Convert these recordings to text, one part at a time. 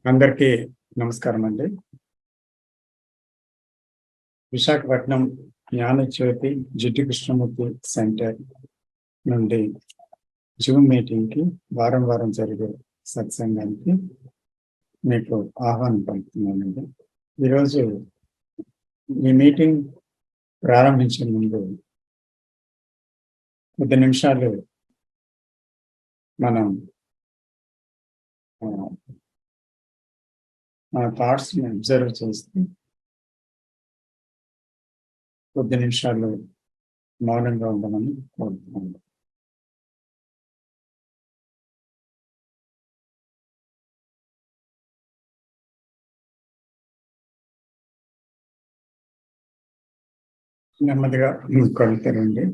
అందరికీ నమస్కారం అండి. విశాఖపట్నం జ్ఞానజ్యోతి జిడ్డు కృష్ణమూర్తి సెంటర్ నుండి జూమ్ మీటింగ్కి వారం జరిగే సత్సంగానికి మీకు ఆహ్వానం పలుకుతున్నానండి. ఈరోజు ఈ మీటింగ్ ప్రారంభించే ముందు కొద్ది నిమిషాలు మనం మన థాట్స్ని అబ్జర్వ్ చేస్తూ కొద్ది నిమిషాలు మౌనంగా ఉండమని కోరుతున్నాను. నెమ్మదిగా కళ్ళు తెరండి.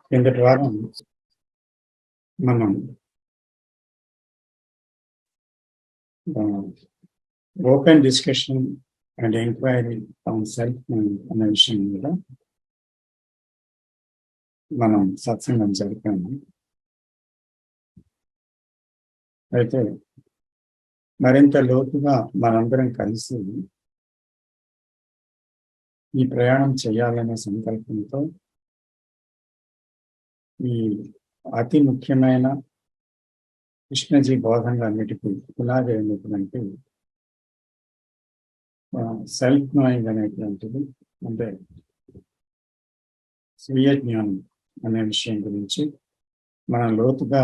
కిందటి వారం మనం open discussion and enquiry on self అనే విషయం మీద మనం సత్సంగం జరిపాము. అయితే మరింత లోతుగా మనందరం కలిసి ఈ ప్రయాణం చేయాలనే సంకల్పంతో ఈ అతి ముఖ్యమైన కృష్ణజీ బోధనలన్నిటికీ పునాది అయినటువంటి సెల్ఫ్ నోయింగ్ అనేటువంటిది, అంటే స్వీయ జ్ఞానం అనే విషయం గురించి మనం లోతుగా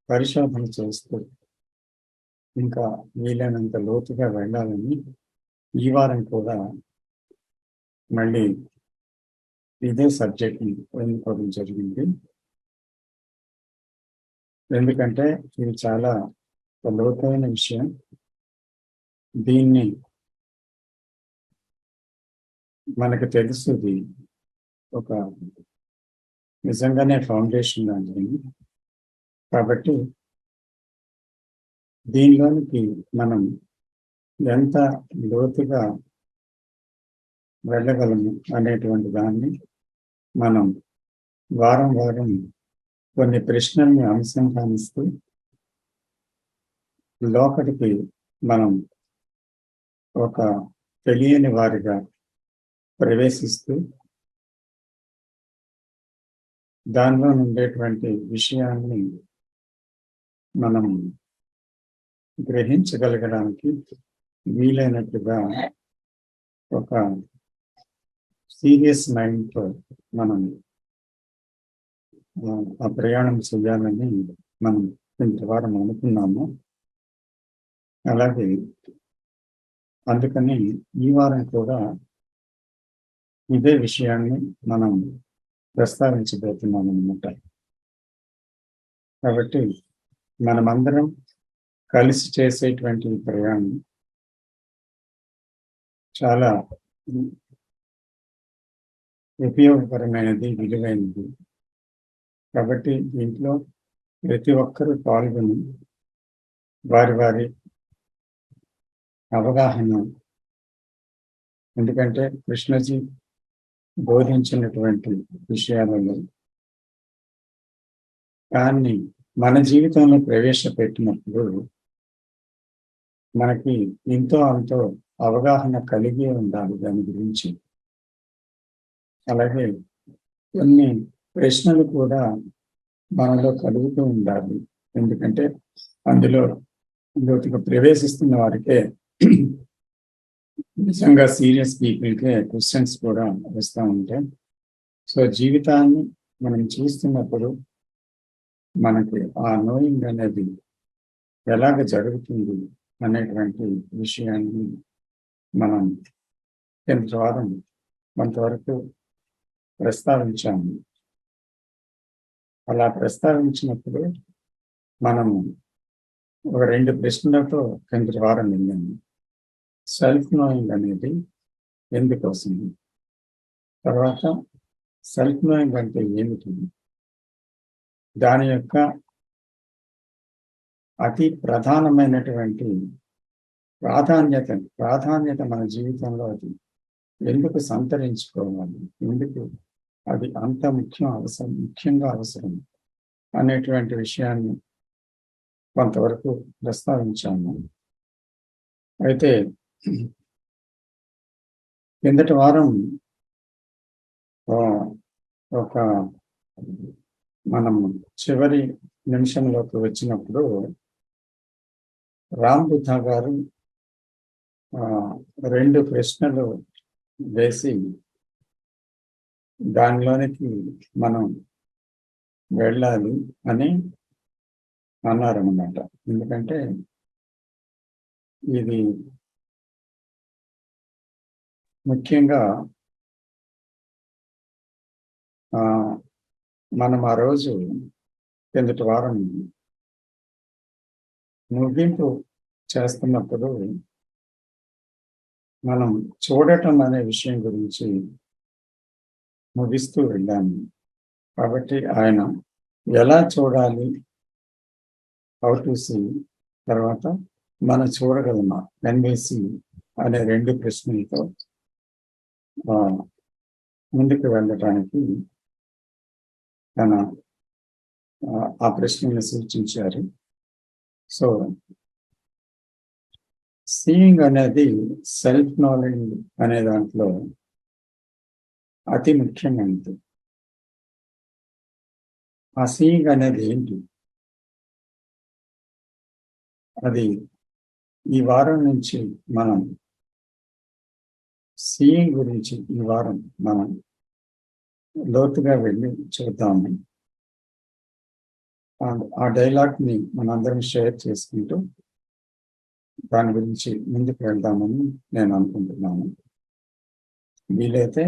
పరిశోధన చేస్తూ ఇంకా వీలైనంత లోతుగా వెళ్ళాలని ఈ వారం కూడా మళ్ళీ ఇదే సబ్జెక్ట్ని ఎన్నుకోవడం జరిగింది. ఎందుకంటే ఇది చాలా లోతైన విషయం. దీన్ని మనకు తెలుస్తుంది ఒక నిజంగానే ఫౌండేషన్ లాంటిది. కాబట్టి దీనిలోనికి మనం ఎంత లోతుగా వెళ్ళగలము అనేటువంటి దాన్ని మనం వారం కొన్ని ప్రశ్నల్ని అనుసంధానిస్తూ లోపలికి మనం ఒక తెలియని వారిగా ప్రవేశిస్తూ దానిలో ఉండేటువంటి విషయాన్ని మనం గ్రహించగలగడానికి వీలైనట్టుగా ఒక సీరియస్ మైండ్తో మనం ఆ ప్రయాణం చేయాలని మనం ఇంతవారం అనుకున్నాము. అలాగే అందుకని ఈ వారం కూడా ఇదే విషయాన్ని మనం ప్రస్తావించబోతున్నాం అన్నమాట. కాబట్టి మనమందరం కలిసి చేసేటువంటి ప్రయాణం చాలా ఉపయోగకరమైనది, విలువైనది. కాబట్టి దీంట్లో ప్రతి ఒక్కరూ పాల్గొని వారి అవగాహన, ఎందుకంటే కృష్ణజీ బోధించినటువంటి విషయాలలో దాన్ని మన జీవితంలో ప్రవేశపెట్టినప్పుడు మనకి ఎంతో అంతో అవగాహన కలిగి ఉండాలి దాని గురించి. అలాగే కొన్ని ప్రశ్నలు కూడా మనలో కలుగుతూ ఉండాలి. ఎందుకంటే అందులో లోతుగా ప్రవేశిస్తున్న వారికే, నిజంగా సీరియస్ పీపుల్కే క్వశ్చన్స్ కూడా వస్తూ ఉంటాయి. సో జీవితాన్ని మనం చూస్తున్నప్పుడు మనకి ఆ నోయింగ్ అనేది ఎలాగ జరుగుతుంది అనేటువంటి విషయాన్ని మనం వారం కొంతవరకు ప్రస్తావించాము. అలా ప్రస్తావించినప్పుడు మనము ఒక 2 ప్రశ్నలతో కిందటి వారం వెళ్ళాము. సెల్ఫ్ నోయింగ్ అనేది ఎందుకోసం, తర్వాత సెల్ఫ్ నోయింగ్ అంటే ఏమిటి, దాని యొక్క అతి ప్రధానమైనటువంటి ప్రాధాన్యత మన జీవితంలో అది ఎందుకు సంతరించుకోవాలి, ఎందుకు అది అంత ముఖ్యంగా అవసరం అనేటువంటి విషయాన్ని కొంతవరకు ప్రస్తావించాము. అయితే కిందటి వారం ఒక మనం చివరి నిమిషంలోకి వచ్చినప్పుడు రామ్ బుద్ధ గారు 2 ప్రశ్నలు వేసి దానిలోనికి మనం వెళ్ళాలి అని అన్నారన్నమాట. ఎందుకంటే ఇది ముఖ్యంగా మనం ఆ రోజు కిందటి వారం ముగింపు చేస్తున్నప్పుడు మనం చూడటం అనే విషయం గురించి ముగిస్తూ వెళ్ళాము. కాబట్టి ఆయన ఎలా చూడాలి, హౌ టు సీ, తర్వాత మనం చూడగలమా, కెన్ వి సీ అనే 2 ప్రశ్నలతో ముందుకు వెళ్ళటానికి తన ఆ ప్రశ్నని సూచించారు. సో సీయింగ్ అనేది సెల్ఫ్ నాలెడ్జ్ అనే దాంట్లో అతి ముఖ్యమైనది. ఆ సీయింగ్ అనేది ఏంటి? అది ఈ వారం నుంచి మనం సీయింగ్ గురించి ఈ వారం మనం లోతుగా వెళ్ళి చూద్దాము. ఆ డైలాగ్ని మనందరం షేర్ చేసుకుంటూ దాని గురించి ముందుకు వెళ్దామని నేను అనుకుంటున్నాను. వీలైతే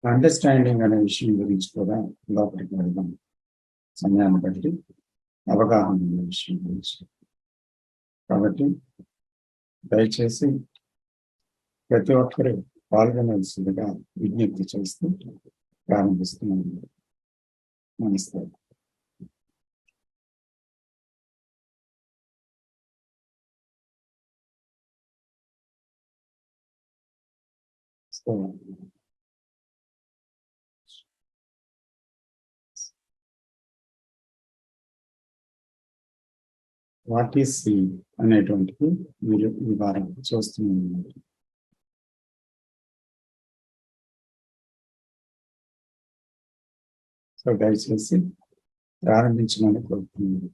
అండర్స్టాండింగ్ అనే విషయం గురించి కూడా లోపలికి వెళ్దాం, సమయాన్ని బట్టి అవగాహన అనే విషయం గురించి. కాబట్టి దయచేసి ప్రతి ఒక్కరూ పాల్గొనవలసిందిగా విజ్ఞప్తి చేస్తూ ప్రారంభిస్తున్నాను. నమస్తే. సో వాట్ ఈస్ సీ అనేటువంటిది మీరు ఈ వారం చూస్తున్నారు. సో దయచేసి ప్రారంభించమని కోరుతున్నాను.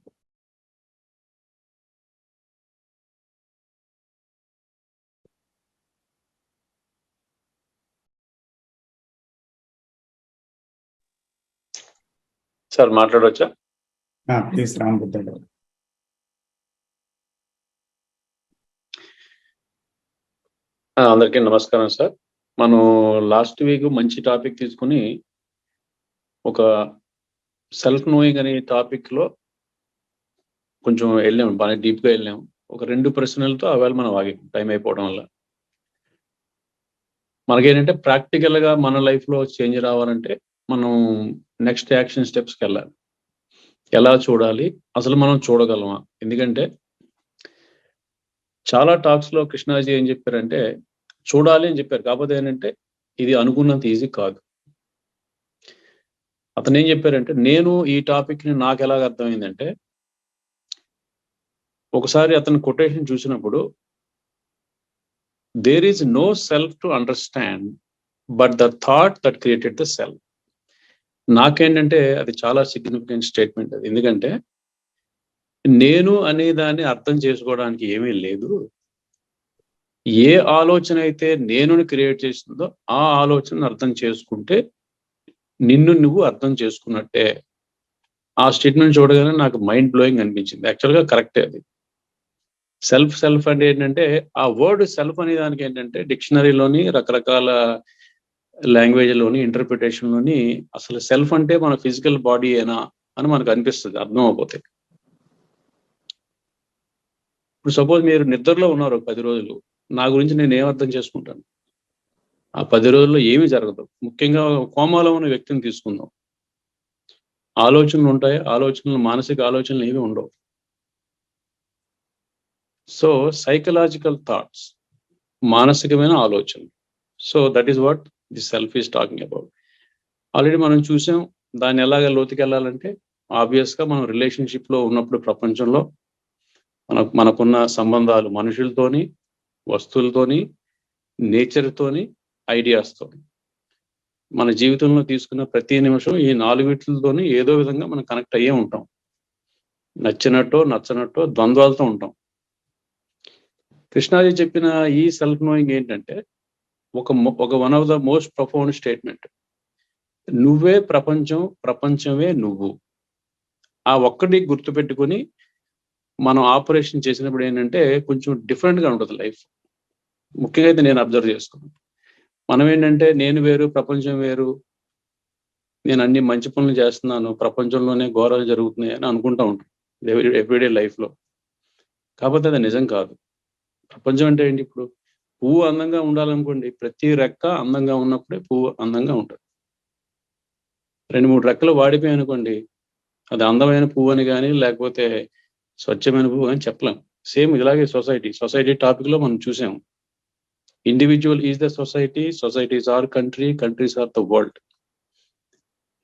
సార్ మాట్లాడవచ్చా? ప్లీజ్ రామ్ బుద్ధ గారు. అందరికీ నమస్కారం సార్. మనం లాస్ట్ వీక్ మంచి టాపిక్ తీసుకుని ఒక సెల్ఫ్ నోయింగ్ అనే టాపిక్ లో కొంచెం వెళ్ళాము, బాగా డీప్ గా వెళ్ళాము. ఒక 2 ప్రశ్నలతో అవేళ మనం ఆగి టైం అయిపోవడం వల్ల మనకేంటంటే ప్రాక్టికల్ గా మన లైఫ్ లో చేంజ్ రావాలంటే మనం నెక్స్ట్ యాక్షన్ స్టెప్స్కి వెళ్ళాలి. ఎలా చూడాలి, అసలు మనం చూడగలమా? ఎందుకంటే చాలా టాక్స్ లో కృష్ణాజీ ఏం చెప్పారంటే చూడాలి అని చెప్పారు, కాకపోతే ఏంటంటే ఇది అనుకున్నంత ఈజీ కాదు. అతను ఏం చెప్పారంటే, నేను ఈ టాపిక్ ని నాకు ఎలాగ అర్థమైందంటే, ఒకసారి అతను కొటేషన్ చూసినప్పుడు there is no self to understand but the thought that created the self. నాకేంటంటే అది చాలా సిగ్నిఫికెంట్ స్టేట్మెంట్ అది. ఎందుకంటే నేను అనే దాన్ని అర్థం చేసుకోవడానికి ఏమీ లేదు. ఏ ఆలోచన అయితే నేను క్రియేట్ చేసిందో ఆ ఆలోచనను అర్థం చేసుకుంటే నిన్ను నువ్వు అర్థం చేసుకున్నట్టే. ఆ స్టేట్మెంట్ చూడగానే నాకు మైండ్ బ్లోయింగ్ అనిపించింది. యాక్చువల్గా కరెక్టే అది. సెల్ఫ్ అంటే ఏంటంటే, ఆ వర్డ్ సెల్ఫ్ అనే దానికి ఏంటంటే డిక్షనరీలోని రకరకాల లాంగ్వేజ్లోని ఇంటర్ప్రిటేషన్లోని అసలు సెల్ఫ్ అంటే మన ఫిజికల్ బాడీ ఏనా అని మనకు అనిపిస్తుంది అర్థం అయిపోతే. ఇప్పుడు సపోజ్ మీరు నిద్రలో ఉన్నారు 10 రోజులు, నా గురించి నేను ఏం అర్థం చేసుకుంటాను? ఆ 10 రోజుల్లో ఏమీ జరగదు. ముఖ్యంగా కోమాలో ఉన్న వ్యక్తిని తీసుకుందాం. ఆలోచనలు ఉంటాయి, మానసిక ఆలోచనలు ఏమీ ఉండవు. సో సైకలాజికల్ థాట్స్, మానసికమైన ఆలోచనలు. So that is what the self is talking about. Already మనం చూసాం. దాన్ని ఎలాగ లోతుకెళ్ళాలంటే ఆబ్వియస్గా మనం రిలేషన్షిప్లో ఉన్నప్పుడు ప్రపంచంలో మనకున్న సంబంధాలు మనుషులతోని, వస్తువులతోని, నేచర్తోని, ఐడియాస్తోని, మన జీవితంలో తీసుకున్న ప్రతి నిమిషం ఈ 4 వీటితోని ఏదో విధంగా మనం కనెక్ట్ అయ్యే ఉంటాం. నచ్చినట్టో నచ్చనట్టో ద్వంద్వాలతో ఉంటాం. కృష్ణాజీ చెప్పిన ఈ సెల్ఫ్ నోయింగ్ ఏంటంటే ఒక one of the most profound statement. నువ్వే ప్రపంచం, ప్రపంచమే నువ్వు. ఆ ఒక్కటి గుర్తుపెట్టుకొని మనం ఆపరేషన్ చేసినప్పుడు ఏంటంటే కొంచెం డిఫరెంట్గా ఉంటుంది లైఫ్. ముఖ్యంగా అయితే నేను అబ్జర్వ్ చేసుకున్నాను. మనం ఏంటంటే నేను వేరు, ప్రపంచం వేరు, నేను అన్ని మంచి పనులు చేస్తున్నాను, ప్రపంచంలోనే ఘోరాలు జరుగుతున్నాయి అని అనుకుంటా ఉంటాం ఎవ్రీడే లైఫ్లో. కాకపోతే అది నిజం కాదు. ప్రపంచం అంటే ఏంటి? ఇప్పుడు పువ్వు అందంగా ఉండాలనుకోండి, ప్రతి రెక్క అందంగా ఉన్నప్పుడే పువ్వు అందంగా ఉంటుంది. 2-3 రెక్కలు వాడిపోయాయి అనుకోండి, అది అందమైన పువ్వు అని కానీ లేకపోతే స్వచ్ఛమైన పువ్వు అని చెప్పలేం. సేమ్ ఇలాగే సొసైటీ టాపిక్లో మనం చూసాం. Individual is the society, society is our country, countries are the world.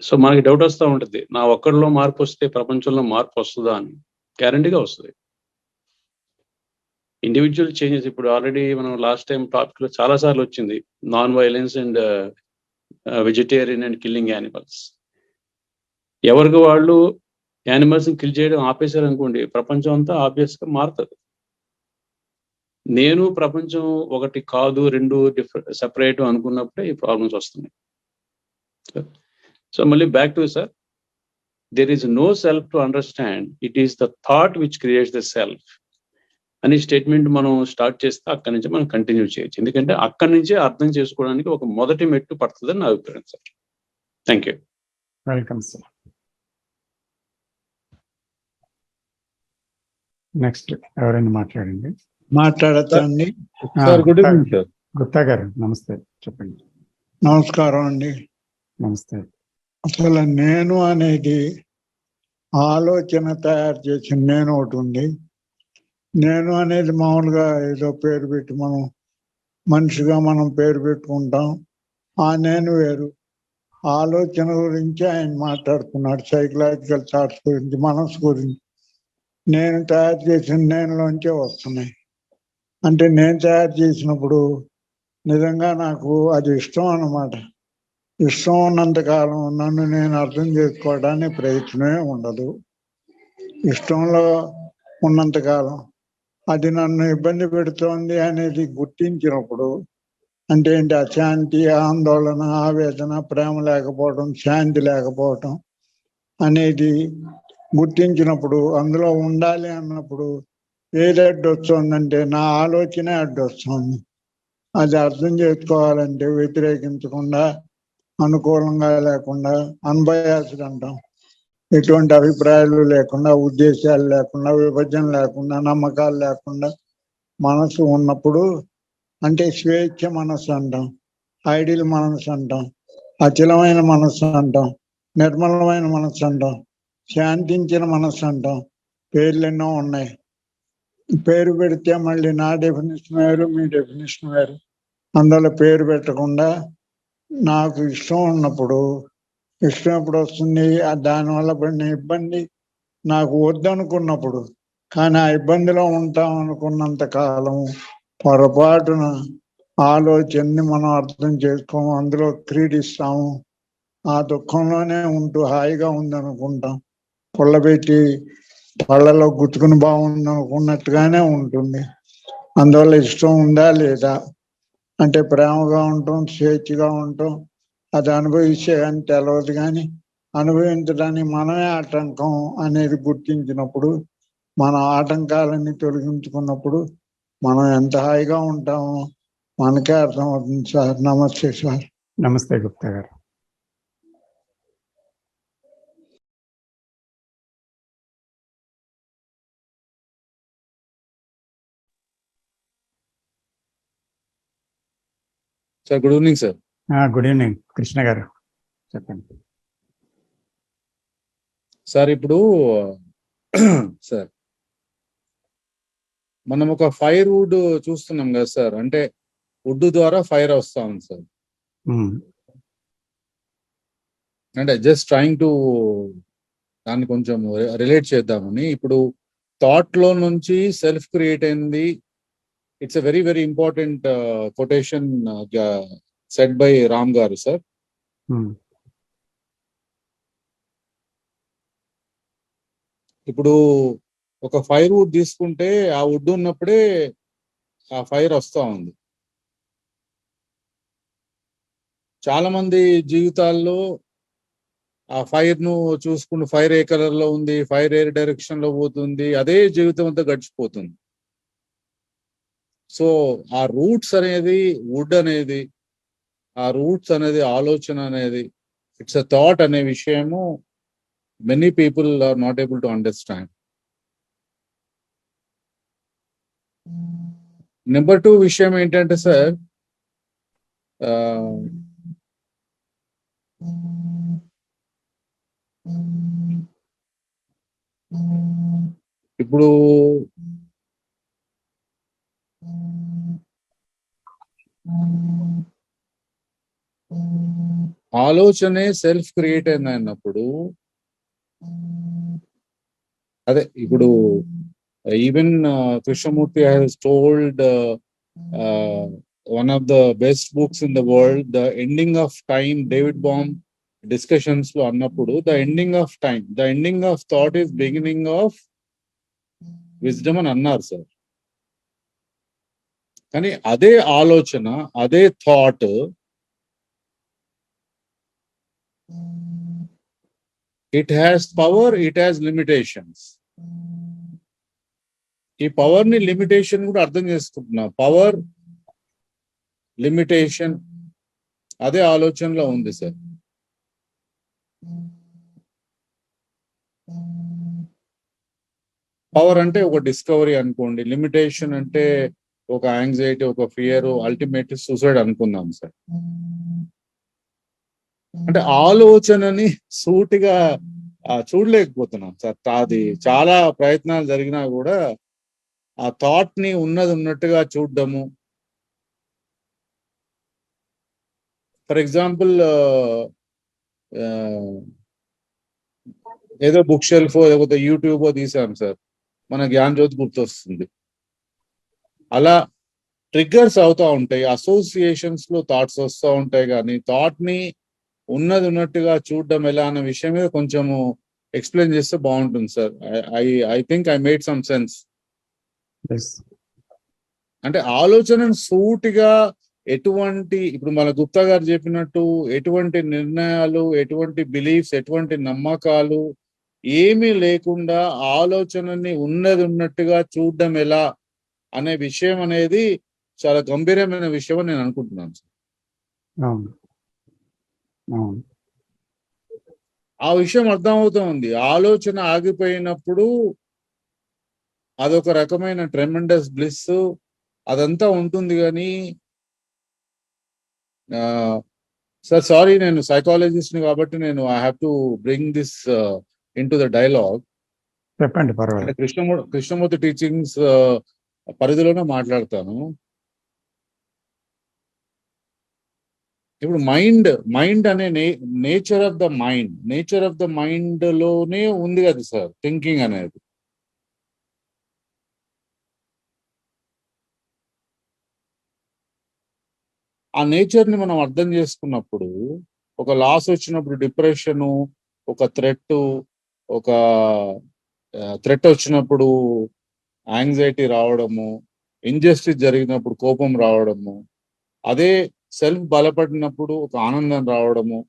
So మనకి డౌట్ వస్తూ ఉంటుంది, నా ఒక్కడిలో మార్పు వస్తే ప్రపంచంలో మార్పు వస్తుందా అని. గ్యారంటీగా వస్తుంది. ఇండివిజువల్ చేంజెస్ ఇప్పుడు ఆల్రెడీ మనం లాస్ట్ టైం టాపిక్లో చాలాసార్లు వచ్చింది, non violence and vegetarian and killing animals. ఎవరికి వాళ్ళు యానిమల్స్ని కిల్ చేయడం ఆపేశారు అనుకోండి, ప్రపంచం అంతా ఆబ్వియస్గా మారుతుంది. నేను ప్రపంచం ఒకటి కాదు, 2 డిఫరెంట్ సెపరేట్ అనుకున్నప్పుడే ఈ ప్రాబ్లమ్స్ వస్తున్నాయి. సో మళ్ళీ back to sir, there is no self to understand, it is the thought which creates the self అని స్టేట్మెంట్ మనం స్టార్ట్ చేస్తే అక్కడి నుంచి మనం కంటిన్యూ చేయొచ్చు. ఎందుకంటే అక్కడి నుంచే అర్థం చేసుకోవడానికి ఒక మొదటి మెట్టు పడుతుందని నా అభిప్రాయం sir. Thank you. Welcome sir. Next ఎవరైనా మాట్లాడండి. మాట్లాడతాండి. Sir good evening sir. Gupta garu నమస్తే, చెప్పండి. నమస్కారం అండి. నమస్తే. అసలు నేను అనేది ఆలోచన తయారు చేసిన నేను ఒకటి ఉంది. నేను అనేది మామూలుగా ఏదో పేరు పెట్టి మనం మనిషిగా మనం పేరు పెట్టుకుంటాం. ఆ నేను వేరు. ఆలోచన గురించి ఆయన మాట్లాడుతున్నాడు, సైకలాజికల్ థాట్స్ గురించి, మనసు గురించి. నేను తయారు చేసిన నేనులోంచే వస్తున్నాయి. అంటే నేను తయారు చేసినప్పుడు నిజంగా నాకు అది ఇష్టం అన్నమాట. ఇష్టం ఉన్నంతకాలం నన్ను నేను అర్థం చేసుకోవడానికి ప్రయత్నమే ఉండదు. ఇష్టంలో ఉన్నంతకాలం అది నన్ను ఇబ్బంది పెడుతోంది అనేది గుర్తించినప్పుడు, అంటే ఏంటి, అశాంతి, ఆందోళన, ఆవేదన, ప్రేమ లేకపోవడం, శాంతి లేకపోవడం అనేది గుర్తించినప్పుడు, అందులో ఉండాలి అన్నప్పుడు ఏది అడ్డొస్తుందంటే నా ఆలోచనే అడ్డొస్తుంది. అది అర్థం చేసుకోవాలంటే వ్యతిరేకించకుండా, అనుకూలంగా లేకుండా, అన్బయాస్డ్ అంటాం, ఎటువంటి అభిప్రాయాలు లేకుండా, ఉద్దేశాలు లేకుండా, విభజన లేకుండా, నమ్మకాలు లేకుండా మనసు ఉన్నప్పుడు, అంటే స్వేచ్ఛ మనసు అంటాం, ఐడియల్ మనసు అంటాం, అచలమైన మనసు అంటాం, నిర్మలమైన మనసు అంటాం, శాంతించిన మనసు అంటాం. పేర్లు ఎన్నో ఉన్నాయి. పేరు పెడితే మళ్ళీ నా డెఫినేషన్ వేరు, మీ డెఫినేషన్ వేరు. అందులో పేరు పెట్టకుండా నాకు ఇష్టం ఉన్నప్పుడు, ఇష్టం ఎప్పుడు వస్తుంది, దానివల్ల పడిన ఇబ్బంది నాకు వద్దనుకున్నప్పుడు, కానీ ఆ ఇబ్బందిలో ఉంటాం అనుకున్నంత కాలం పొరపాటున ఆలోచనని మనం అర్థం చేసుకోము, అందులో క్రీడిస్తాము, ఆ దుఃఖంలోనే ఉంటూ హాయిగా ఉందనుకుంటాం. పుల్లబెట్టి పళ్ళలో గుచ్చుకుని బాగుందనుకున్నట్టుగానే ఉంటుంది. అందువల్ల ఇష్టం ఉందా లేదా అంటే ప్రేమగా ఉంటాం, స్వేచ్ఛగా ఉంటాం, అది అనుభవించే అని తెలవదు. కానీ అనుభవించడానికి మనమే ఆటంకం అనేది గుర్తించినప్పుడు, మన ఆటంకాలన్నీ తొలగించుకున్నప్పుడు మనం ఎంత హాయిగా ఉంటామో మనకే అర్థమవుతుంది సార్. నమస్తే సార్. నమస్తే గుప్తా గారు. Sir good evening sir. Good evening Krishna గారు, చెప్పండి. సార్ ఇప్పుడు సార్ మనం ఒక ఫైర్ వుడ్ చూస్తున్నాం కదా సార్, అంటే వుడ్ ద్వారా ఫైర్ వస్తా ఉంది సార్. అంటే జస్ట్ ట్రైంగ్ టు దాన్ని కొంచెం రిలేట్ చేద్దామని. ఇప్పుడు థాట్ లో నుంచి సెల్ఫ్ క్రియేట్ అయింది. It's a very very important quotation set by Ram గారు సార్. ఇప్పుడు ఒక ఫైర్ వుడ్ తీసుకుంటే ఆ వుడ్ ఉన్నప్పుడే ఆ ఫైర్ వస్తా ఉంది. చాలా మంది జీవితాల్లో ఆ ఫైర్ ను చూసుకుంటూ ఫైర్ ఏ కలర్ లో ఉంది, ఫైర్ ఏ డైరెక్షన్ లో పోతుంది, అదే జీవితం అంతా గడిచిపోతుంది. సో ఆ రూట్స్ అనేది, వుడ్ అనేది, ఆ రూట్స్ అనేది, ఆలోచన అనేది, ఇట్స్ అ థాట్ అనే విషయము many people are not able to understand. Number 2 విషయం ఏంటంటే సార్, ఇప్పుడు ఆలోచనే సెల్ఫ్ క్రియేట్ అయింది అన్నప్పుడు, అదే ఇప్పుడు even Krishnamurthy has told one of the best books in the world, the ending of time, David Bohm discussions లో అన్నప్పుడు, the ending of time, the ending of thought is beginning of wisdom అని అన్నారు sir. కానీ అదే ఆలోచన, అదే thought it has power, it has limitations. ఈ power ని, లిమిటేషన్ కూడా అర్థం చేసుకుంటున్నా. పవర్, లిమిటేషన్ అదే ఆలోచనలో ఉంది సార్. పవర్ అంటే ఒక డిస్కవరీ అనుకోండి, లిమిటేషన్ అంటే ఒక యాంగ్జైటీ, ఒక ఫియర్, అల్టిమేట్ సూసైడ్ అనుకుందాం సార్. అంటే ఆలోచనని సూటిగా చూడలేకపోతున్నాం సార్. అది చాలా ప్రయత్నాలు జరిగినా కూడా ఆ థాట్ ని ఉన్నది ఉన్నట్టుగా చూడడము. ఫర్ ఎగ్జాంపుల్ ఏదో బుక్ షెల్ఫ్ లేకపోతే యూట్యూబ్ తీసాం సార్, మన జ్ఞానజ్యోతి గుర్తొస్తుంది. అలా ట్రిగ్గర్స్ అవుతా ఉంటాయి, అసోసియేషన్స్ లో థాట్స్ వస్తూ ఉంటాయి. కానీ థాట్ ని ఉన్నది ఉన్నట్టుగా చూడడం ఎలా అన్న విషయం మీద కొంచెము ఎక్స్ప్లెయిన్ చేస్తే బాగుంటుంది sir. I think I made some sense. అంటే ఆలోచనను సూటిగా ఎటువంటి, ఇప్పుడు మన గుప్తా గారు చెప్పినట్టు, ఎటువంటి నిర్ణయాలు, ఎటువంటి బిలీఫ్స్, ఎటువంటి నమ్మకాలు ఏమీ లేకుండా ఆలోచనని ఉన్నది ఉన్నట్టుగా చూడడం ఎలా అనే విషయం అనేది చాలా గంభీరమైన విషయం అని నేను అనుకుంటున్నాను సార్. ఆ విషయం అర్థమవుతోంది. ఆలోచన ఆగిపోయినప్పుడు అదొక రకమైన ట్రెమెండస్ బ్లిస్ అదంతా ఉంటుంది. కానీ సార్ సారీ, నేను సైకాలజిస్ట్ ని కాబట్టి నేను I have to bring this in to the dialogue. చెప్పండి, పర్వాలేదు. కృష్ణమూర్తి టీచింగ్స్ పరిధిలోనే మాట్లాడతాను. ఇప్పుడు మైండ్ అనే నేచర్ ఆఫ్ ద మైండ్ లోనే ఉంది కదా సార్ థింకింగ్ అనేది. ఆ నేచర్ ని మనం అర్థం చేసుకున్నప్పుడు, ఒక లాస్ వచ్చినప్పుడు డిప్రెషను, ఒక థ్రెట్ వచ్చినప్పుడు యాంగ్జైటీ రావడము, ఇంజస్టిస్ జరిగినప్పుడు కోపం రావడము, అదే సెల్ఫ్ బలపడినప్పుడు ఒక ఆనందం రావడము.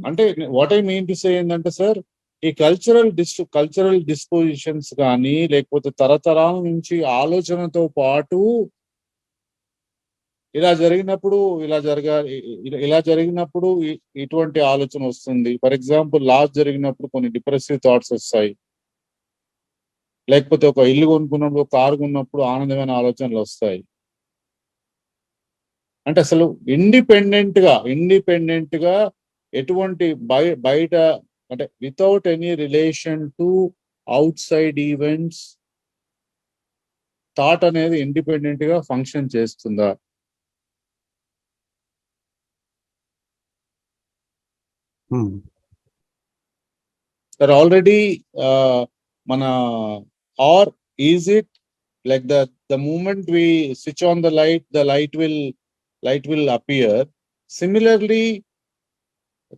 అంటే what I mean to say ఏంటంటే సార్, ఈ కల్చరల్ డిస్పోజిషన్స్ కానీ, లేకపోతే తరతరాల నుంచి ఆలోచనతో పాటు ఇలా జరిగినప్పుడు ఇలా జరిగినప్పుడు ఇటువంటి ఆలోచన వస్తుంది. ఫర్ ఎగ్జాంపుల్, లాస్ జరిగినప్పుడు కొన్ని డిప్రెసివ్ థాట్స్ వస్తాయి. లేకపోతే ఒక ఇల్లు కొనుక్కున్నప్పుడు, కారు కొన్నప్పుడు ఆనందమైన ఆలోచనలు వస్తాయి. అంటే అసలు ఇండిపెండెంట్ గా ఎటువంటి బయట, అంటే without any relation to out side events thought అనేది ఇండిపెండెంట్ గా ఫంక్షన్ చేస్తుందా? That already మన or is it like the moment we switch on the light will appear. Similarly,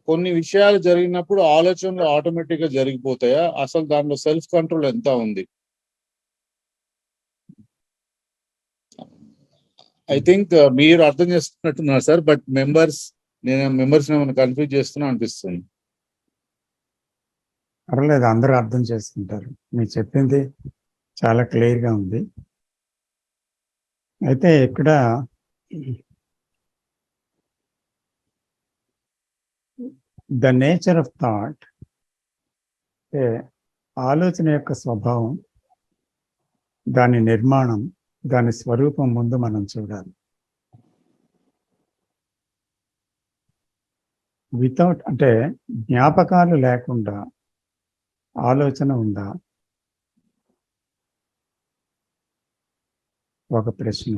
కొన్ని విషయాలు జరిగినప్పుడు ఆలోచనలు ఆటోమేటిక్ గా జరిగిపోతాయా? అసలు దానిలో సెల్ఫ్ కంట్రోల్ ఎంత ఉంది? ఐ థింక్ మీరు అర్థం చేసుకున్నట్టున్నారు సార్, బట్ మెంబర్స్ ఏమైనా కన్ఫ్యూజ్ చేస్తున్నా అనిపిస్తుంది. పర్లేదు, అందరూ అర్థం చేసుకుంటారు. మీరు చెప్పింది చాలా క్లియర్గా ఉంది. అయితే ఇక్కడ ద నేచర్ ఆఫ్ థాట్, ఆలోచన యొక్క స్వభావం, దాని నిర్మాణం, దాని స్వరూపం ముందు మనం చూడాలి. వితౌట్ అంటే జ్ఞాపకాలు లేకుండా ఆలోచన ఉందా? ఒక ప్రశ్న.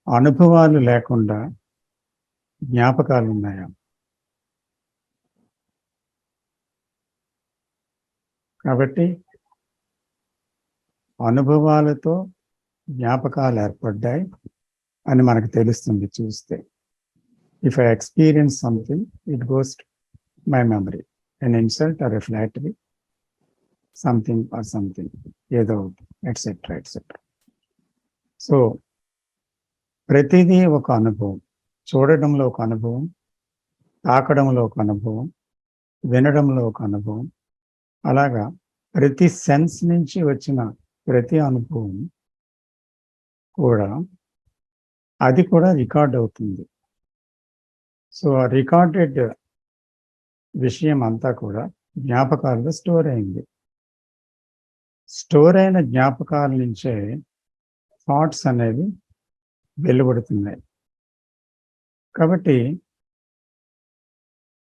అనుభవాలు లేకుండా జ్ఞాపకాలు ఉన్నాయా? కాబట్టి అనుభవాలతో జ్ఞాపకాలు ఏర్పడ్డాయి అని మనకు తెలుస్తుంది చూస్తే. If I experience something, it goes to my memory, an insult or a flattery, something or something, ఏదో ఎట్సెట్రా ఎట్సెట్రా. సో ప్రతిదీ ఒక అనుభవం. చూడడంలో ఒక అనుభవం, తాకడంలో ఒక అనుభవం, వినడంలో ఒక అనుభవం. అలాగా ప్రతి సెన్స్ నుంచి వచ్చిన ప్రతి అనుభవం కూడా అది కూడా రికార్డ్ అవుతుంది. సో ఆ రికార్డెడ్ విషయం అంతా కూడా జ్ఞాపకాల్లో స్టోర్ అయింది. స్టోర్ అయిన జ్ఞాపకాల నుంచే థాట్స్ అనేవి వెలువడుతున్నాయి. కాబట్టి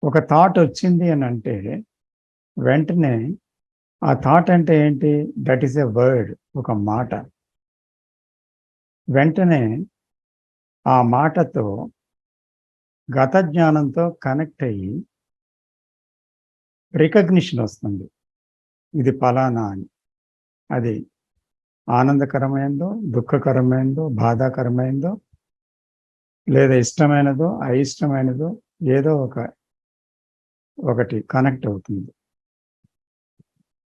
ఒక థాట్ వచ్చింది అని అంటే వెంటనే ఆ థాట్ అంటే ఏంటి? దట్ ఈస్ ఎ వర్డ్, ఒక మాట. వెంటనే ఆ మాటతో గత జ్ఞానంతో కనెక్ట్ అయ్యి రికగ్నిషన్ వస్తుంది, ఇది ఫలానా అని. అది ఆనందకరమైందో, దుఃఖకరమైందో, బాధాకరమైందో, లేదా ఇష్టమైనదో, అయిష్టమైనదో, ఏదో ఒకటి కనెక్ట్ అవుతుంది.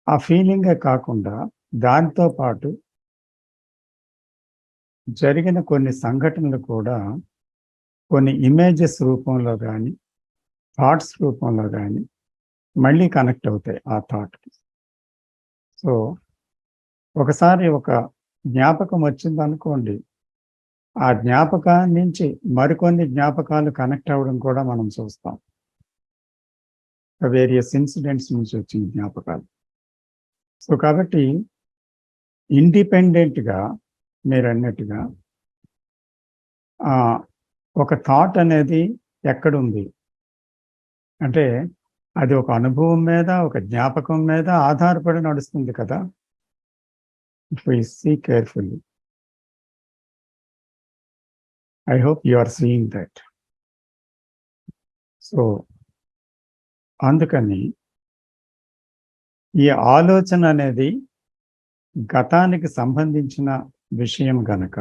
ఆ ఫీలింగే కాకుండా దాంతో పాటు జరిగిన కొన్ని సంఘటనలు కూడా కొన్ని ఇమేజెస్ రూపంలో కానీ, థాట్స్ రూపంలో కానీ మళ్ళీ కనెక్ట్ అవుతాయి ఆ థాట్కి. సో ఒకసారి ఒక జ్ఞాపకం వచ్చింది అనుకోండి, ఆ జ్ఞాపకాన్ని నుంచి మరికొన్ని జ్ఞాపకాలు కనెక్ట్ అవ్వడం కూడా మనం చూస్తాం. వేరియస్ ఇన్సిడెంట్స్ నుంచి వచ్చిన జ్ఞాపకాలు. సో కాబట్టి ఇండిపెండెంట్గా మీరు అన్నట్టుగా ఒక థాట్ అనేది ఎక్కడుంది అంటే అది ఒక అనుభవం మీద, ఒక జ్ఞాపకం మీద ఆధారపడి నడుస్తుంది కదా. If we see carefully, I hope you are seeing that. So అందుకని ఈ ఆలోచన అనేది గతానికి సంబంధించిన విషయం గనక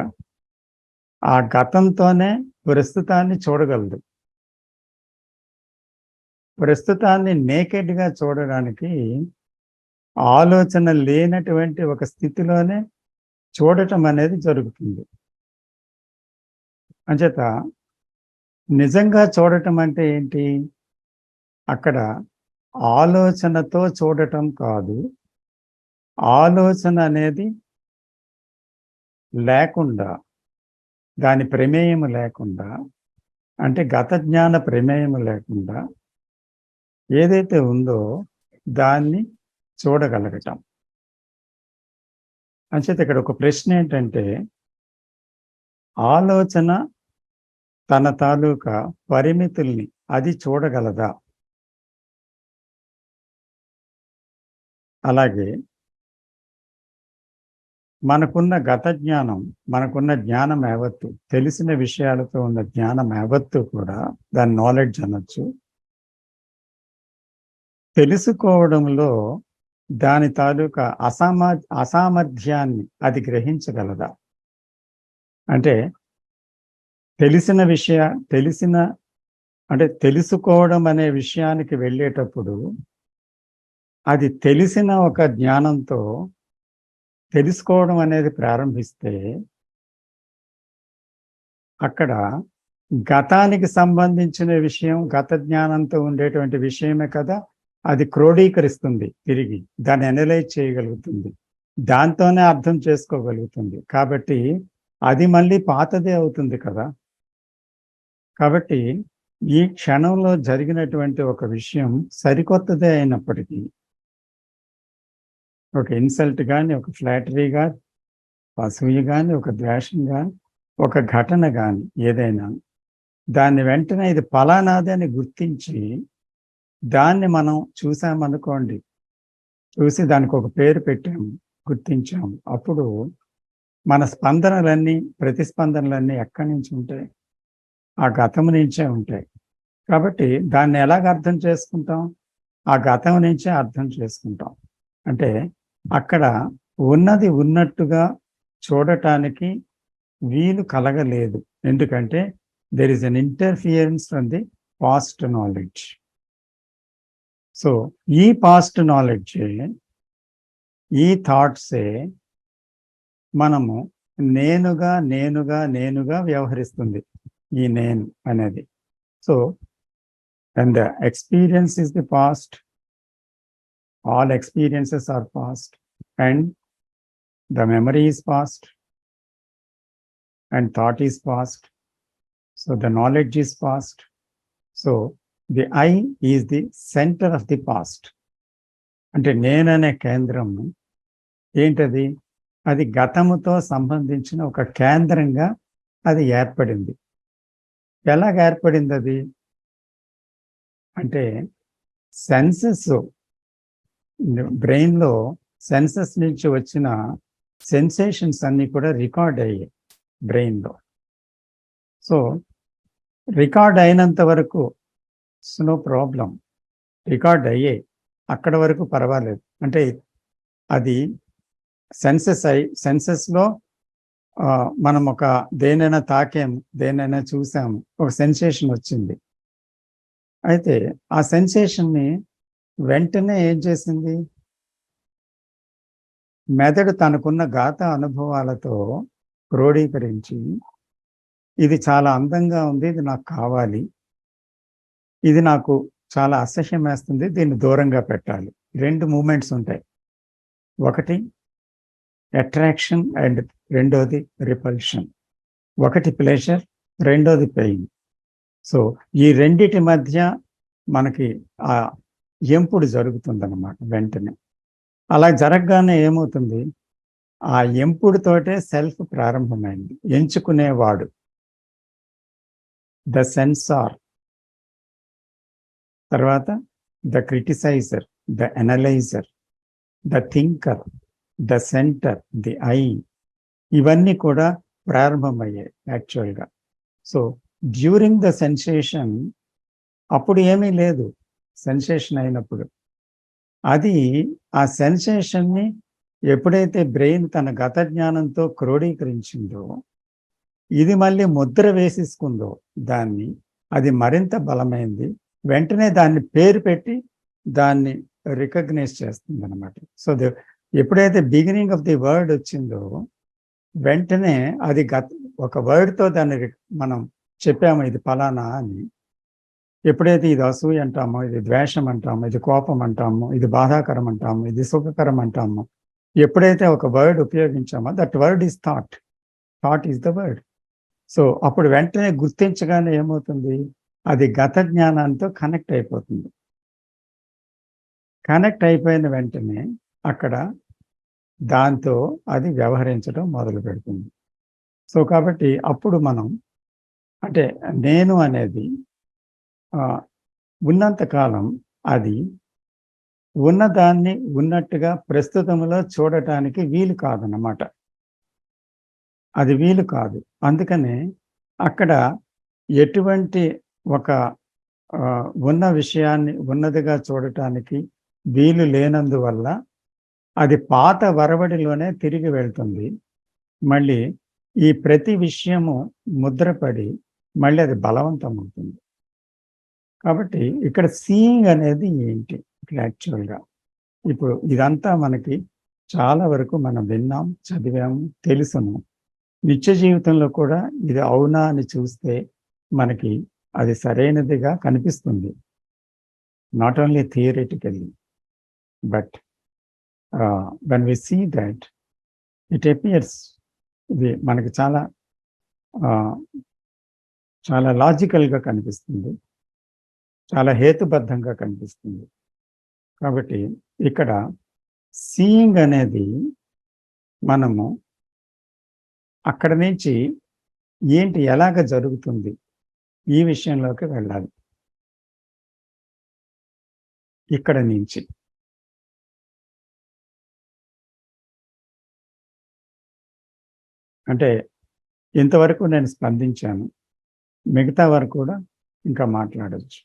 ఆ గతంతోనే ప్రస్తుతాన్ని చూడగలదు. ప్రస్తుతాన్ని నేకెడ్గా చూడడానికి ఆలోచన లేనటువంటి ఒక స్థితిలోనే చూడటం అనేది జరుగుతుంది. అంచేత నిజంగా చూడటం అంటే ఏంటి? అక్కడ ఆలోచనతో చూడటం కాదు, ఆలోచన అనేది లేకుండా, దాని ప్రమేయం లేకుండా, అంటే గత జ్ఞాన ప్రమేయం లేకుండా ఏదైతే ఉందో దాన్ని చూడగలగటం. అంచేత ఇక్కడ ఒక ప్రశ్న ఏంటంటే, ఆలోచన తన తాలూకా పరిమితుల్ని అది చూడగలదా? అలాగే మనకున్న గత జ్ఞానం, మనకున్న జ్ఞానం యావత్తు, తెలిసిన విషయాలతో ఉన్న జ్ఞానం యావత్తు కూడా, దాని నాలెడ్జ్ అనొచ్చు, తెలుసుకోవడంలో దాని తాలూకా అసామర్థ్యాన్ని అది గ్రహించగలదా? అంటే తెలుసుకోవడం అనే విషయానికి వెళ్ళేటప్పుడు అది తెలిసిన ఒక జ్ఞానంతో తెలుసుకోవడం అనేది ప్రారంభిస్తే అక్కడ గతానికి సంబంధించిన విషయం, గత జ్ఞానంతో ఉండేటువంటి విషయమే కదా, అది క్రోడీకరిస్తుంది, తిరిగి దాన్ని అనలైజ్ చేయగలుగుతుంది, దాంతోనే అర్థం చేసుకోగలుగుతుంది. కాబట్టి అది మళ్ళీ పాతదే అవుతుంది కదా. కాబట్టి ఈ క్షణంలో జరిగినటువంటి ఒక విషయం సరికొత్తదే అయినప్పటికీ, ఒక ఇన్సల్ట్ కానీ, ఒక ఫ్లాటరీ కానీ, అసూయ కానీ, ఒక ద్వేషం కానీ, ఒక ఘటన కానీ, ఏదైనా దాన్ని వెంటనే ఇది ఫలానాది అని గుర్తించి దాన్ని మనం చూసామనుకోండి, చూసి దానికి ఒక పేరు పెట్టాము, గుర్తించాము, అప్పుడు మన స్పందనలన్నీ, ప్రతిస్పందనలన్నీ ఎక్కడి నుంచి ఉంటాయి? ఆ గతం నుంచే ఉంటాయి. కాబట్టి దాన్ని ఎలాగ అర్థం చేసుకుంటాం? ఆ గతం నుంచే అర్థం చేసుకుంటాం. అంటే అక్కడ ఉన్నది ఉన్నట్టుగా చూడటానికి వీలు కలగలేదు. ఎందుకంటే there is an interference from the past knowledge. So ఈ పాస్ట్ నాలెడ్జ్, ఈ థాట్సే మనము నేనుగా వ్యవహరిస్తుంది, ఈ నేను అనేది. So and the experience is the past, all experiences are past, and the memory is past, and thought is past, so the knowledge is past. So the I is the center of the past. అంటే నేననే కేంద్రం ఏంటది? అది గతముతో సంబంధించిన ఒక కేంద్రంగా అది ఏర్పడింది. ఎలాగ ఏర్పడింది అది? అంటే సెన్సెస్, బ్రెయిన్లో సెన్సెస్ నుంచి వచ్చిన సెన్సేషన్స్ అన్నీ కూడా రికార్డ్ అయ్యాయి బ్రెయిన్లో. సో రికార్డ్ అయినంత వరకు నో ప్రాబ్లం, రికార్డ్ అయ్యాయి, అక్కడ వరకు పర్వాలేదు. అంటే అది సెన్సెస్లో మనం ఒక దేనైనా తాకాము, దేనైనా చూసాము, ఒక సెన్సేషన్ వచ్చింది. అయితే ఆ సెన్సేషన్ని వెంటనే ఏం చేసింది? మెదడు తనకున్న గాత అనుభవాలతో క్రోడీకరించి, ఇది చాలా అందంగా ఉంది, ఇది నాకు కావాలి, ఇది నాకు చాలా అసహ్యం వేస్తుంది, దీన్ని దూరంగా పెట్టాలి. రెండు మూమెంట్స్ ఉంటాయి, ఒకటి అట్రాక్షన్ అండ్ రెండోది రిపల్షన్. ఒకటి ప్లెజర్, రెండోది పెయిన్. సో ఈ రెండిటి మధ్య మనకి ఆ ఎంపుడు జరుగుతుందన్నమాట వెంటనే. అలా జరగగానే ఏమవుతుంది? ఆ ఎంపుడుతోటే సెల్ఫ్ ప్రారంభమైంది. ఎంచుకునేవాడు, ద సెన్సార్, తర్వాత the criticiser, the analyser, the thinker, the centre, the I, ఇవన్నీ కూడా ప్రారంభమయ్యాయి యాక్చువల్గా. సో డ్యూరింగ్ ద సెన్సేషన్, అప్పుడు ఏమీ లేదు, సెన్సేషన్ అయినప్పుడు అది ఆ సెన్సేషన్ని ఎప్పుడైతే బ్రెయిన్ తన గత జ్ఞానంతో క్రోడీకరించిందో, ఇది మళ్ళీ ముద్ర వేసేసుకుందో దాన్ని, అది మరింత బలమైంది. వెంటనే దాన్ని పేరు పెట్టి దాన్ని రికగ్నైజ్ చేస్తుంది అనమాట. సో ఎప్పుడైతే బిగినింగ్ ఆఫ్ ది వర్డ్ వచ్చిందో, వెంటనే అది ఒక వర్డ్తో దాన్ని మనం చెప్పాము, ఇది ఫలానా అని. ఎప్పుడైతే ఇది అసూయ అంటామో, ఇది ద్వేషం అంటాము, ఇది కోపం అంటాము, ఇది బాధాకరం అంటాము, ఇది సుఖకరం అంటాము, ఎప్పుడైతే ఒక వర్డ్ ఉపయోగించామో, that word is thought, thought is the word. So అప్పుడు వెంటనే గుర్తించగానే ఏమవుతుంది? అది గత జ్ఞానంతో కనెక్ట్ అయిపోతుంది. కనెక్ట్ అయిపోయిన వెంటనే అక్కడ దాంతో అది వ్యవహరించడం మొదలు పెడుతుంది. సో కాబట్టి అప్పుడు మనం, అంటే నేను అనేది ఉన్నంతకాలం అది ఉన్నదాన్ని ఉన్నట్టుగా ప్రస్తుతంలో చూడటానికి వీలు కాదన్నమాట. అది వీలు కాదు. అందుకనే అక్కడ ఎటువంటి ఒక ఉన్న విషయాన్ని ఉన్నదిగా చూడటానికి వీలు లేనందువల్ల అది పాత వరవడిలోనే తిరిగి వెళ్తుంది. మళ్ళీ ఈ ప్రతి విషయము ముద్రపడి మళ్ళీ అది బలవంతం అవుతుంది. కాబట్టి ఇక్కడ సీయింగ్ అనేది ఏంటి యాక్చువల్గా? ఇప్పుడు ఇదంతా మనకి చాలా వరకు మనం విన్నాం, చదివాము, తెలుసును. నిత్య జీవితంలో కూడా ఇది అవునా అని చూస్తే మనకి అది సరైనదిగా కనిపిస్తుంది. Not only theoretically, but when we see that it appears ఇది మనకి చాలా చాలా లాజికల్గా కనిపిస్తుంది, చాలా హేతుబద్ధంగా కనిపిస్తుంది. కాబట్టి ఇక్కడ సీయింగ్ అనేది మనము అక్కడ నుంచి ఏంటి ఎలాగ జరుగుతుంది ఈ విషయంలోకి వెళ్ళాలి. ఇక్కడ నుంచి అంటే ఇంతవరకు నేను స్పందించాను, మిగతా వరకు కూడా ఇంకా మాట్లాడచ్చు.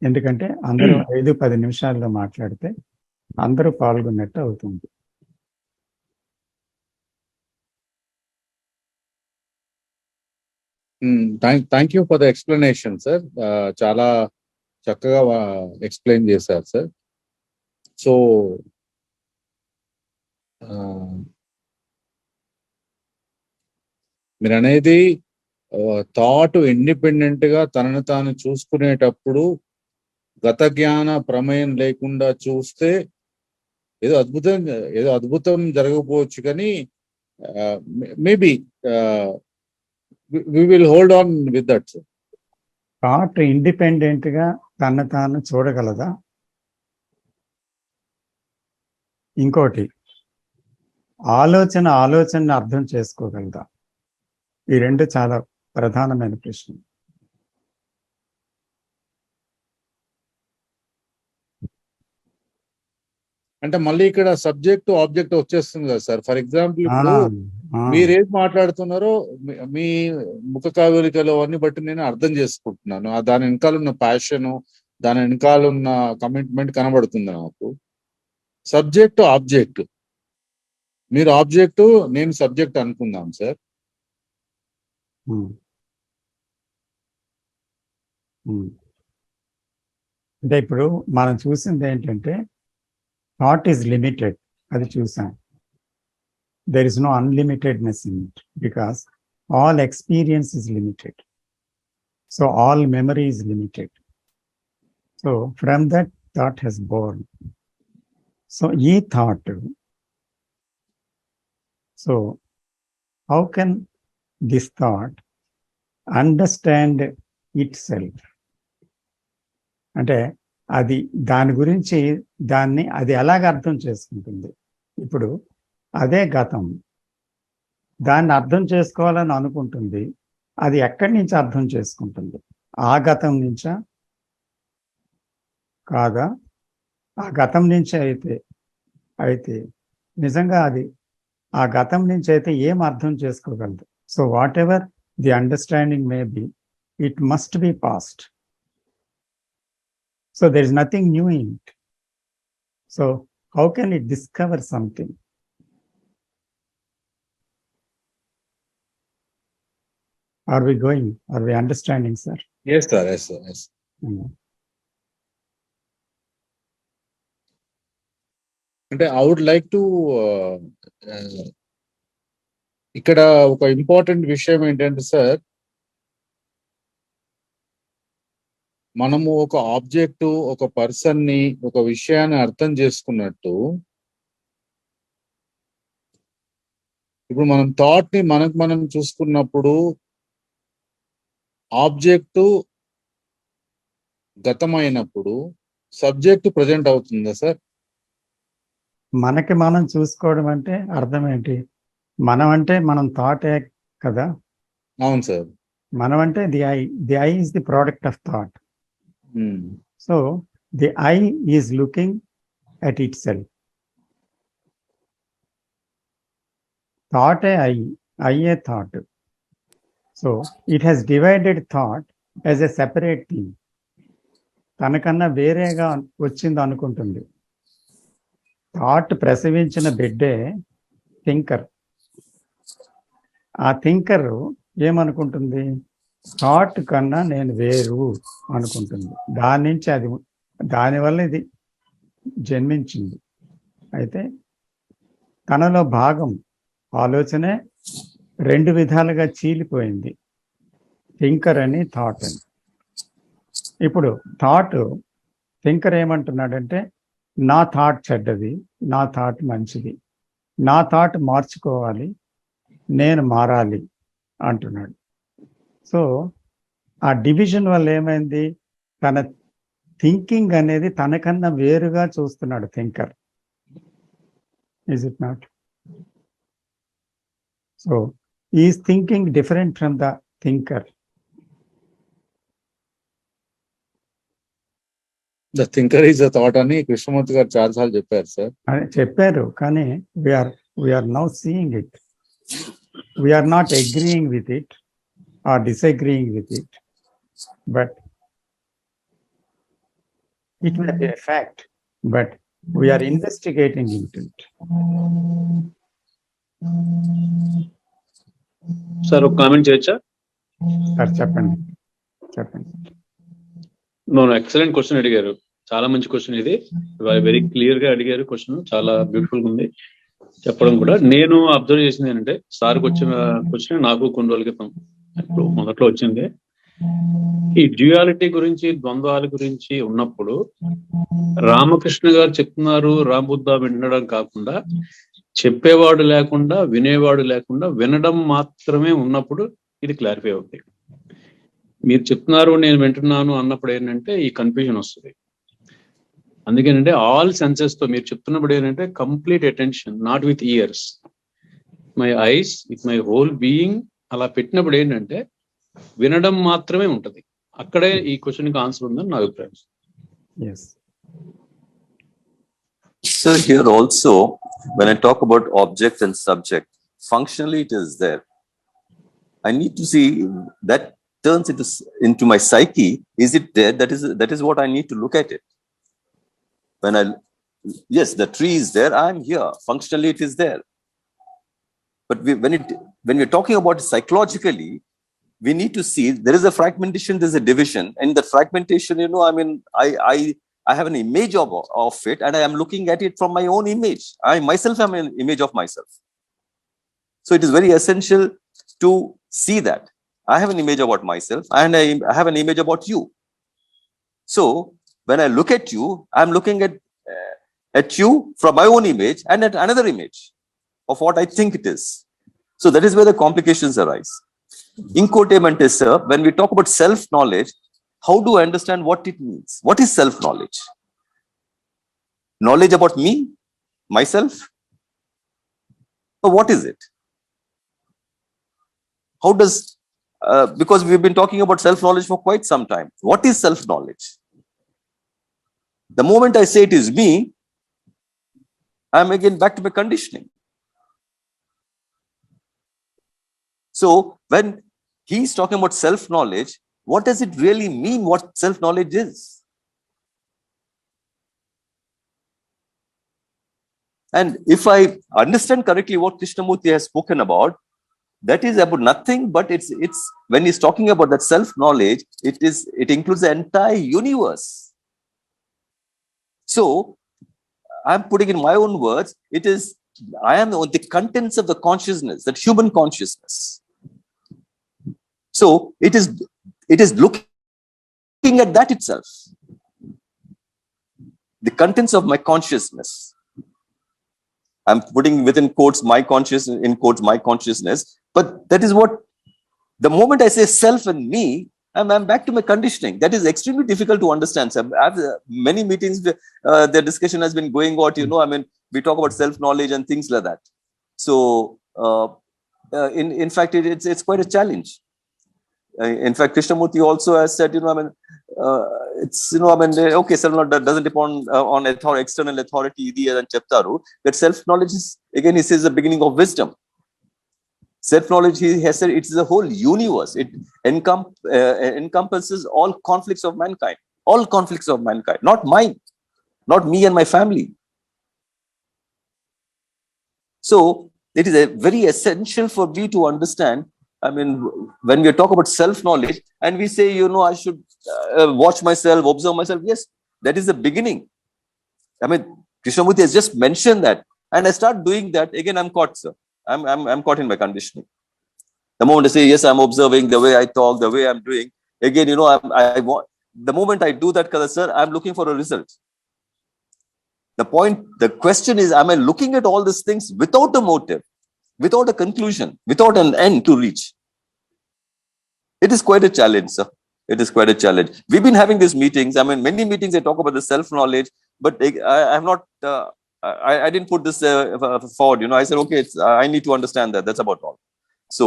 ఎందుకంటే అందరూ 5-10 నిమిషాల్లో మాట్లాడితే అందరూ పాల్గొన్నట్టు అవుతుంది. Thank you for the explanation sir. చాలా చక్కగా ఎక్స్ప్లెయిన్ చేశారు సార్. సో మీరు అనేది థాట్ ఇండిపెండెంట్ గా తనను తాను చూసుకునేటప్పుడు గత జ్ఞాన ప్రమేయం లేకుండా చూస్తే ఏదో అద్భుతం జరగకపోవచ్చు, కానీ maybe we will hold on with that, sir. Thought independent గా తను తాను చూడగలదా? ఇంకోటి, ఆలోచనని అర్థం చేసుకోగలదా? ఈ రెండు చాలా ప్రధానమైన ప్రశ్న. అంటే మళ్ళీ ఇక్కడ సబ్జెక్ట్ ఆబ్జెక్ట్ వచ్చేస్తుంది కదా సార్. ఫర్ ఎగ్జాంపుల్ ఇప్పుడు మీరేం మాట్లాడుతున్నారో మీ ముఖ కవళికలు అన్ని బట్టి నేను అర్థం చేసుకుంటున్నాను. దాని వెనకాల ఉన్న ప్యాషన్, దాని వెనకాల ఉన్న కమిట్మెంట్ కనబడుతుంది నాకు. సబ్జెక్ట్ ఆబ్జెక్ట్, మీరు ఆబ్జెక్ట్ నేను సబ్జెక్ట్ అనుకుందాం సార్. అంటే ఇప్పుడు మనం చూసింది ఏంటంటే థాట్ ఈజ్ లిమిటెడ్, అది చూసాం. There is no unlimitedness in it because all experience is limited. So all memory is limited. So from that thought has born. So ye thought. So how can this thought understand itself? అంటే అది దాని గురించి దాన్ని అది ఎలాగ అర్థం చేసుకుంటుంది? ఇప్పుడు అదే గతం, దాన్ని అర్థం చేసుకోవాలని అనుకుంటుంది. అది ఎక్కడి నుంచి అర్థం చేసుకుంటుంది? ఆ గతం నుంచా కాదా? ఆ గతం నుంచి అయితే నిజంగా అది ఆ గతం నుంచి అయితే ఏం అర్థం చేసుకోగలదు? So whatever the understanding may be, it must be past. So there is nothing new in it. So how can it discover something? Are we going? Are we understanding, sir? Yes, sir. Yes, sir. Yes. అంటే I would like to ఇక్కడ ఒక important విషయం ఏంటంటే sir, మనము ఒక object, ఒక person ని, ఒక విషయాన్ని అర్థం చేసుకున్నట్టు ఇప్పుడు మనం థాట్ ని మనం చూసుకున్నప్పుడు ఆబ్జెక్ట్ గతమైనప్పుడు సబ్జెక్ట్ ప్రజెంట్ అవుతుందా సార్? మనకి మనం చూసుకోవడం అంటే అర్థం ఏంటి? మనం అంటే మనం థాటే కదా. అవును సార్. మనం అంటే the I is the product of thought. So the I is looking at itself. Thought I a thought. So it has divided thought as a separate thing, తనకన్నా వేరేగా వచ్చింది అనుకుంటుంది. థాట్ ప్రసవించిన బిడ్డే థింకర్. ఆ థింకర్ ఏమనుకుంటుంది? థాట్ కన్నా నేను వేరు అనుకుంటుంది. దాని నుంచి అది, దానివల్ల ఇది జన్మించింది. అయితే తనలో భాగం ఆలోచనే రెండు విధాలుగా చీలిపోయింది, థింకర్ అని థాట్ అని. ఇప్పుడు థాట్, థింకర్ ఏమంటున్నాడంటే నా థాట్ చెడ్డది, నా థాట్ మంచిది, నా థాట్ మార్చుకోవాలి, నేను మారాలి అంటున్నాడు. సో ఆ డివిజన్ వల్ల ఏమైంది? తన థింకింగ్ అనేది తనకన్నా వేరుగా చూస్తున్నాడు thinker. Is it not? So is thinking different from the thinker. The thinker is the thought అని కృష్ణమూర్తి గారు చాలాసార్లు చెప్పారు సార్. అని చెప్పారు, కానీ we are now seeing it. We are not agreeing with it or disagreeing with it, but it may be a fact, but we are investigating into it. Sir ఒక comment చేయొచ్చా? Sir చెప్పండి. ఎక్సలెంట్ క్వశ్చన్ అడిగారు, చాలా మంచి question ఇది. Very clear గా అడిగారు question, చాలా బ్యూటిఫుల్ గా ఉంది చెప్పడం కూడా. నేను అబ్జర్వ్ చేసింది ఏంటంటే, సార్కి వచ్చిన క్వశ్చన్ నాకు కొన్ని రోజుల క్రితం ఇప్పుడు మొదట్లో వచ్చింది. ఈ డ్యూయాలిటీ గురించి, ద్వంద్వాల గురించి ఉన్నప్పుడు రామకృష్ణ గారు చెప్తున్నారు, రామబుద్ధ వినడం కాకుండా, చెప్పేవాడు లేకుండా, వినేవాడు లేకుండా, వినడం మాత్రమే ఉన్నప్పుడు ఇది క్లారిఫై అవుతుంది. మీరు చెప్తున్నారు నేను వింటున్నాను అన్నప్పుడు ఏంటంటే ఈ కన్ఫ్యూజన్ వస్తుంది. అందుకేనంటే ఆల్ సెన్సెస్ తో మీరు చెప్తున్నప్పుడు ఏంటంటే complete attention, not with years, my eyes, with my whole being అలా పెట్టినప్పుడు ఏంటంటే వినడం మాత్రమే ఉంటది. అక్కడే ఈ క్వశ్చన్ కి ఆన్సర్ ఉందని నా అభిప్రాయం. Yes. So here also, when I talk about object and subject, functionally it is there. I need to see that turns into my psyche. Is it there? That is what I need to look at it. When yes, the tree is there. I am here. Functionally, it is there. But when we're talking about it psychologically, we need to see there is a fragmentation, there's a division, and the fragmentation, I have an image of it, and I am looking at it from my own image. I myself am an image of myself. So it is very essential to see that I have an image about myself, and I have an image about you. So when I look at you, I'm looking at you from my own image and at another image of what I think it is. So that is where the complications arise. Incotement is, sir, when we talk about self-knowledge, how do I understand what it means? What is self-knowledge? Knowledge about me, myself? Or what is it? How does, because we've been talking about self-knowledge for quite some time. What is self-knowledge? The moment I say it is me, I'm again back to my conditioning. So when he's talking about self-knowledge, what does it really mean? What self-knowledge is? And if I understand correctly what Krishnamurti has spoken about, that is about nothing but it's when he's talking about that self-knowledge, it includes the entire universe. So I'm putting in my own words, I am the contents of the consciousness, that human consciousness. So it is looking at that itself, the contents of my consciousness. I'm putting within quotes my consciousness, in quotes my consciousness, but that is what, the moment I say self and me, I'm back to my conditioning. That is extremely difficult to understand. So I've many meetings, the discussion has been going on, we talk about self-knowledge and things like that. So in fact, it's quite a challenge. In fact, Krishnamurti also has said, okay, self-knowledge doesn't depend on external authority, and cheptaru. That self-knowledge is, again, he says, the beginning of wisdom. Self-knowledge, he has said, it's the whole universe. It encompasses all conflicts of mankind. All conflicts of mankind, not mine, not me and my family. So it is very essential for me to understand. I mean, when we talk about self-knowledge and we say, I should watch myself, observe myself. Yes, that is the beginning. I mean, Krishnamurti has just mentioned that, and I start doing that. Again, I'm caught, sir. I'm caught in my conditioning. The moment I say, yes, I'm observing the way I talk, the way I'm doing. Again, I want. The moment I do that, sir, I'm looking for a result. The question is, am I looking at all these things without a motive, without a conclusion, without an end to reach? It is quite a challenge, sir. It is quite a challenge. We've been having these meetings. I mean, many meetings I talk about the self-knowledge, but I have not, I didn't put this forward. I said, okay, I need to understand that. That's about all. So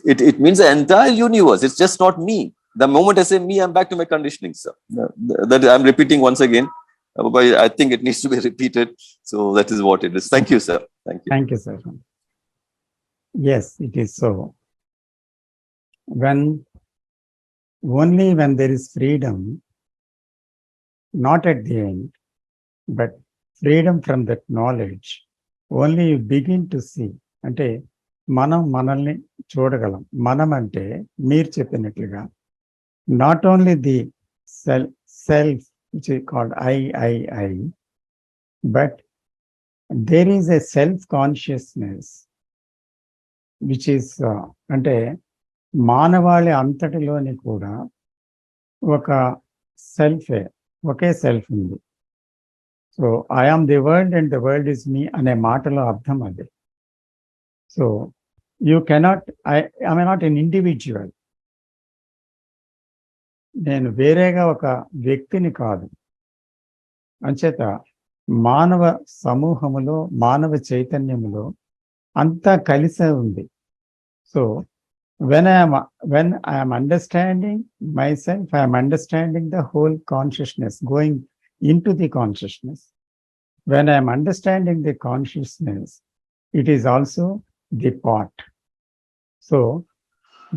it means the entire universe. It's just not me. The moment I say me, I'm back to my conditioning, sir. That I'm repeating once again. But I think it needs to be repeated. So that is what it is. Thank you, sir. Thank you. Thank you, sir. Yes, it is so. Only when there is freedom, not at the end, but freedom from that knowledge, only you begin to see. అంటే మనం మనల్ని చూడగలం. మనం అంటే మీరు చెప్పినట్లుగా not only the self which is called I, but there is a self-consciousness which is అంటే మానవాళి అంతటిలోని కూడా ఒక ఒకే సెల్ఫ్ ఉంది. So I am the world and the world is me అనే మాటలో అర్థం అది. So you cannot I not an individual. నేను వేరేగా ఒక వ్యక్తిని కాదు. అంచేత మానవ సమూహములో, మానవ చైతన్యములో అంతా కలిసే ఉంది. So when I am understanding myself, I am understanding the whole consciousness, going into the consciousness. When I am understanding the consciousness, it is also the part. So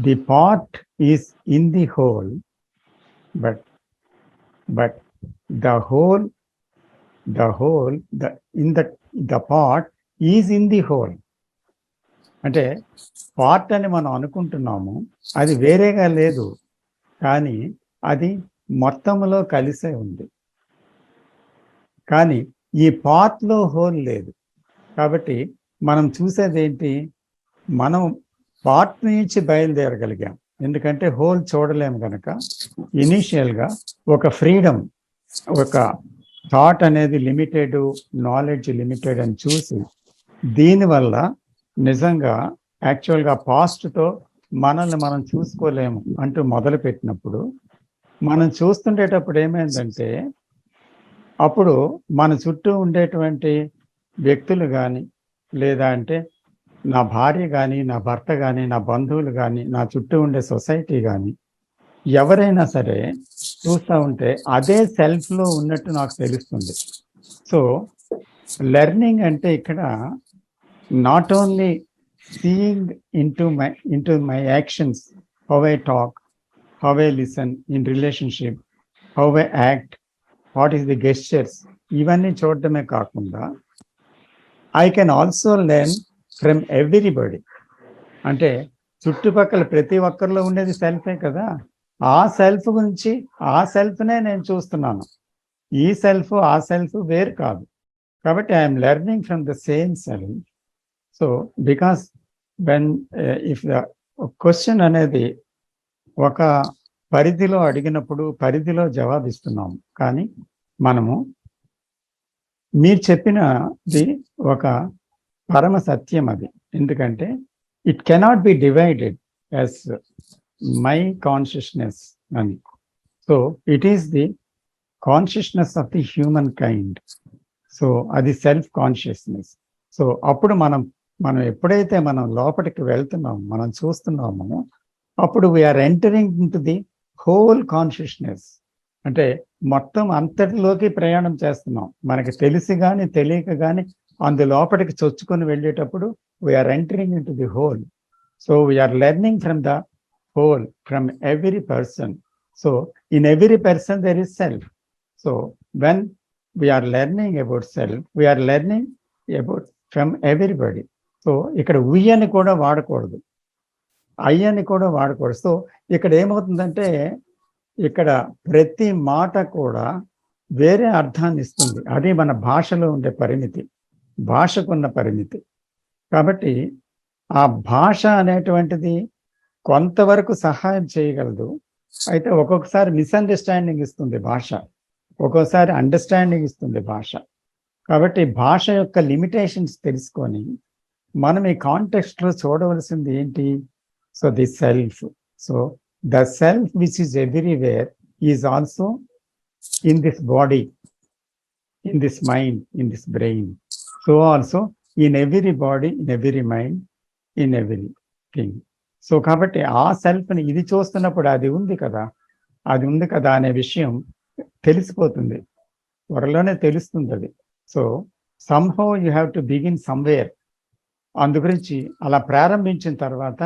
the part is in the whole, but the part is in the whole. అంటే part అని మనం అనుకుంటున్నాము, అది వేరేగా లేదు, కానీ అది మొత్తంలో కలిసే ఉంది. కానీ ఈ పార్ట్లో హోల్ లేదు. కాబట్టి మనం చూసేది ఏంటి? మనం పార్ట్ నుంచి బయలుదేరగలిగాం, ఎందుకంటే హోల్ చూడలేము కనుక. ఇనీషియల్గా ఒక ఫ్రీడమ్, ఒక థాట్ అనేది లిమిటెడ్, నాలెడ్జ్ లిమిటెడ్ అని చూసి, దీనివల్ల నిజంగా యాక్చువల్గా పాస్ట్తో మనల్ని మనం చూసుకోలేము అంటూ మొదలుపెట్టినప్పుడు, మనం చూస్తుండేటప్పుడు ఏమైందంటే, అప్పుడు మన చుట్టూ ఉండేటువంటి వ్యక్తులు కానీ, లేదా అంటే నా భార్య కానీ, నా భర్త కానీ, నా బంధువులు కానీ, నా చుట్టూ ఉండే సొసైటీ కానీ, ఎవరైనా సరే చూస్తూ ఉంటే అదే సెల్ఫ్లో ఉన్నట్టు నాకు తెలుస్తుంది. సో లెర్నింగ్ అంటే ఇక్కడ not only seeing into my actions, how I talk, how I listen in relationship, how I act, what is the gestures, ఇవన్నీ చూడటమే కాకుండా I can also learn from everybody. అంటే చుట్టుపక్కల ప్రతి ఒక్కరిలో ఉండేది సెల్ఫే కదా. ఆ సెల్ఫ్ గురించి, ఆ సెల్ఫ్నే నేను చూస్తున్నాను. ఈ సెల్ఫ్ ఆ సెల్ఫ్ వేరు కాదు. కాబట్టి I'm learning from the same self. So because when if the question అనేది ఒక పరిధిలో అడిగినప్పుడు పరిధిలో జవాబిస్తున్నాము, కానీ మనము మీరు చెప్పినది ఒక పరమ సత్యం అది. ఎందుకంటే it cannot be divided as my consciousness అని. So it is the consciousness of the human kind. So అది సెల్ఫ్ కాన్షియస్నెస్. సో అప్పుడు మనం ఎప్పుడైతే మనం లోపలికి వెళ్తున్నామో, మనం చూస్తున్నామో, అప్పుడు we are entering into the whole consciousness. అంటే మొత్తం అంతటిలోకి ప్రయాణం చేస్తున్నాం. మనకి తెలిసి కానీ తెలియక కానీ అందు లోపలికి చొచ్చుకొని వెళ్ళేటప్పుడు we are entering into the whole. So we are learning from the whole, from every person. So in every person there is self. So when we are learning about self, we are learning about from everybody. So ఇక్కడ వి అని కూడా వాడకూడదు, I అని కూడా వాడకూడదు. So ఇక్కడ ఏమవుతుందంటే ఇక్కడ ప్రతి మాట కూడా వేరే అర్థాన్ని ఇస్తుంది. అది మన భాషలో ఉండే పరిమితి, భాషకున్న పరిమితి. కాబట్టి ఆ భాష అనేటువంటిది కొంతవరకు సహాయం చేయగలదు. అయితే ఒక్కొక్కసారి మిస్అండర్స్టాండింగ్ ఇస్తుంది భాష, ఒక్కోసారి అండర్స్టాండింగ్ ఇస్తుంది భాష. కాబట్టి భాష యొక్క లిమిటేషన్స్ తెలుసుకొని మనం ఈ కాంటెక్స్ట్లో చూడవలసింది ఏంటి? So the self. So the self which is everywhere is also in this body, in this mind, in this brain. So also in every body, in every mind, in every thing. So కాబట్టి ఆ సెల్ఫ్ని ఇది చూస్తున్నప్పుడు అది ఉంది కదా, అది ఉంది కదా అనే విషయం తెలిసిపోతుంది, త్వరలోనే తెలుస్తుంది అది. So somehow you have to begin somewhere. అందు గురించి అలా ప్రారంభించిన తర్వాత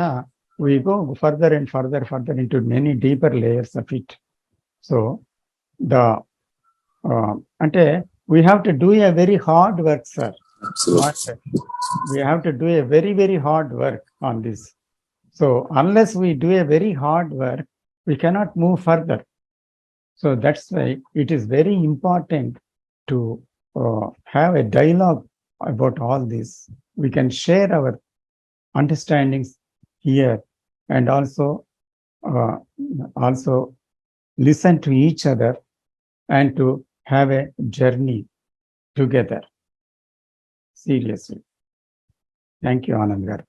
we go further and further into many deeper layers of it. So the అంటే we have to do a very hard work, sir. Absolutely. We have to do a very, very hard work on this. So unless we do a very hard work, we cannot move further. So that's why it is very important to have a dialogue about all this. We can share our understandings here and also listen to each other and to have a journey together. Seriously. Thank you, Anand garu.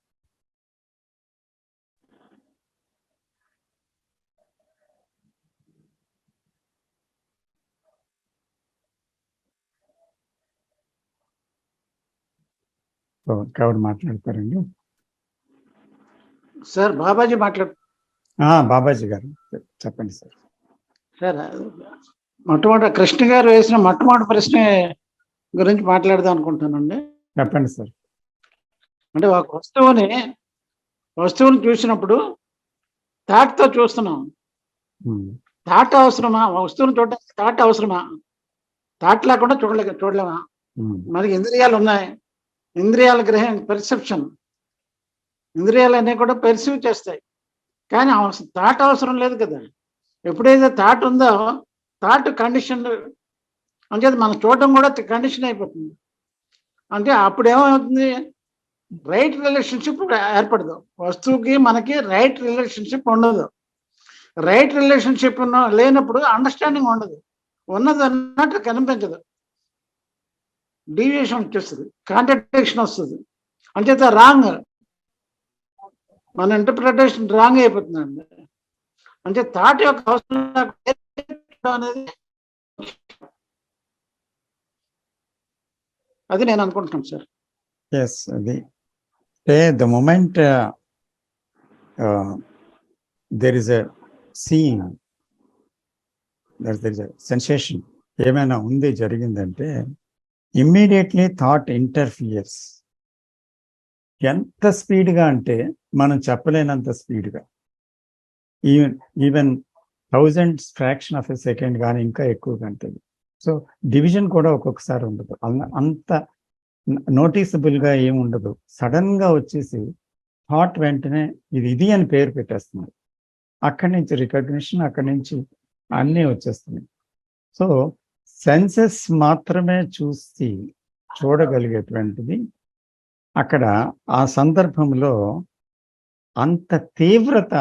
So ఎవరు మాట్లాడతారండి? Sir Babaji మాట్లాడు. బాబాజీ గారు చెప్పండి sir. Sir మొట్టమొదటి కృష్ణ గారు వేసిన మొట్టమొదటి ప్రశ్న గురించి మాట్లాడదాం అనుకుంటానండి. చెప్పండి సార్. అంటే ఒక వస్తువుని చూసినప్పుడు థాట్తో చూస్తున్నాం. థాట్ అవసరమా? వస్తువుని చూడడానికి థాట్ అవసరమా? థాట్ లేకుండా చూడలేమా? మనకి ఇంద్రియాలు ఉన్నాయి, ఇంద్రియాల పెర్సెప్షన్, ఇంద్రియాలు అనేవి కూడా పెర్సీవ్ చేస్తాయి. కానీ థాట్ అవసరం లేదు కదా. ఎప్పుడైతే థాట్ ఉందో థాట్ కండిషన్ అంటే మనం చూడటం కూడా కండిషన్ అయిపోతుంది. అంటే అప్పుడు ఏమవుతుంది? రైట్ రిలేషన్షిప్ ఏర్పడదు. వస్తువుకి మనకి రైట్ రిలేషన్షిప్ ఉండదు. రైట్ రిలేషన్షిప్ లేనప్పుడు అండర్స్టాండింగ్ ఉండదు. ఉన్నది అన్నట్టు కనిపించదు, డీవియేషన్ వచ్చేస్తుంది, కాంట్రడిక్షన్ వస్తుంది. అంచేత రాంగ్, మన ఇంటర్ప్రిటేషన్ రాంగ్ అయిపోతుందండి. అంటే థాట్ యొక్క అవసరం అనేది అది నేను అనుకుంటున్నాను సార్. ఎస్, అది the moment there is a seeing, there is a sensation, ఏమైనా ఉంది జరిగిందంటే ఇమ్మీడియట్లీ థాట్ ఇంటర్ఫియర్స్. ఎంత స్పీడ్గా అంటే మనం చెప్పలేనంత స్పీడ్గా, even 1000 fraction of a second కానీ ఇంకా ఎక్కువగా ఉంటుంది. సో డివిజన్ కూడా ఒక్కొక్కసారి ఉండదు, అంత నోటీసబుల్గా ఏముండదు. సడన్గా వచ్చేసి థాట్ వెంటనే ఇది అని పేరు పెట్టేస్తుంది. అక్కడి నుంచి రికగ్నిషన్, అక్కడి నుంచి అన్నీ వచ్చేస్తున్నాయి. సో సెన్సెస్ మాత్రమే చూడగలిగేటువంటిది అక్కడ ఆ సందర్భంలో అంత తీవ్రత,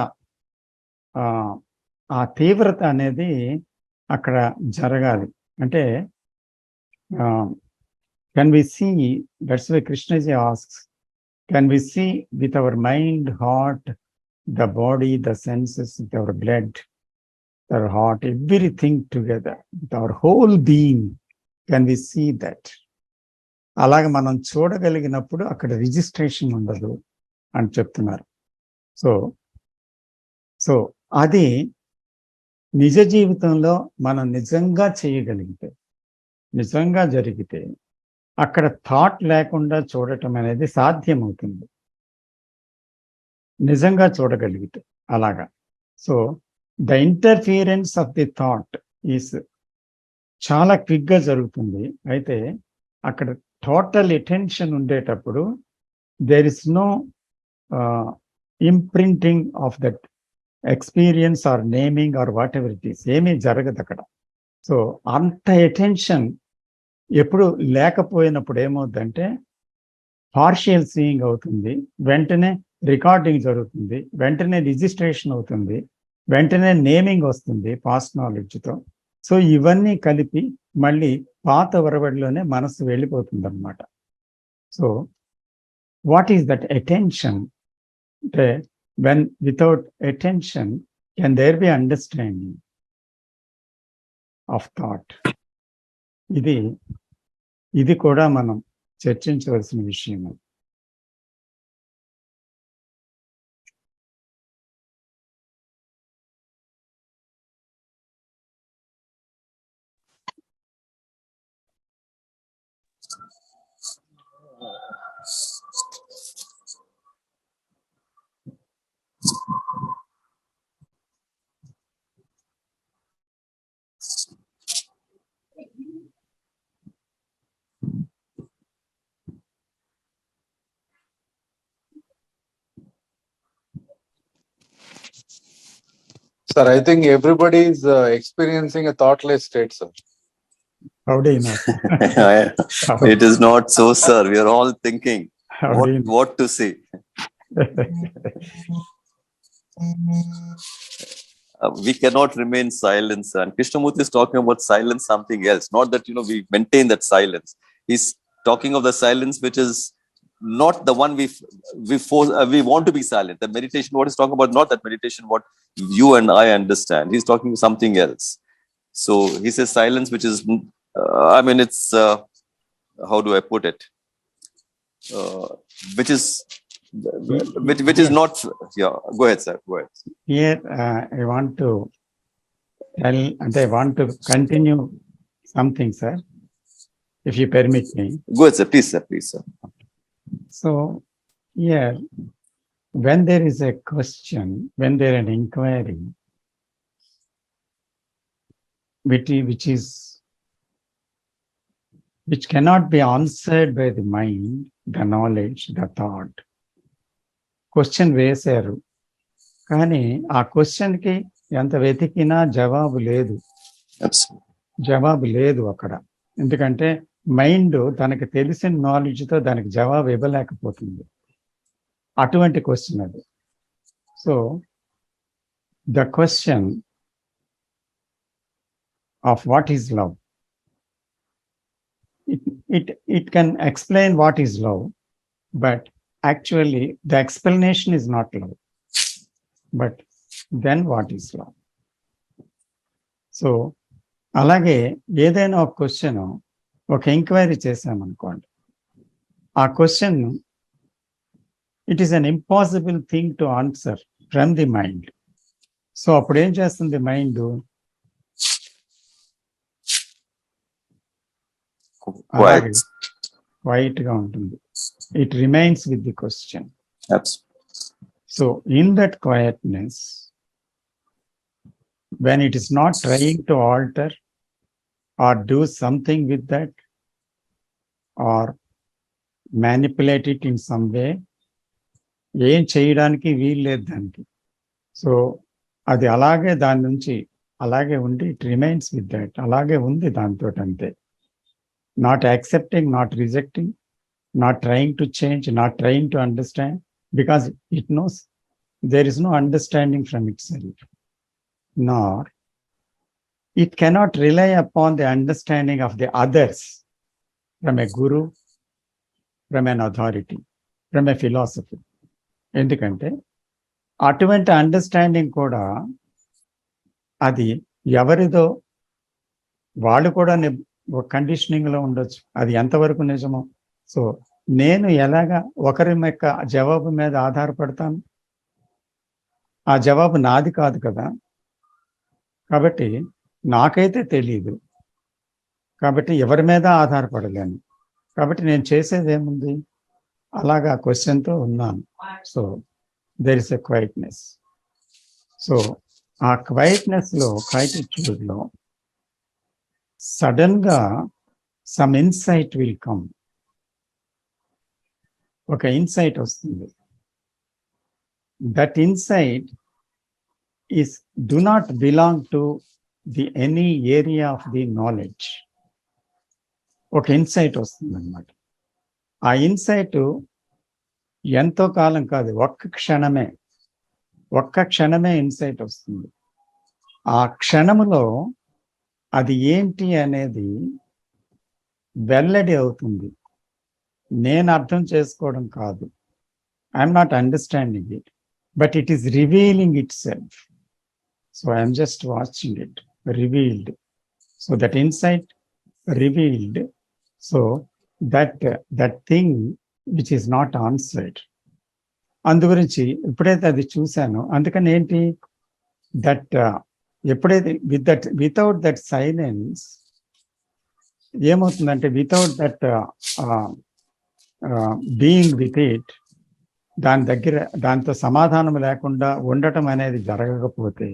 ఆ తీవ్రత అనేది అక్కడ జరగాలి. అంటే can we see, that's why Krishnaji asks, can we see with our mind, heart, the body, the senses, with our blood, our heart, everything together, with our whole being, can we see that? అలాగే మనం చూడగలిగినప్పుడు అక్కడ registration ఉండదు అని చెప్తున్నారు. So అది నిజ జీవితంలో మనం నిజంగా చేయగలిగితే, నిజంగా జరిగితే అక్కడ థాట్ లేకుండా చూడటం అనేది సాధ్యమవుతుంది. నిజంగా చూడగలిగితే అలాగా. So the interference of the thought is చాలా క్విక్గా జరుగుతుంది. అయితే అక్కడ టోటల్ అటెన్షన్ ఉండేటప్పుడు there is no imprinting of that experience or naming or whatever it is, ఏమీ జరగదు అక్కడ. సో అంత అటెన్షన్ ఎప్పుడు లేకపోయినప్పుడు ఏమవుతుందంటే పార్షియల్ సీయింగ్ అవుతుంది, వెంటనే రికార్డింగ్ జరుగుతుంది, వెంటనే రిజిస్ట్రేషన్ అవుతుంది, వెంటనే నేమింగ్ వస్తుంది పాస్ట్ నాలెడ్జ్తో. సో ఇవన్నీ కలిపి మళ్ళీ పాత ఒరవడిలోనే మనసు వెళ్ళిపోతుంది అనమాట. So what is that attention? అంటే when without attention can there be understanding of thought? ఇది కూడా మనం చర్చించవలసిన విషయం. Sir, I think everybody is experiencing a thoughtless state, sir. How do you know? It is not so, sir. We are all thinking How do you know? what to say. We cannot remain silent, sir. And Krishnamurti is talking about silence, something else. Not that, we maintain that silence. He's talking of the silence which is not the one we want to be silent. The meditation, what he's talking about, not that meditation what you and I understand. He's talking something else. So he says silence which is, it's, how do I put it? Which is not, yeah, go ahead, sir, go ahead. Here I want to tell, and I want to continue something, sir, if you permit me. Go ahead, sir, please, sir. So here, when there is a question, when there is an inquiry, which cannot be answered by the mind, the knowledge, the thought. Question వేశారు, కానీ ఆ క్వశ్చన్కి ఎంత వెతికినా జవాబు లేదు అక్కడ. ఎందుకంటే మైండ్ తనకి తెలిసిన నాలెడ్జ్తో దానికి జవాబు ఇవ్వలేకపోతుంది. అటువంటి క్వశ్చన్ అది. So the question of what is love, it can explain what is love, but actually the explanation is not love. But then what is love? So అలాగే ఏదైనా ఒక క్వశ్చన్, ఒక ఎంక్వైరీ చేశామనుకోండి, ఆ question it is an impossible thing to answer from the mind. So అప్పుడు ఏం చేస్తుంది mind? Quiet గా ఉంటుంది. It remains with the question. Absolutely. So in that quietness, when it is not trying to alter or do something with that or manipulate it in some way, ఏం చేయడానికి వీల్లేదు దానికి. So అది అలాగే దాని నుంచి అలాగే ఉండి ఇట్ రిమైన్స్ విత్ దట్, అలాగే ఉంది దాంతో అంతే. Not accepting, not rejecting, not trying to change, not trying to understand, because it knows there is no understanding from itself, nor it cannot rely upon the understanding of the others, from a guru, from an authority, from a philosophy. ఎందుకంటే అటువంటి understanding కూడా అది ఎవరిదో, వాళ్ళు కూడా కండిషనింగ్లో ఉండొచ్చు. అది ఎంతవరకు నిజమో. సో నేను ఎలాగా ఒకరి యొక్క జవాబు మీద ఆధారపడతాను? ఆ జవాబు నాది కాదు కదా. కాబట్టి నాకైతే తెలియదు, కాబట్టి ఎవరి మీద ఆధారపడలేను. కాబట్టి నేను చేసేది ఏముంది? అలాగా క్వశ్చన్తో ఉన్నాను. So there is a quietness. So ఆ క్వైట్నెస్ లో, క్వైటిట్యూడ్ లో సడన్ గా సమ్ ఇన్సైట్ విల్ కమ్. ఒక ఇన్సైట్ వస్తుంది. That insight is do not belong to the any area of the knowledge. ఒక ఇన్సైట్ వస్తుంది అన్నమాట. ఆ ఇన్సైట్ ఎంతో కాలం కాదు, ఒక్క క్షణమే ఇన్సైట్ వస్తుంది. ఆ క్షణములో అది ఏంటి అనేది వెల్లడి అవుతుంది. నేను అర్థం చేసుకోవడం కాదు, I'm not understanding it, but it is revealing it self. So I am just watching it revealed. So that insight revealed. So that thing which is not answered. అందు గురించి ఎప్పుడైతే అది చూశానో, అందుకని ఏంటి దట్ ఎప్పుడైతే వితౌట్ దట్ సైలెన్స్ ఏమవుతుందంటే, without that being with it, దాంతో సమాధానం లేకుండా ఉండటం అనేది జరగకపోతే,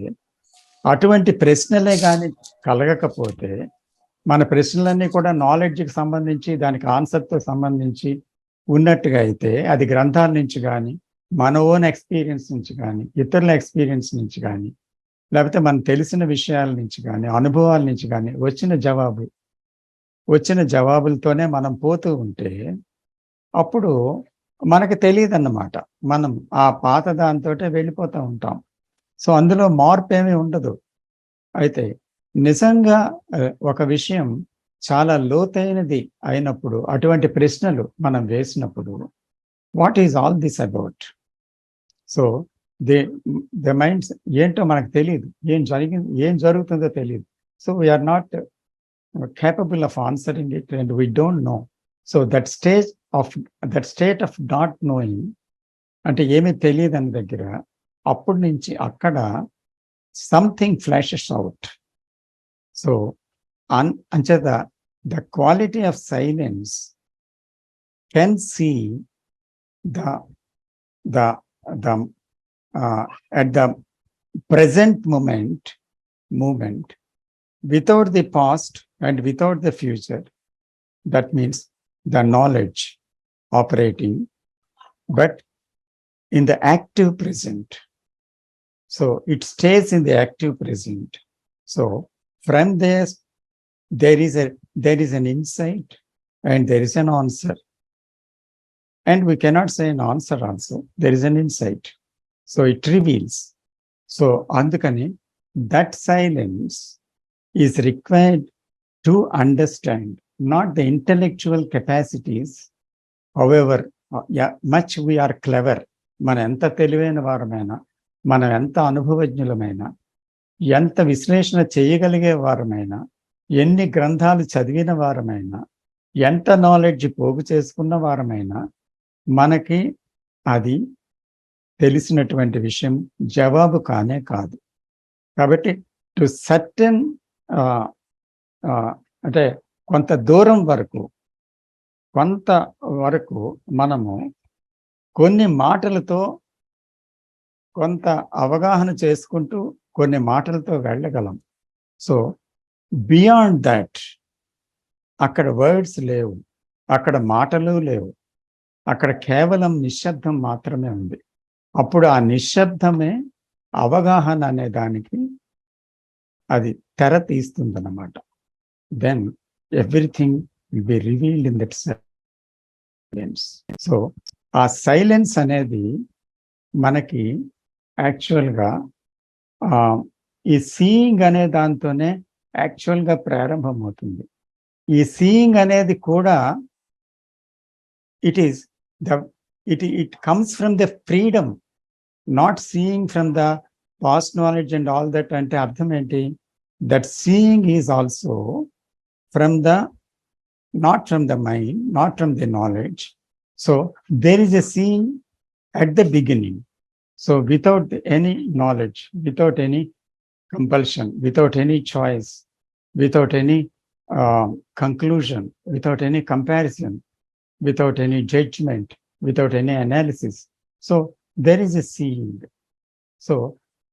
అటువంటి ప్రశ్నలే కానీ కలగకపోతే, మన ప్రశ్నలన్నీ కూడా నాలెడ్జ్కి సంబంధించి, దానికి ఆన్సర్తో సంబంధించి ఉన్నట్టుగా అయితే, అది గ్రంథాల నుంచి కానీ, మన ఓన్ ఎక్స్పీరియన్స్ నుంచి కానీ, ఇతరుల ఎక్స్పీరియన్స్ నుంచి కానీ, లేకపోతే మనం తెలిసిన విషయాల నుంచి కానీ, అనుభవాల నుంచి కానీ వచ్చిన జవాబులతోనే మనం పోతూ ఉంటే, అప్పుడు మనకు తెలియదు అన్నమాట. మనం ఆ పాత దాంతో వెళ్ళిపోతూ ఉంటాం. సో అందులో మార్పు ఏమీ ఉండదు. అయితే నిజంగా ఒక విషయం చాలా లోతైనది అయినప్పుడు, అటువంటి ప్రశ్నలు మనం వేసినప్పుడు, what is all this about? So the minds ఏంటో మనకు తెలియదు, ఏం జరుగుతుందో తెలియదు. So we are not capable of answering it, and we don't know. So that state of not knowing, అంటే ఏమీ తెలియదని దగ్గర, అప్పటి నుంచి అక్కడ సంథింగ్ ఫ్లాషెస్ అవుట్. సో అంచేత the quality of silence can see at the present moment without the past and without the future. That means the knowledge operating, but in the active present. So it stays in the active present. So from there is an insight and there is an answer. And we cannot say an answer also. There is an insight. So it reveals. So andukani that silence is required to understand, not the intellectual capacities, however much we are clever. మన ఎంత తెలివైన వారమైనా, మనం ఎంత అనుభవజ్ఞులమైనా, ఎంత విశ్లేషణ చేయగలిగే వారమైనా, ఎన్ని గ్రంథాలు చదివిన వారమైనా, ఎంత నాలెడ్జ్ పోగు చేసుకున్న వారమైనా, మనకి అది తెలిసినటువంటి విషయం జవాబు కానే కాదు. కాబట్టి టు సర్టెన్ అంటే కొంత దూరం వరకు, మనము కొన్ని మాటలతో కొంత అవగాహన చేసుకుంటూ కొన్ని మాటలతో వెళ్ళగలం. సో బియాండ్ దట్ అక్కడ వర్డ్స్ లేవు, అక్కడ మాటలు లేవు, అక్కడ కేవలం నిశ్శబ్దం మాత్రమే ఉంది. అప్పుడు ఆ నిశ్శబ్దమే అవగాహన అనే దానికి అది తెర తీస్తుందన్నమాట. Then everything will be revealed in that silence. So ఆ సైలెన్స్ అనేది మనకి యాక్చువల్గా ఈ సీయింగ్ అనే దాంతోనే యాక్చువల్గా ప్రారంభమవుతుంది. ఈ సీయింగ్ అనేది కూడా it comes from the freedom, not seeing from the past knowledge and all that. అంటే అర్థం ఏంటి? That seeing is also from the, not from the mind, not from the knowledge. So there is a seeing at the beginning. So without any knowledge, without any compulsion, without any choice, without any conclusion, without any comparison, without any judgment, without any analysis. So there is a seeing. So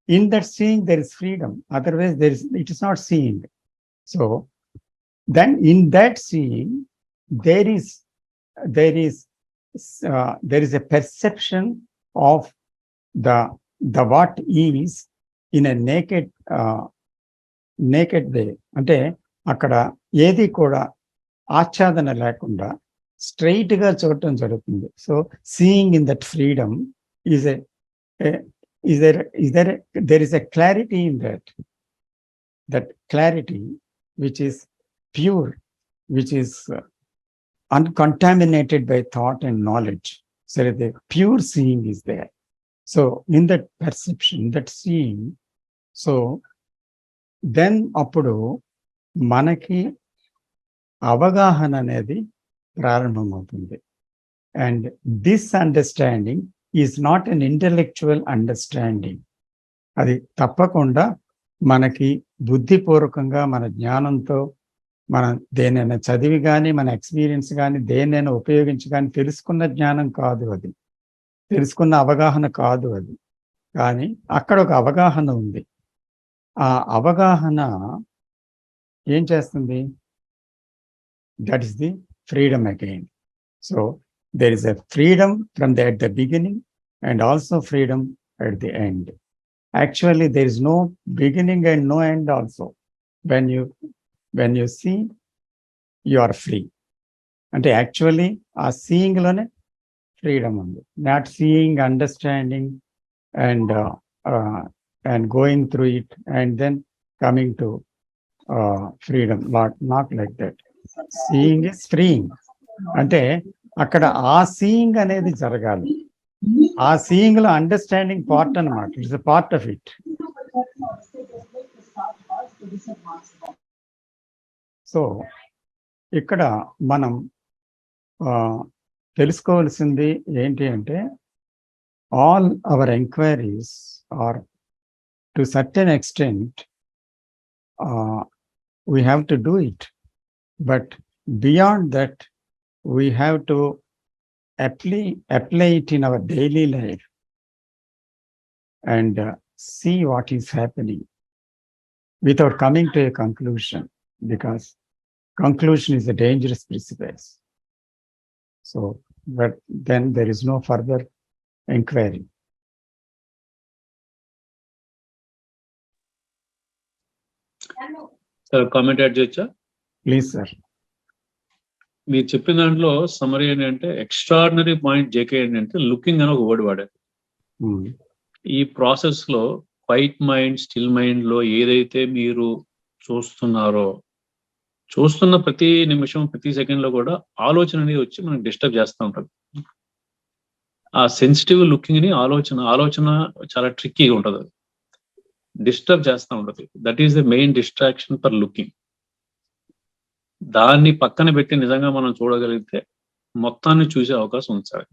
in that seeing, there is freedom. Otherwise, it is not seeing. So then in that seeing, there is a perception of the what is in a naked way. అంటే అక్కడ ఏది కూడా ఆచ్ఛాదన లేకుండా straight గా చూడటం జరుగుతుంది. So seeing in that freedom is there is a clarity in that clarity which is pure, which is uncontaminated by thought and knowledge. So the pure seeing is there. So in that perception, that seeing, so then అప్పుడు మనకి అవగాహన అనేది ప్రారంభమవుతుంది. And this understanding is not an intellectual understanding. అది తప్పకుండా మనకి బుద్ధిపూర్వకంగా మన జ్ఞానంతో మనం దేనైనా చదివి కానీ మన ఎక్స్పీరియన్స్ కానీ దేనైనా ఉపయోగించి కానీ తెలుసుకున్న జ్ఞానం కాదు, అది తెలుసుకున్న అవగాహన కాదు. అది కానీ అక్కడ ఒక అవగాహన ఉంది. ఆ అవగాహన ఏం చేస్తుంది? That is the freedom again. So there is a freedom from at the beginning and also freedom at the end. Actually, there is no beginning and no end also. When you see, you are free. And actually, seeing lone freedom undi. Not seeing, understanding, and going through it and then coming to freedom. Not like that. Seeing is freeing. అంటే అక్కడ ఆ seeing అనేది జరగాలి. ఆ seeing లో understanding part అన్నమాట. It's a part of it. So ఇక్కడ మనం తెలుసుకోవాల్సింది ఏంటి అంటే, all our enquiries are to certain extent we have to do it, but beyond that we have to apply it in our daily life and see what is happening without coming to a conclusion, because conclusion is a dangerous precipice. So but then there is no further inquiry. Sir, comment add cheyocha? Please, sir. మీరు చెప్పిన దాంట్లో summary ఏంటంటే, extraordinary point JK ఏంటంటే looking అని ఒక word వాడారు. ఈ process లో క్వైట్ మైండ్, స్టిల్ మైండ్ లో ఏదైతే మీరు చూస్తున్నారో, చూస్తున్న ప్రతి నిమిషం, ప్రతి సెకండ్ లో కూడా ఆలోచన అనేది వచ్చి మనకు డిస్టర్బ్ చేస్తూ ఉంటుంది. ఆ సెన్సిటివ్ లుకింగ్ ని ఆలోచన చాలా ట్రిక్కీగా ఉంటుంది, అది డిస్టర్బ్ చేస్తూ ఉంటుంది. That is the main distraction for looking. దాన్ని పక్కన పెట్టి నిజంగా మనం చూడగలిగితే మొత్తాన్ని చూసే అవకాశం ఉంది సార్.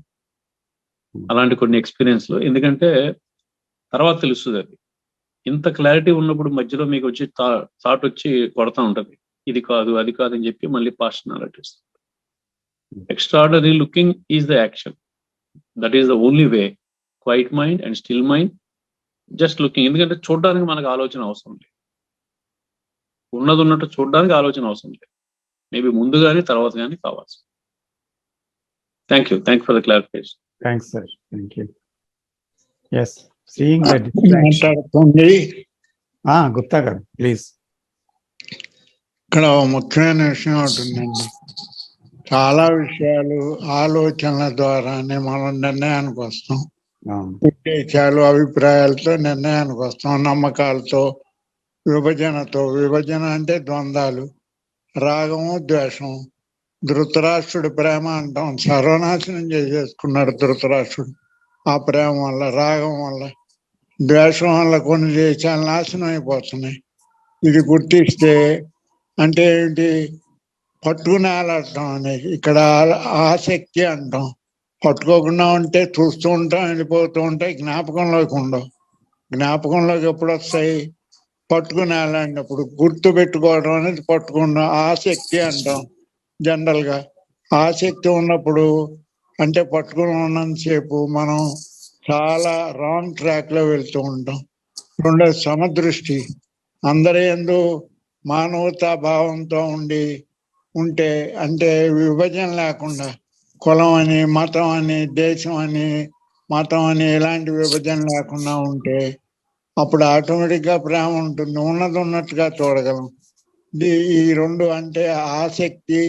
అలాంటి కొన్ని ఎక్స్పీరియన్స్ లో, ఎందుకంటే తర్వాత తెలుస్తుంది అది. ఇంత క్లారిటీ ఉన్నప్పుడు మధ్యలో మీకు వచ్చి థాట్ వచ్చి కొడతా ఉంటది, ఇది కాదు అది కాదు అని చెప్పి మళ్ళీ past knowledge. Extraordinary looking is the action. That is the only way. Quiet mind and still mind, just looking. ఎందుకంటే చూడడానికి మనకు ఆలోచన అవసరం లేదు, ఉన్నది ఉన్నట్టు చూడడానికి ఆలోచన అవసరం లేదు. మేబీ ముందు కానీ తర్వాత కానీ కావచ్చు. Thank you for the clarification. Thanks sir. Thank you. Yes, seeing the distraction. Gupta గారు ప్లీజ్. ఇక్కడ ముఖ్యమైన విషయం ఉంటుందండి. చాలా విషయాలు ఆలోచనల ద్వారానే మనం నిర్ణయానికి వస్తాం. ఉద్దేశాలు, అభిప్రాయాలతో నిర్ణయానికి వస్తాం. నమ్మకాలతో, విభజన అంటే ద్వంద్వాలు, రాగము, ద్వేషం. ధృతరాష్ట్రుడు ప్రేమ అంటాం, సర్వనాశనం చేసేసుకున్నాడు ధృతరాష్ట్రుడు. ఆ ప్రేమ వల్ల, రాగం వల్ల, ద్వేషం వల్ల కొన్ని దేశాలు నాశనం అయిపోతున్నాయి. ఇది గుర్తిస్తే అంటే ఏంటి? పట్టుకుని ఆలాడటం అనేది ఇక్కడ ఆసక్తి అంటాం. పట్టుకోకుండా ఉంటే చూస్తూ ఉంటాం, వెళ్ళిపోతూ ఉంటాయి, జ్ఞాపకంలోకి ఉండవు. జ్ఞాపకంలోకి ఎప్పుడు వస్తాయి? పట్టుకుని అలాంటప్పుడు. గుర్తు పెట్టుకోవడం అనేది పట్టుకున్న ఆసక్తి అంటాం జనరల్ గా. ఆసక్తి ఉన్నప్పుడు అంటే పట్టుకుని ఉన్నంతసేపు మనం చాలా రాంగ్ ట్రాక్ లో వెళ్తూ ఉంటాం. రెండోది సమదృష్టి. అందరి యందు మానవతా భావంతో ఉంటే, అంటే విభజన లేకుండా కులం అని, మతం అని, దేశం అని, మతం అని ఇలాంటి విభజన లేకుండా ఉంటే అప్పుడు ఆటోమేటిక్ గా ప్రేమ ఉంటుంది. ఉన్నది ఉన్నట్టుగా చూడగలం. ఈ రెండు అంటే ఆసక్తి,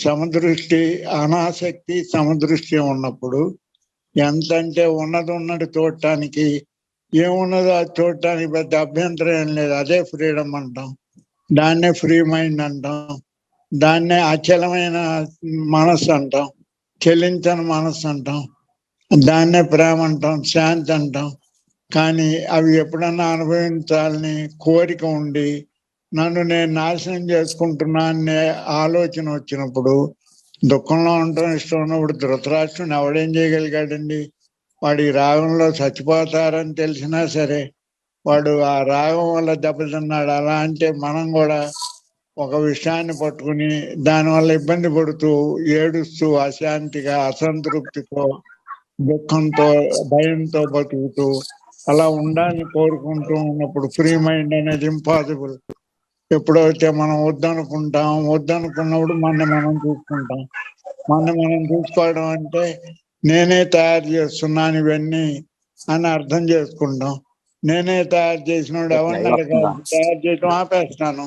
సమదృష్టి, అనాసక్తి, సమదృష్టి ఉన్నప్పుడు ఎంతంటే ఉన్నది ఉన్నట్టు చూడటానికి, ఏమున్నదో అది చూడటానికి పెద్ద అభ్యంతరం ఏం లేదు. అదే ఫ్రీడమ్ అంటాం, దాన్నే ఫ్రీ మైండ్ అంటాం, దాన్నే అచలమైన మనస్సు అంటాం, చెలించని మనస్సు అంటాం, దాన్నే ప్రేమ అంటాం, శాంతి అంటాం. కానీ అవి ఎప్పుడన్నా అనుభవించాలని కోరిక ఉండి నన్ను నేను నాశనం చేసుకుంటున్నా అనే ఆలోచన వచ్చినప్పుడు, దుఃఖంలో ఉండటం ఇష్టం ఉన్నప్పుడు ధృతరాష్ట్రుని ఎవడేం చేయగలిగాడండి? వాడి రాగంలో చచ్చిపోతారని తెలిసినా సరే వాడు ఆ రాగం వల్ల దెబ్బతిన్నాడు. అలా అంటే మనం కూడా ఒక విషయాన్ని పట్టుకుని దానివల్ల ఇబ్బంది పడుతూ, ఏడుస్తూ, అశాంతిగా, అసంతృప్తితో, దుఃఖంతో, భయంతో బతుకుతూ అలా ఉండాలని కోరుకుంటూ ఉన్నప్పుడు ఫ్రీ మైండ్ అనేది ఇంపాసిబుల్. ఎప్పుడైతే మనం వద్దనుకున్నప్పుడు మనం చూసుకుంటాం. మనం చూసుకోవడం అంటే నేనే తయారు చేస్తున్నాను ఇవన్నీ అని అర్థం చేసుకుంటాం. నేనే తయారు చేసినోడు ఎవరిని అడగాలి? తయారు చేయడం ఆపేస్తాను,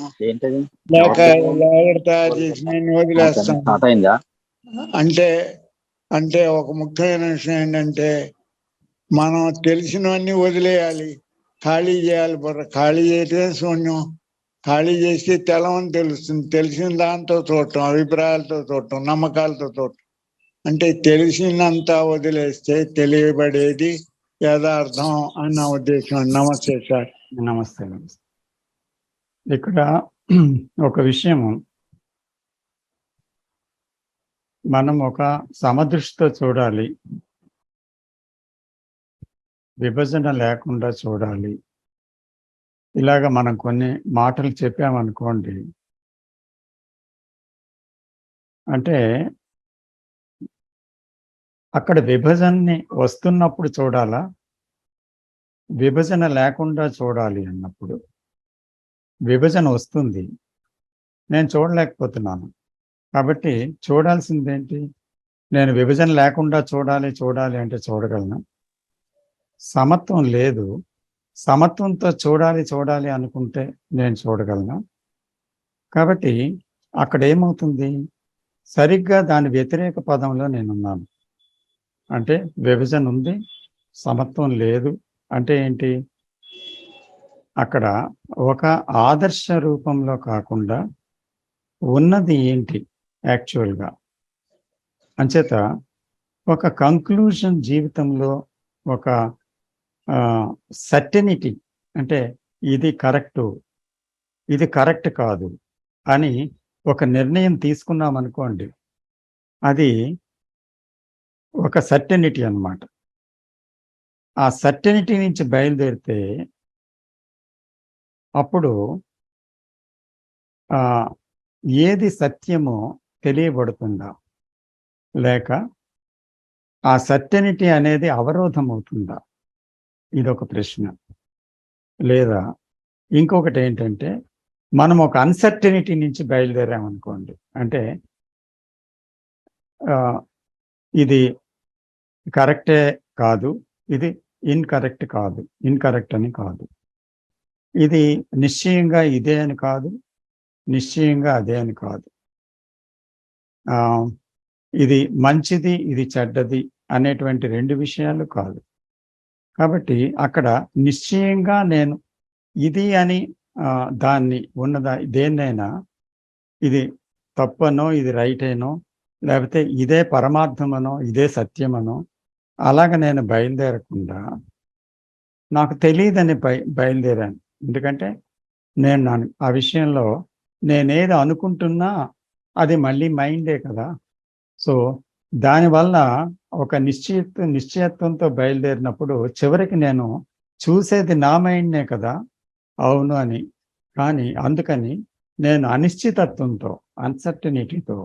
లేక ఎవరు తయారు చేసిన వదిలేస్తాను. అంటే ఒక ముఖ్యమైన విషయం ఏంటంటే మనం తెలిసినవన్నీ వదిలేయాలి, ఖాళీ చేయాలి. ఖాళీ చేయటమే శూన్యం. ఖాళీ చేస్తే తెలవని తెలుస్తుంది. తెలిసిన దాంతో చూడటం, అభిప్రాయాలతో చూడటం, నమ్మకాలతో చూడటం. అంటే తెలిసినంతా వదిలేస్తే తెలియబడేది యథార్థం అని నా ఉద్దేశం. నమస్తే సార్. నమస్తే. ఇక్కడ ఒక విషయం, మనం ఒక సమదృష్టితో చూడాలి, విభజన లేకుండా చూడాలి. ఇలాగ మనం కొన్ని మాటలు చెప్పామనుకోండి, అంటే అక్కడ విభజనని వస్తున్నప్పుడు చూడాలా, విభజన లేకుండా చూడాలి అన్నప్పుడు? విభజన వస్తుంది, నేను చూడలేకపోతున్నాను. కాబట్టి చూడాల్సిందేంటి? నేను విభజన లేకుండా చూడాలి అంటే చూడగలను. సమత్వం లేదు, సమత్వంతో చూడాలి అనుకుంటే నేను చూడగలను. కాబట్టి అక్కడ ఏమవుతుంది? సరిగ్గా దాని వ్యతిరేక పదంలో నేనున్నాను. అంటే విభజన ఉంది, సమత్వం లేదు అంటే ఏంటి? అక్కడ ఒక ఆదర్శ రూపంలో కాకుండా ఉన్నది ఏంటి యాక్చువల్గా? అంచేత ఒక కంక్లూజన్ జీవితంలో, ఒక సర్టెనిటీ, అంటే ఇది కరెక్టు, ఇది కరెక్ట్ కాదు అని ఒక నిర్ణయం తీసుకున్నాం అనుకోండి, అది ఒక సర్టెనిటీ అన్నమాట. ఆ సర్టెనిటీ నుంచి బయలుదేరితే అప్పుడు ఏది సత్యమో తెలియబడుతుందా, లేక ఆ సర్టెనిటీ అనేది అవరోధం అవుతుందా? ఇదొక ప్రశ్న. లేదా ఇంకొకటి ఏంటంటే, మనం ఒక అన్సర్టెనిటీ నుంచి బయలుదేరామనుకోండి, అంటే ఇది కరెక్టే కాదు, ఇది ఇన్కరెక్ట్ కాదు, ఇన్కరెక్ట్ అని కాదు, ఇది నిశ్చయంగా ఇదే అని కాదు, నిశ్చయంగా అదే అని కాదు, ఇది మంచిది, ఇది చెడ్డది అనేటువంటి రెండు విషయాలు కాదు. కాబట్టి అక్కడ నిశ్చయంగా నేను ఇది అని దాన్ని దేన్నైనా ఇది తప్పనో, ఇది రైట్ అయినో, లేకపోతే ఇదే పరమార్థమనో, ఇదే సత్యమనో అలాగ నేను బయలుదేరకుండా, నాకు తెలియదని బయలుదేరాను. ఎందుకంటే నేను ఆ విషయంలో నేనేది అనుకుంటున్నా అది మళ్ళీ మైండే కదా. సో దానివల్ల ఒక నిశ్చయత్వంతో బయలుదేరినప్పుడు చివరికి నేను చూసేది నా మైండ్నే కదా, అవును అని. కానీ అందుకని నేను అనిశ్చితత్వంతో, అన్సర్టనిటీతో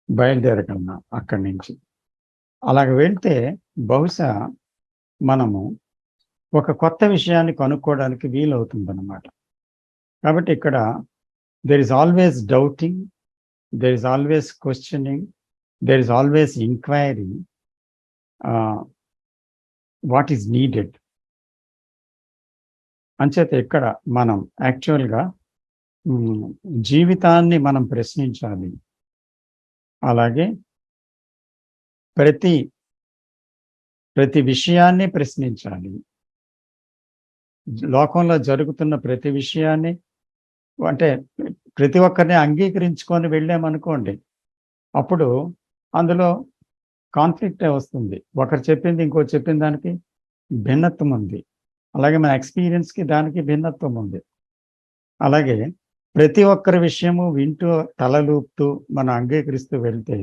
బయలుదేరగలను అక్కడి నుంచి. అలాగ వెళ్తే బహుశా మనము ఒక కొత్త విషయాన్ని కనుక్కోవడానికి వీలవుతుంది అన్నమాట. కాబట్టి ఇక్కడ there is always doubting, there is always questioning, there is always inquiry, what is needed. అంచేత ఇక్కడ మనం యాక్చువల్గా జీవితాన్ని మనం ప్రశ్నించాలి. అలాగే ప్రతి విషయాన్ని ప్రశ్నించాలి. లోకంలో జరుగుతున్న ప్రతి విషయాన్ని, అంటే ప్రతి ఒక్కరిని అంగీకరించుకొని వెళ్ళామనుకోండి, అప్పుడు అందులో కాన్ఫ్లిక్టే వస్తుంది. ఒకరు చెప్పింది ఇంకోటి చెప్పిన దానికి భిన్నత్వం ఉంది. అలాగే మన ఎక్స్పీరియన్స్కి దానికి భిన్నత్వం ఉంది. అలాగే ప్రతి ఒక్కరి విషయము వింటూ తలలూపుతూ మనం అంగీకరిస్తూ వెళ్తే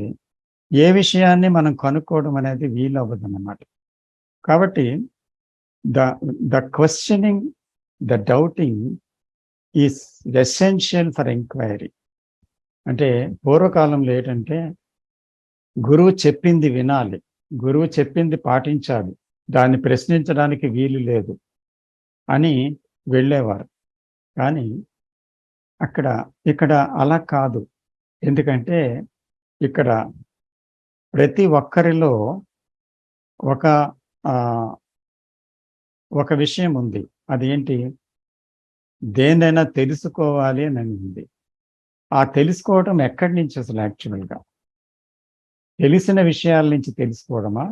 ఏ విషయాన్ని మనం కనుక్కోవడం అనేది వీలవ్వదు అన్నమాట. కాబట్టి the questioning, the doubting is essential for enquiry. అంటే పూర్వకాలంలో ఏంటంటే గురువు చెప్పింది వినాలి, గురువు చెప్పింది పాటించాలి, దాన్ని ప్రశ్నించడానికి వీలు లేదు అని వెళ్ళేవారు. కానీ ఇక్కడ అలా కాదు. ఎందుకంటే ఇక్కడ ప్రతి ఒక్కరిలో ఒక విషయం ఉంది. అదేంటి? దేన్నైనా తెలుసుకోవాలి అని ఉంది. ఆ తెలుసుకోవటం ఎక్కడి నుంచి అసలు? యాక్చువల్గా తెలిసిన విషయాల నుంచి తెలుసుకోవడమా,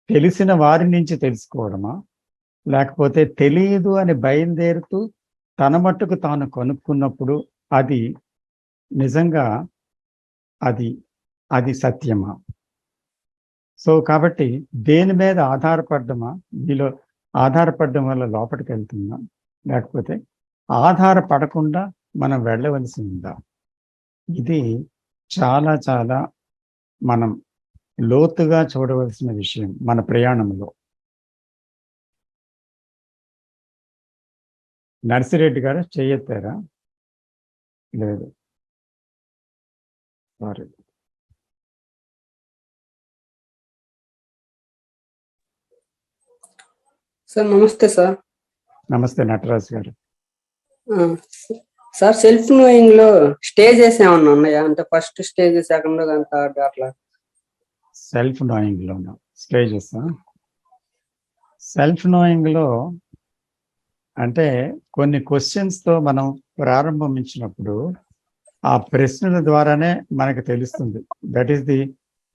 తెలిసిన వారి నుంచి తెలుసుకోవడమా, లేకపోతే తెలియదు అని బయలుదేరుతూ తన మట్టుకు తాను కనుక్కున్నప్పుడు అది నిజంగా అది సత్యమా? సో కాబట్టి దేని మీద ఆధారపడ్డమా? మీలో ఆధారపడడం వల్ల లోపలికి వెళ్తుందా, లేకపోతే ఆధారపడకుండా మనం వెళ్ళవలసి ఉందా? ఇది చాలా చాలా మనం లోతుగా చూడవలసిన విషయం మన ప్రయాణంలో. నర్సిరెడ్డి గారు చేయెత్తారా? లేదు, సారీ. సార్ నమస్తే సార్. నమస్తే నటరాజ్ గారు. సార్ సెల్ఫ్ నోయింగ్ లో స్టేజెస్ ఏమన్నా ఉన్నాయా? అంటే ఫస్ట్ స్టేజ్, సెకండ్, థర్డ్ అట్లా. సెల్ఫ్ నోయింగ్ లో స్టేజెస్. సెల్ఫ్ నోయింగ్ లో అంటే కొన్ని క్వశ్చన్స్ తో మనం ప్రారంభించినప్పుడు ఆ ప్రశ్నల ద్వారానే మనకు తెలుస్తుంది. That is the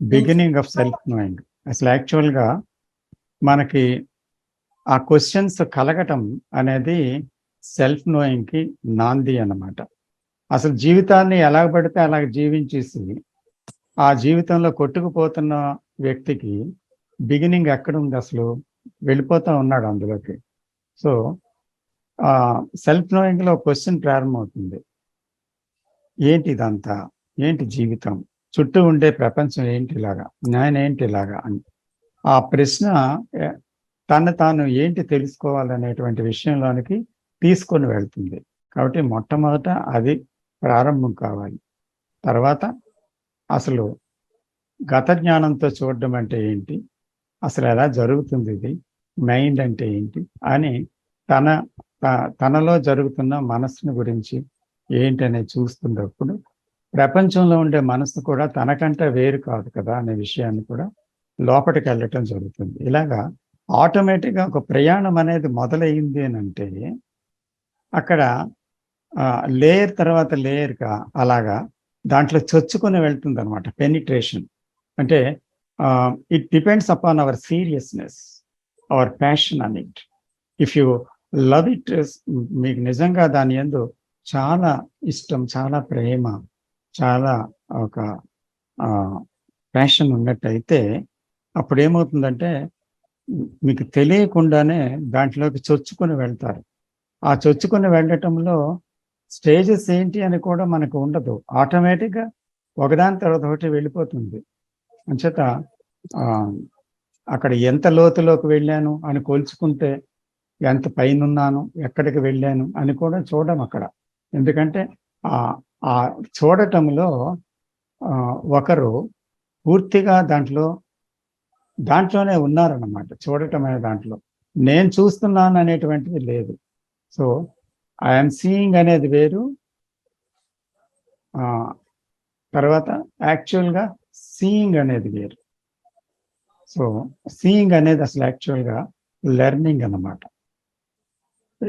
beginning of self knowing. అసలు యాక్చువల్గా మనకి ఆ క్వశ్చన్స్ కలగటం అనేది సెల్ఫ్ నోయింగ్కి నాంది అన్నమాట. అసలు జీవితాన్ని ఎలా పడితే అలా జీవించేసి ఆ జీవితంలో కొట్టుకుపోతున్న వ్యక్తికి బిగినింగ్ ఎక్కడుంది? అసలు వెళ్ళిపోతూ ఉన్నాడు అందులోకి. సో సెల్ఫ్ నోయింగ్లో క్వశ్చన్ ప్రారంభమవుతుంది. ఏంటి ఇదంతా? ఏంటి జీవితం? చుట్టూ ఉండే ప్రపంచం ఏంటి ఇలాగా? నేనేంటి ఇలాగా అని ఆ ప్రశ్న తాను ఏంటి తెలుసుకోవాలనేటువంటి విషయంలోనికి తీసుకొని వెళ్తుంది. కాబట్టి మొట్టమొదట అది ప్రారంభం కావాలి. తర్వాత అసలు గత జ్ఞానంతో చూడడం అంటే ఏంటి, అసలు ఎలా జరుగుతుంది, ఇది మైండ్ అంటే ఏంటి అని తనలో జరుగుతున్న మనస్సుని గురించి ఏంటనే చూస్తున్నప్పుడు ప్రపంచంలో ఉండే మనస్సు కూడా తనకంటే వేరు కాదు కదా అనే విషయాన్ని కూడా లోపలికి వెళ్ళటం జరుగుతుంది. ఇలాగా ఆటోమేటిక్గా ఒక ప్రయాణం అనేది మొదలైంది అని అంటే అక్కడ లేయర్ తర్వాత లేయర్గా అలాగా దాంట్లో చొచ్చుకొని వెళ్తుంది అనమాట. పెనిట్రేషన్ అంటే it depends upon our seriousness, hour passion an it. If you love it, మీకు నిజంగా దాని యందు చాలా ఇష్టం, చాలా ప్రేమ, చాలా ఒక ప్యాషన్ ఉన్నట్టయితే అప్పుడు ఏమవుతుందంటే మీకు తెలియకుండానే దాంట్లోకి చొచ్చుకొని వెళ్తారు. ఆ చొచ్చుకొని వెళ్ళటంలో స్టేజెస్ ఏంటి అని కూడా మనకు ఉండదు. ఆటోమేటిక్గా ఒకదాని తర్వాత ఒకటి వెళ్ళిపోతుంది. అంచేత అక్కడ ఎంత లోతులోకి వెళ్ళాను అని కొలుచుకుంటే ఎంత పైన ఉన్నాను, ఎక్కడికి వెళ్ళాను అని కూడా చూడడం అక్కడ. ఎందుకంటే ఆ చూడటంలో ఒకరు పూర్తిగా దాంట్లో దాంట్లోనే ఉన్నారన్నమాట, చూడటం అనే దాంట్లో. నేను చూస్తున్నాను అనేటువంటిది లేదు. సో ఐఎమ్ సీయింగ్ అనేది వేరు, తర్వాత యాక్చువల్గా సీయింగ్ అనేది వేరు. సో సీయింగ్ అనేది అసలు యాక్చువల్గా లెర్నింగ్ అన్నమాట.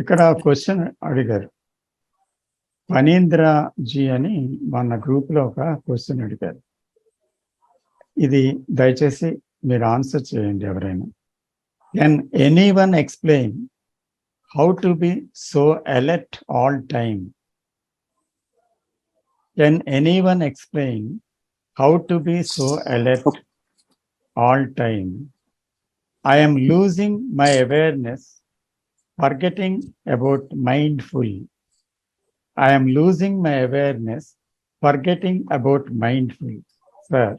ఇక్కడ క్వశ్చన్ అడిగారు ఫణీంద్రజీ అని, మన గ్రూప్లో ఒక క్వశ్చన్ అడిగారు. ఇది దయచేసి మీరు ఆన్సర్ చేయండి ఎవరైనా. Can anyone explain how to be so alert all time? Can anyone explain how to be so alert all time? I am losing my awareness, forgetting about mindful. I am losing my awareness, forgetting about mindful. Sir,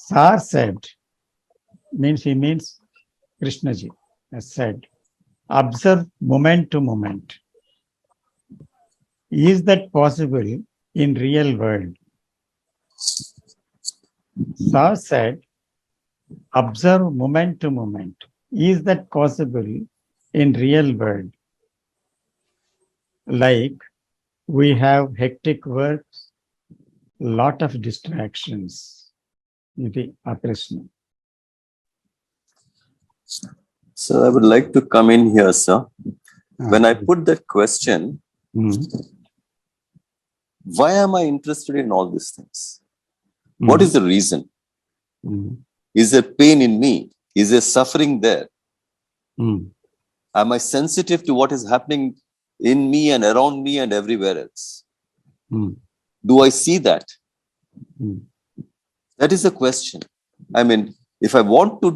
Sir said, he means Krishnaji has said, observe moment to moment. Is that possible in real world? Sir said, observe moment to moment. Is that possible in real world? Like we have hectic works, lot of distractions. Iti a Krishna. So I would like to come in here, sir. When I put that question, why am I interested in all these things? What is the reason? Is there pain in me? Is there suffering there? Am I sensitive to what is happening in me and around me and everywhere else? Do I see that? That is the question. I mean, if I want to,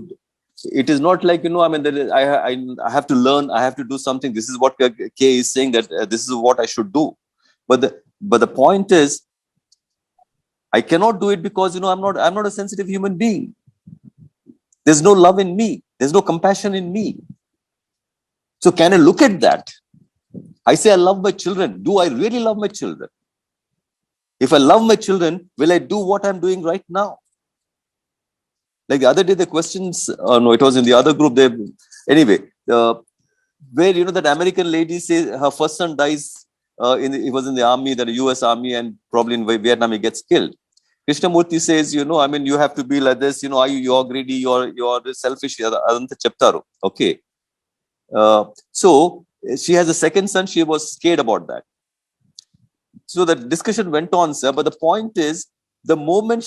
it is not like, I mean, I have to learn, I have to do something. This is what K is saying, that this is what I should do. But the point is, I cannot do it because, I'm not a sensitive human being. There's no love in me. There's no compassion in me. So can I look at that? I say I love my children. Do I really love my children? If I love my children, will I do what I'm doing right now? Like the other day, the questions, no, it was in the other group. Anyway, where, that American lady says her first son dies, he was in the army, the US army, and probably in Vietnam, he gets killed. Krishnamurti says, I mean, you have to be like this, you're greedy, you're selfish, adanతా చెప్తారు. Okay. So she has a second son, she was scared about that. So the discussion went on, sir, but the point is, the moment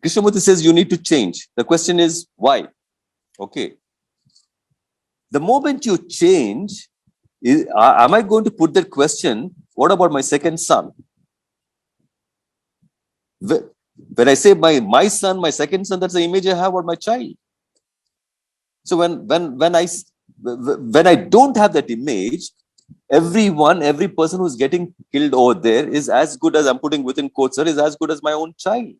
Krishnamurti says you need to change, the question is why? Okay. The moment you change, am I going to put that question, what about my second son? When I say my son, my second son, that's the image I have of my child. So when I don't have that image, every person who's getting killed over there is as good as, I'm putting within quotes, sir, is as good as my own child.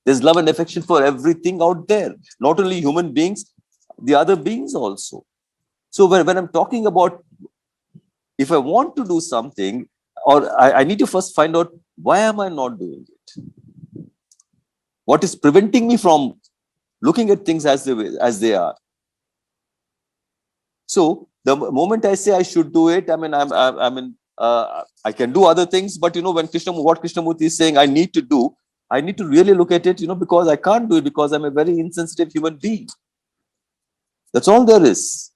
There's love and affection for everything out there, not only human beings, the other beings also. So when I'm talking about, if I want to do something, or I need to first find out, why am I not doing it? What is preventing me from looking at things as they are? So the moment I say I should do it, I mean, I can do other things, but when what Krishnamurti is saying I need to do, I need to really look at it, because I can't do it because I'm a very insensitive human being. That's all there is.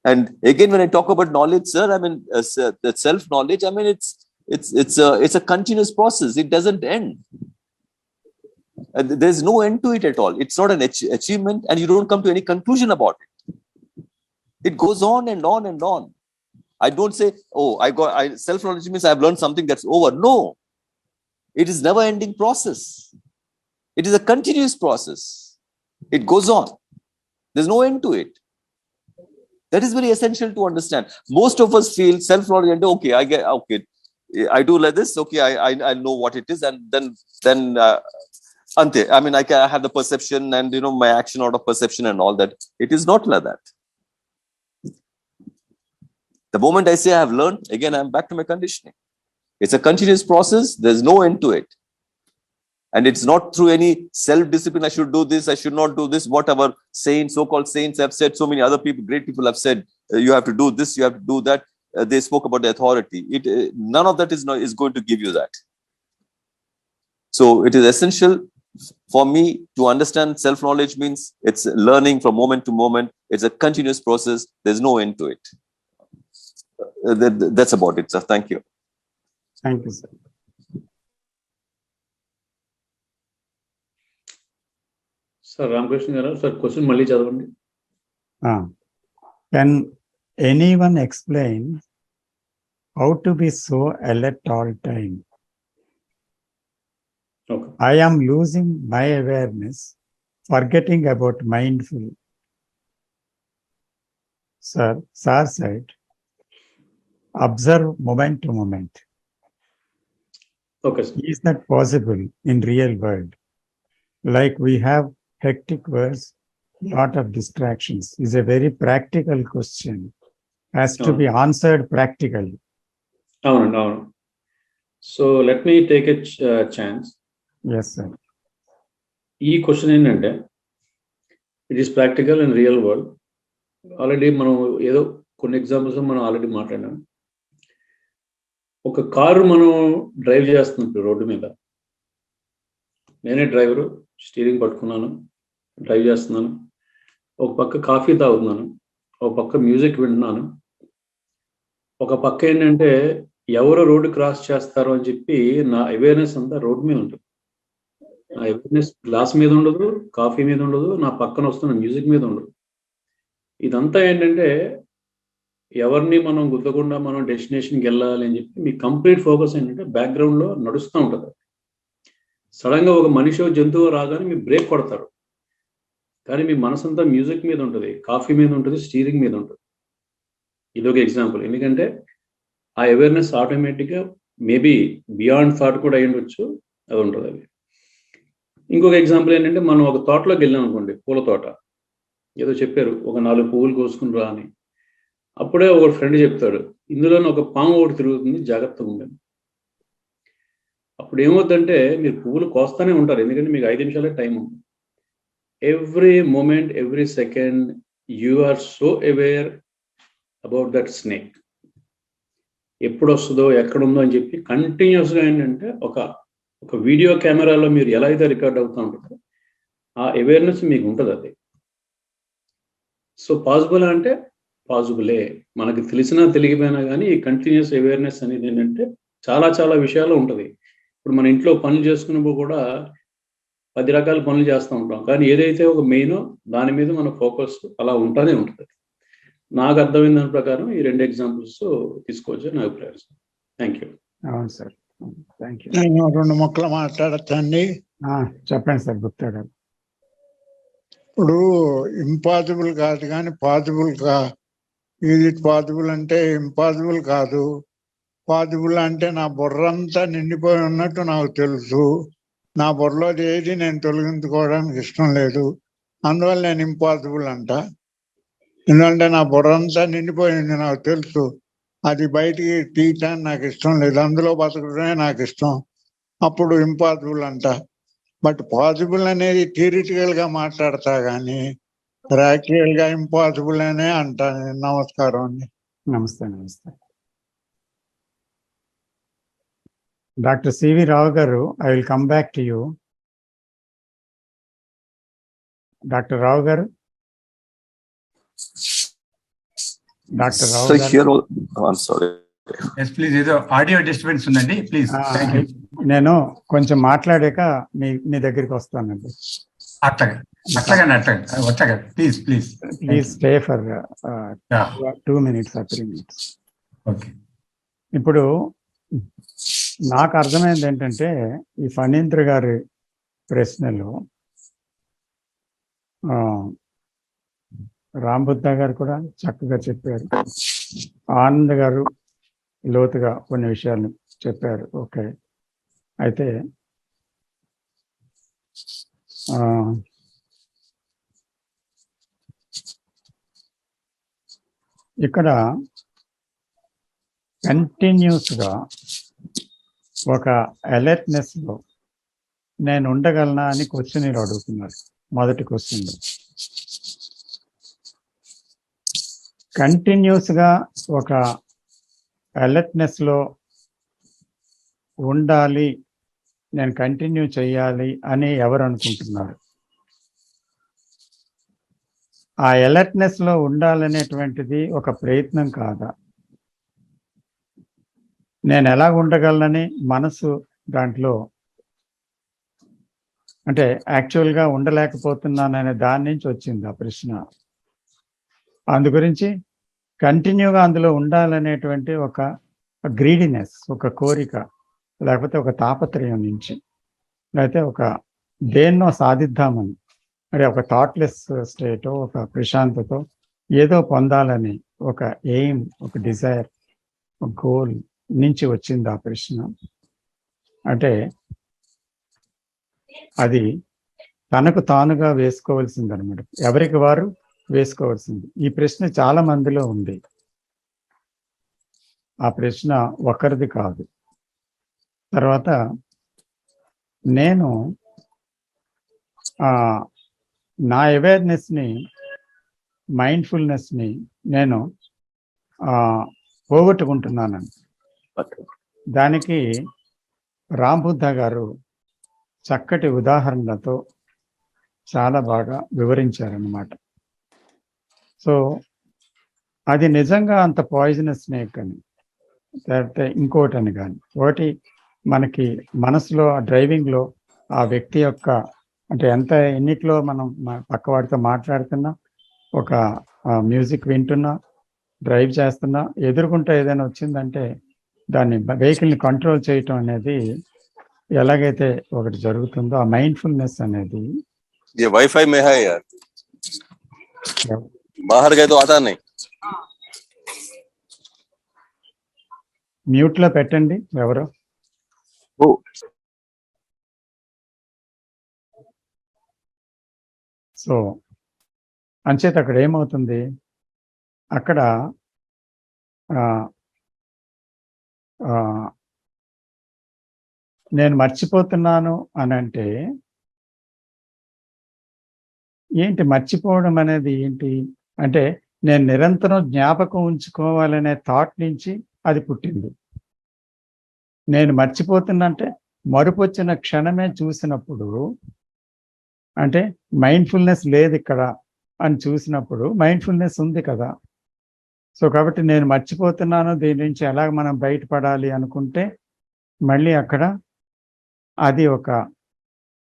And again, when I talk about knowledge, sir, I mean, that self-knowledge, I mean, it's a continuous process. It doesn't end. There's no end to it at all. It's not an achievement, and you don't come to any conclusion about it. It goes on and on and on. I don't say, oh, self-knowledge means I've learned something that's over. No, it is never ending process. It is a continuous process. It goes on. There's no end to it. That is very essential to understand. Most of us feel self-knowledge and okay, I do like this. Okay, I know what it is, and then ante. I mean, I have the perception and my action out of perception and all that. It is not like that. The moment I say I have learned, again I'm back to my conditioning. It's a continuous process. There's no end to it. And it's not through any self-discipline, I should do this, I should not do this, whatever saints, so-called saints have said, so many other people, great people have said, you have to do this, you have to do that. They spoke about the authority. None of that is going to give you that. So it is essential for me to understand self-knowledge means it's learning from moment to moment. It's a continuous process. There's no end to it. That's about it, sir. Thank you. Thank you, sir. Sir, Ramakrishna garu, sir, question malli chadavandi. Can anyone explain how to be so alert all time? Okay. I am losing my awareness, forgetting about mindful. Sir said, observe moment to moment. Okay, sir. Is that possible in real world? Like we have hectic words, lot of distractions. Is a very practical question. Has to be answered practically. No. So let me take a chance. Yes, sir. ఈ question ఏంటంటే it is practical and real world. Already మనం ఏదో కొన్ని examples మనం already మాట్లాడాం. ఒక car మనం drive చేస్తున్నప్పుడు రోడ్డు మీద, నేనే డ్రైవరు, స్టీరింగ్ పట్టుకున్నాను, డ్రైవ్ చేస్తున్నాను, ఒక పక్క కాఫీ తాగుతున్నాను, ఒక పక్క మ్యూజిక్ వింటున్నాను, ఒక పక్క ఏంటంటే ఎవరు రోడ్డు క్రాస్ చేస్తారో అని చెప్పి నా అవేర్నెస్ అంతా రోడ్డు మీద ఉంటుంది. నా అవేర్నెస్ గ్లాస్ మీద ఉండదు, కాఫీ మీద ఉండదు, నా పక్కన వస్తున్న మ్యూజిక్ మీద ఉండదు. ఇదంతా ఏంటంటే ఎవరిని మనం గుద్దకుండా మనం డెస్టినేషన్కి వెళ్ళాలి అని చెప్పి మీ కంప్లీట్ ఫోకస్ ఏంటంటే బ్యాక్గ్రౌండ్లో నడుస్తూ ఉంటుంది. సడన్గా ఒక మనిషి జంతువు రాగానే మీరు బ్రేక్ కొడతారు, కానీ మీ మనసంతా మ్యూజిక్ మీద ఉంటుంది, కాఫీ మీద ఉంటుంది, స్టీరింగ్ మీద ఉంటుంది. ఇదొక ఎగ్జాంపుల్. ఎందుకంటే ఆ అవేర్నెస్ ఆటోమేటిక్గా మేబీ బియాండ్ థాట్ కూడా అయ్యి ఉండొచ్చు, అది ఉంటుంది. అది ఇంకొక ఎగ్జాంపుల్ ఏంటంటే మనం ఒక తోటలోకి వెళ్ళాం అనుకోండి, పూల తోట, ఏదో చెప్పారు ఒక 4 పువ్వులు కోసుకుని రా అని. అప్పుడే ఒక ఫ్రెండ్ చెప్తాడు, ఇందులోనే ఒక పాము ఒకటి తిరుగుతుంది, జాగ్రత్తగా ఉండండి. అప్పుడు ఏమవుతుందంటే మీరు పువ్వులు కోస్తానే ఉంటారు, ఎందుకంటే మీకు 5 నిమిషాలే టైం ఉంది. Every moment, every second you are so aware about that snake. ఎప్పుడు వస్తుందో ఎక్కడుందో అని చెప్పి కంటిన్యూస్గా ఏంటంటే ఒక వీడియో కెమెరాలో మీరు ఎలా అయితే రికార్డ్ అవుతూ ఉంటుందో ఆ అవేర్నెస్ మీకు ఉంటుంది. అది సో పాసిబుల్ అంటే పాసిబులే, మనకి తెలిసినా తెలియకపోయినా కానీ ఈ కంటిన్యూస్ అవేర్నెస్ అనేది ఏంటంటే చాలా చాలా విషయాలు ఉంటుంది. ఇప్పుడు మన ఇంట్లో పనులు చేసుకున్నప్పుడు కూడా 10 రకాల పనులు చేస్తూ ఉంటాం, కానీ ఏదైతే ఒక మెయినో దాని మీద మన ఫోకస్ అలా ఉంటూనే ఉంటుంది. నాకు అర్థమైన దాని ప్రకారం ఈ 2 ఎగ్జాంపుల్స్ తీసుకోవచ్చు నా అభిప్రాయం. Thank you. అవును సార్, థ్యాంక్ యూ. నేను 2 ముక్కలు మాట్లాడచ్చండి. చెప్పండి సార్ గుప్తా గారు. ఇప్పుడు ఇంపాసిబుల్ కాదు కానీ పాసిబుల్ ఇది పాసిబుల్ అంటే ఇంపాసిబుల్ కాదు. పాసిబుల్ అంటే నా బుర్రంతా నిండిపోయి ఉన్నట్టు నాకు తెలుసు. నా బుర్రలో ఏది నేను తొలగించుకోవడానికి ఇష్టం లేదు, అందువల్ల నేను ఇంపాసిబుల్ అంట. ఎందుకంటే నా బుర్రంతా నిండిపోయింది, నాకు తెలుసు. అది బయటికి తీయటానికి నాకు ఇష్టం లేదు, అందులో బతకడమే నాకు ఇష్టం. అప్పుడు ఇంపాసిబుల్ అంట. బట్ పాసిబుల్ అనేది థియరిటికల్ గా మాట్లాడతా కానీ ప్రాక్టికల్ గా ఇంపాసిబుల్ అనే అంటా. నమస్కారం అండి. నమస్తే. Doctor C V Rao, I will come back to you. Doctor Rao గారు. డాక్టర్ రావు గారు. ప్లీజ్, ఏదో ఆడియో డిస్టర్బెన్స్ ఉందండి, ప్లీజ్. నేను కొంచెం మాట్లాడాక మీ దగ్గరికి వస్తానండి. అట్లాగే please stay for 2 minutes or 3 minutes. Okay. ఇప్పుడు నాకు అర్థమైంది ఏంటంటే ఈ ఫణీంద్ర గారి ప్రశ్నలు రాంబుద్ధ గారు కూడా చక్కగా చెప్పారు, ఆనంద్ గారు లోతుగా కొన్ని విషయాలు చెప్పారు. ఓకే, అయితే ఇక్కడ కంటిన్యూస్గా ఒక అలర్ట్నెస్లో నేను ఉండగలనా అని క్వశ్చన్ అడుగుతున్నారు. మొదటి క్వశ్చన్ కంటిన్యూస్ గా ఒక అలర్ట్నెస్ లో ఉండాలి, నేను కంటిన్యూ చేయాలి అని ఎవరు అనుకుంటున్నారు? ఆ అలర్ట్నెస్ లో ఉండాలనేటువంటిది ఒక ప్రయత్నం కాదా? నేను ఎలా ఉండగలనని మనసు దాంట్లో అంటే యాక్చువల్గా ఉండలేకపోతున్నాననే దాని నుంచి వచ్చింది ఆ ప్రశ్న. అందు గురించి కంటిన్యూగా అందులో ఉండాలనేటువంటి ఒక గ్రీడినెస్, ఒక కోరిక, లేకపోతే ఒక తాపత్రయం నుంచి, లేకపోతే ఒక దేన్నో సాధిద్దామని, అంటే ఒక థాట్లెస్ స్టేట్, ఒక ప్రశాంతతో ఏదో పొందాలని ఒక ఎయిమ్, ఒక డిజైర్, ఒక గోల్ నుంచి వచ్చింది ఆ ప్రశ్న. అంటే అది తనకు తానుగా వేసుకోవాల్సింది అనమాట, ఎవరికి వారు వేసుకోవాల్సింది. ఈ ప్రశ్న చాలా మందిలో ఉంది. ఆ ప్రశ్న ఒకరిది కాదు. తర్వాత నేను నా అవేర్నెస్ని, మైండ్ఫుల్నెస్ని నేను పోగొట్టుకుంటున్నానండి. దానికి రామ్ బుద్ధ గారు చక్కటి ఉదాహరణలతో చాలా బాగా వివరించారన్నమాట. సో అది నిజంగా అంత పాయిజనస్ స్నేక్ అని, లేకపోతే ఇంకోటని కానీ, ఒకటి మనకి మనసులో ఆ డ్రైవింగ్లో ఆ వ్యక్తి యొక్క అంటే ఎంత ఎన్నిట్లో మనం పక్కవాడితో మాట్లాడుతున్నా, ఒక మ్యూజిక్ వింటున్నా, డ్రైవ్ చేస్తున్నా, ఎదుర్కొంటే ఏదైనా వచ్చిందంటే దాన్ని వెహికల్ని కంట్రోల్ చేయటం అనేది ఎలాగైతే ఒకటి జరుగుతుందో, ఆ మైండ్ఫుల్నెస్ అనేది ये वाईफाई में है यार, बाहर गए तो आता नहीं. మ్యూట్ లో పెట్టండి ఎవరు. సో అంచేత అక్కడ ఏమవుతుంది, అక్కడ నేను మర్చిపోతున్నాను అని అంటే ఏంటి, మర్చిపోవడం అనేది ఏంటి అంటే నేను నిరంతరం జ్ఞాపకం ఉంచుకోవాలనే థాట్ నుంచి అది పుట్టింది. నేను మర్చిపోతున్నంటే మరుపు వచ్చిన క్షణమే చూసినప్పుడు, అంటే మైండ్ఫుల్నెస్ లేదు ఇక్కడ అని చూసినప్పుడు మైండ్ఫుల్నెస్ ఉంది కదా. సో కాబట్టి నేను మర్చిపోతున్నాను, దీని నుంచి ఎలా మనం బయటపడాలి అనుకుంటే మళ్ళీ అక్కడ అది ఒక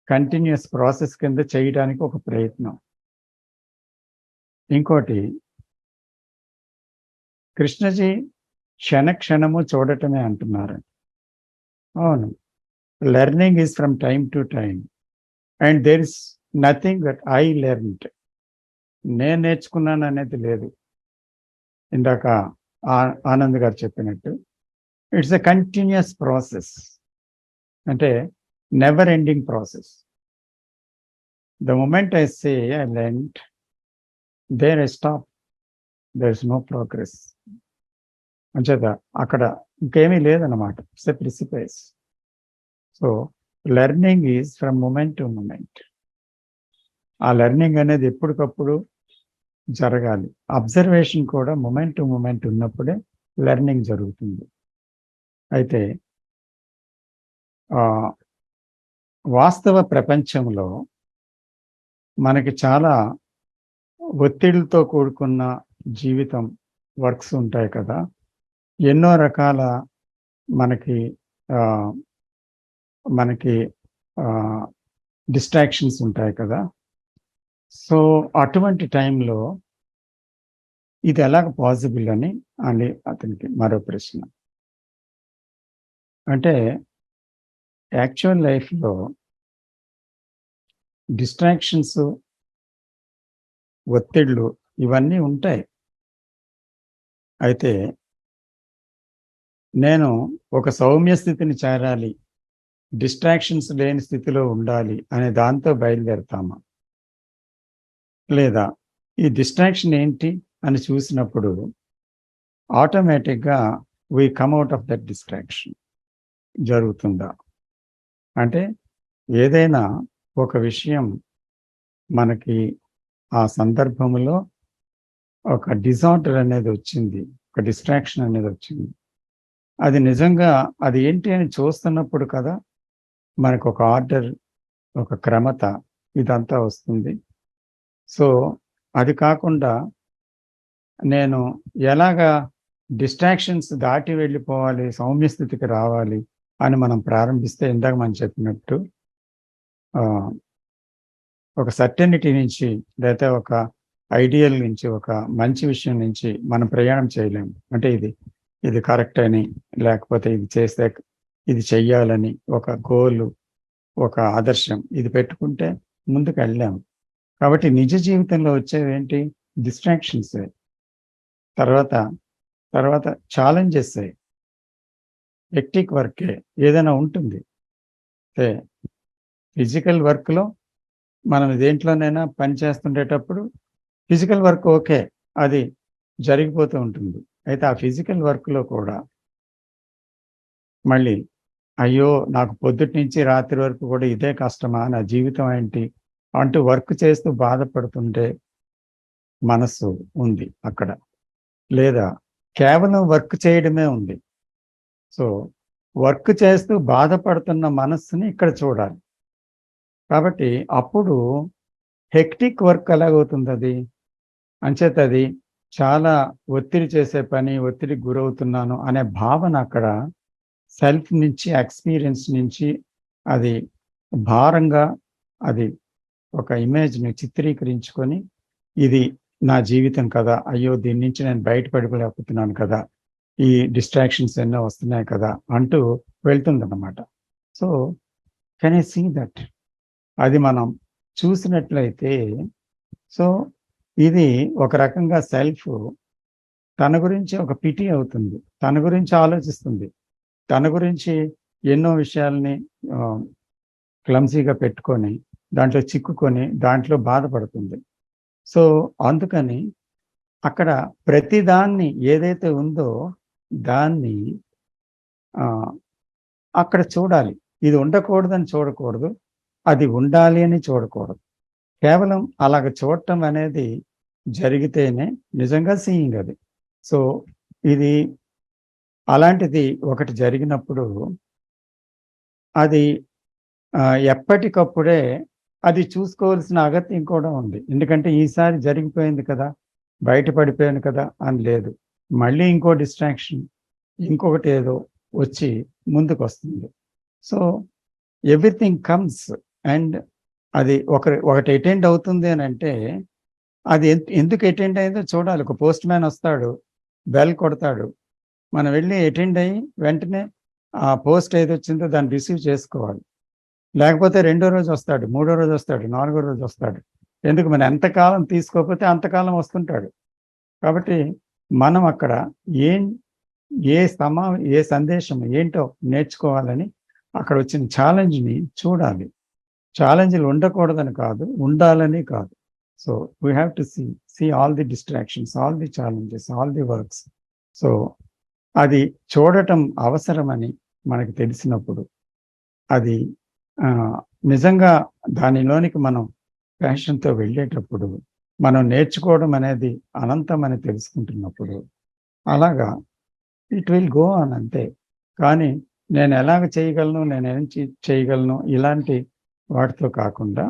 కంటిన్యూస్ ప్రాసెస్ కింద చేయడానికి ఒక ప్రయత్నం. ఇంకోటి, కృష్ణజీ క్షణము చూడటమే అంటున్నారు. అవును, learning is from time to time and there is nothing that I learned. నేను నేర్చుకున్నాను అనేది లేదు. ఇందాక ఆనంద్ గారు చెప్పినట్టు ఇట్స్ ఎ కంటిన్యూస్ ప్రాసెస్, అంటే never ending process. The moment I say I learned, there I stop, there is no progress. అంచేత అక్కడ ఇంకేమీ లేదన్నమాట, it's a precipice. So learning is from moment to moment. ఆ లెర్నింగ్ అనేది ఎప్పటికప్పుడు జరగాలి. Observation కూడా మూమెంట్ టు మూమెంట్ ఉన్నప్పుడే లెర్నింగ్ జరుగుతుంది. అయితే వాస్తవ ప్రపంచంలో మనకి చాలా ఒత్తిడితో కూడుకున్న జీవితం, వర్క్స్ ఉంటాయి కదా, ఎన్నో రకాల మనకి డిస్ట్రాక్షన్స్ ఉంటాయి కదా. సో అటువంటి టైంలో ఇది ఎలాగ పాసిబుల్ అని అతనికి మరో ప్రశ్న. అంటే యాక్చువల్ లైఫ్లో డిస్ట్రాక్షన్స్, ఒత్తిళ్ళు ఇవన్నీ ఉంటాయి. అయితే నేను ఒక సౌమ్య స్థితిని చేరాలి, డిస్ట్రాక్షన్స్ లేని స్థితిలో ఉండాలి అనే దాంతో బయలుదేరుతామా, లేదా ఈ డిస్ట్రాక్షన్ ఏంటి అని చూసినప్పుడు ఆటోమేటిక్గా we come out of that distraction జరుగుతుందా? అంటే ఏదైనా ఒక విషయం మనకి ఆ సందర్భంలో ఒక డిజార్డర్ అనేది వచ్చింది, ఒక డిస్ట్రాక్షన్ అనేది వచ్చింది. అది నిజంగా అది ఏంటి అని చూస్తున్నప్పుడు కదా మనకు ఒక ఆర్డర్, ఒక క్రమత ఇదంతా వస్తుంది. సో అది కాకుండా నేను ఎలాగా డిస్ట్రాక్షన్స్ దాటి వెళ్ళిపోవాలి, సౌమ్య స్థితికి రావాలి అని మనం ప్రారంభిస్తే ఇందాక మనం చెప్పినట్టు ఒక సర్టెనిటీ నుంచి, లేదా ఒక ఐడియల్ నుంచి, ఒక మంచి విషయం నుంచి మనం ప్రయాణం చేయలేము. అంటే ఇది కరెక్ట్ అని, లేకపోతే ఇది చేస్తే ఇది చెయ్యాలని ఒక గోలు, ఒక ఆదర్శం ఇది పెట్టుకుంటే ముందుకు వెళ్ళాము. కాబట్టి నిజ జీవితంలో వచ్చేవి ఏంటి? డిస్ట్రాక్షన్స్, తర్వాత ఛాలెంజెస్, హెక్టిక్ వర్కే ఏదైనా ఉంటుంది. ఫిజికల్ వర్క్లో మనం దేంట్లోనైనా పని చేస్తుండేటప్పుడు ఫిజికల్ వర్క్ ఓకే, అది జరిగిపోతూ ఉంటుంది. అయితే ఆ ఫిజికల్ వర్క్లో కూడా మళ్ళీ అయ్యో నాకు పొద్దుటి నుంచి రాత్రి వరకు కూడా ఇదే కష్టమా, నా జీవితం ఏంటి అంటూ వర్క్ చేస్తూ బాధపడుతుంటే మనస్సు ఉంది అక్కడ, లేదా కేవలం వర్క్ చేయడమే ఉంది. సో వర్క్ చేస్తూ బాధపడుతున్న మనస్సుని ఇక్కడ చూడాలి. కాబట్టి అప్పుడు హెక్టిక్ వర్క్ ఎలాగవుతుంది? అది అంచేత అది చాలా ఒత్తిడి చేసే పని, ఒత్తిడికి గురవుతున్నాను అనే భావన అక్కడ సెల్ఫ్ నుంచి, ఎక్స్పీరియన్స్ నుంచి అది భారంగా అది ఒక ఇమేజ్ని చిత్రీకరించుకొని ఇది నా జీవితం కదా, అయ్యో దీని నుంచి నేను బయటపడిపోలేకపోతున్నాను కదా, ఈ డిస్ట్రాక్షన్స్ ఎన్నో వస్తున్నాయి కదా అంటూ వెళ్తుందన్నమాట. So can I see that? అది మనం చూసినట్లయితే సో ఇది ఒక రకంగా సెల్ఫ్ తన గురించి ఒక పిటి అవుతుంది, తన గురించి ఆలోచిస్తుంది, తన గురించి ఎన్నో విషయాల్ని క్లమ్సీగా పెట్టుకొని దాంట్లో చిక్కుకొని దాంట్లో బాధపడుతుంది. సో అందుకని అక్కడ ప్రతిదాన్ని ఏదైతే ఉందో దాన్ని అక్కడ చూడాలి. ఇది ఉండకూడదని చూడకూడదు, అది ఉండాలి అని చూడకూడదు. కేవలం అలాగ చూడటం అనేది జరిగితేనే నిజంగా సీయింగ్ అది. సో ఇది అలాంటిది ఒకటి జరిగినప్పుడు అది ఎప్పటికప్పుడే అది చూసుకోవాల్సిన అగత్యం కూడా ఉంది. ఎందుకంటే ఈసారి జరిగిపోయింది కదా, బయటపడిపోయాను కదా అని లేదు. మళ్ళీ ఇంకో డిస్ట్రాక్షన్, ఇంకొకటి ఏదో వచ్చి ముందుకు వస్తుంది. సో ఎవ్రీథింగ్ కమ్స్ అండ్ అది ఒకటి అటెండ్ అవుతుంది అని అంటే అది ఎందుకు అటెండ్ అయిందో చూడాలి. ఒక పోస్ట్ మ్యాన్ వస్తాడు, బెల్ కొడతాడు, మనం వెళ్ళి అటెండ్ అయ్యి వెంటనే ఆ పోస్ట్ ఏది వచ్చిందో దాన్ని రిసీవ్ చేసుకోవాలి. లేకపోతే రెండో రోజు వస్తాడు, మూడో రోజు వస్తాడు, నాలుగో రోజు వస్తాడు. ఎందుకు? మనం ఎంతకాలం తీసుకోకపోతే అంతకాలం వస్తుంటాడు. కాబట్టి మనం అక్కడ ఏ సందేశం ఏంటో నేర్చుకోవాలని అక్కడ వచ్చిన ఛాలెంజ్ని చూడాలి. ఛాలెంజ్లు ఉండకూడదని కాదు, ఉండాలని కాదు. So we have to see all the distractions, all the challenges, all the works. So అది చూడటం అవసరమని మనకు తెలిసినప్పుడు అది నిజంగా దానిలోనికి మనం ప్యాషన్తో వెళ్ళేటప్పుడు, మనం నేర్చుకోవడం అనేది అనంతం అని తెలుసుకుంటున్నప్పుడు అలాగా ఇట్ విల్ గో ఆన్ అంతే. కానీ నేను ఎలాగ చేయగలను, నేనేం చేయగలను ఇలాంటి వాటితో కాకుండా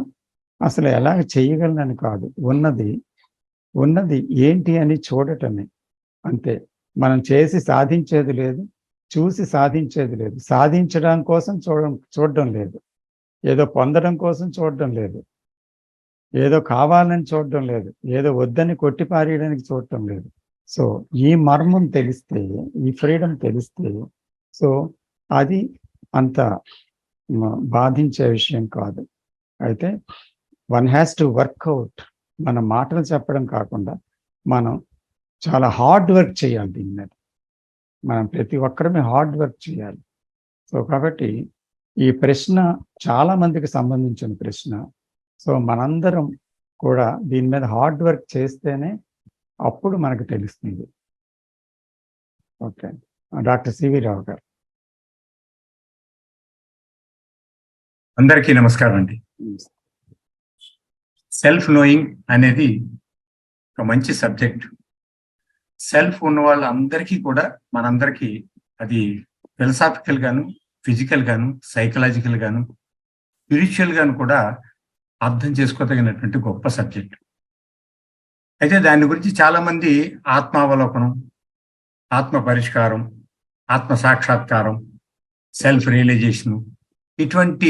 అసలు ఎలాగ చేయగలనని కాదు, ఉన్నది ఏంటి అని చూడటమే అంతే. మనం చేసి సాధించేది లేదు, చూసి సాధించేది లేదు, సాధించడం కోసం చూడడం లేదు, ఏదో పొందడం కోసం చూడడం లేదు, ఏదో కావాలని చూడడం లేదు, ఏదో వద్దని కొట్టిపారేయడానికి చూడటం లేదు. సో ఈ మర్మం తెలిస్తే, ఈ ఫ్రీడమ్ తెలిస్తే సో అది అంత బాధించే విషయం కాదు. అయితే వన్ హ్యాస్ టు వర్క్అవుట్. మన మాటలు చెప్పడం కాకుండా మనం చాలా హార్డ్ వర్క్ చేయాలి దీని మీద. మనం ప్రతి ఒక్కరమే హార్డ్ వర్క్ చేయాలి. సో కాబట్టి ఈ ప్రశ్న చాలా మందికి సంబంధించిన ప్రశ్న. సో మనందరం కూడా దీని మీద హార్డ్ వర్క్ చేస్తేనే అప్పుడు మనకు తెలుస్తుంది. ఓకే, డాక్టర్ సివి రావు గారు. అందరికీ నమస్కారం అండి. సెల్ఫ్ నోయింగ్ అనేది ఒక మంచి సబ్జెక్ట్. సెల్ఫ్ ఉన్న వాళ్ళందరికీ కూడా మనందరికీ అది ఫిలసాఫికల్ గాను, ఫిజికల్ గాను, సైకలాజికల్ గాను, స్పిరిచువల్ గాను కూడా అర్థం చేసుకోదగినటువంటి గొప్ప సబ్జెక్ట్. అయితే దాని గురించి చాలా మంది ఆత్మావలోకనం, ఆత్మ పరిష్కారం, ఆత్మ సాక్షాత్కారం, సెల్ఫ్ రియలైజేషన్ ఇటువంటి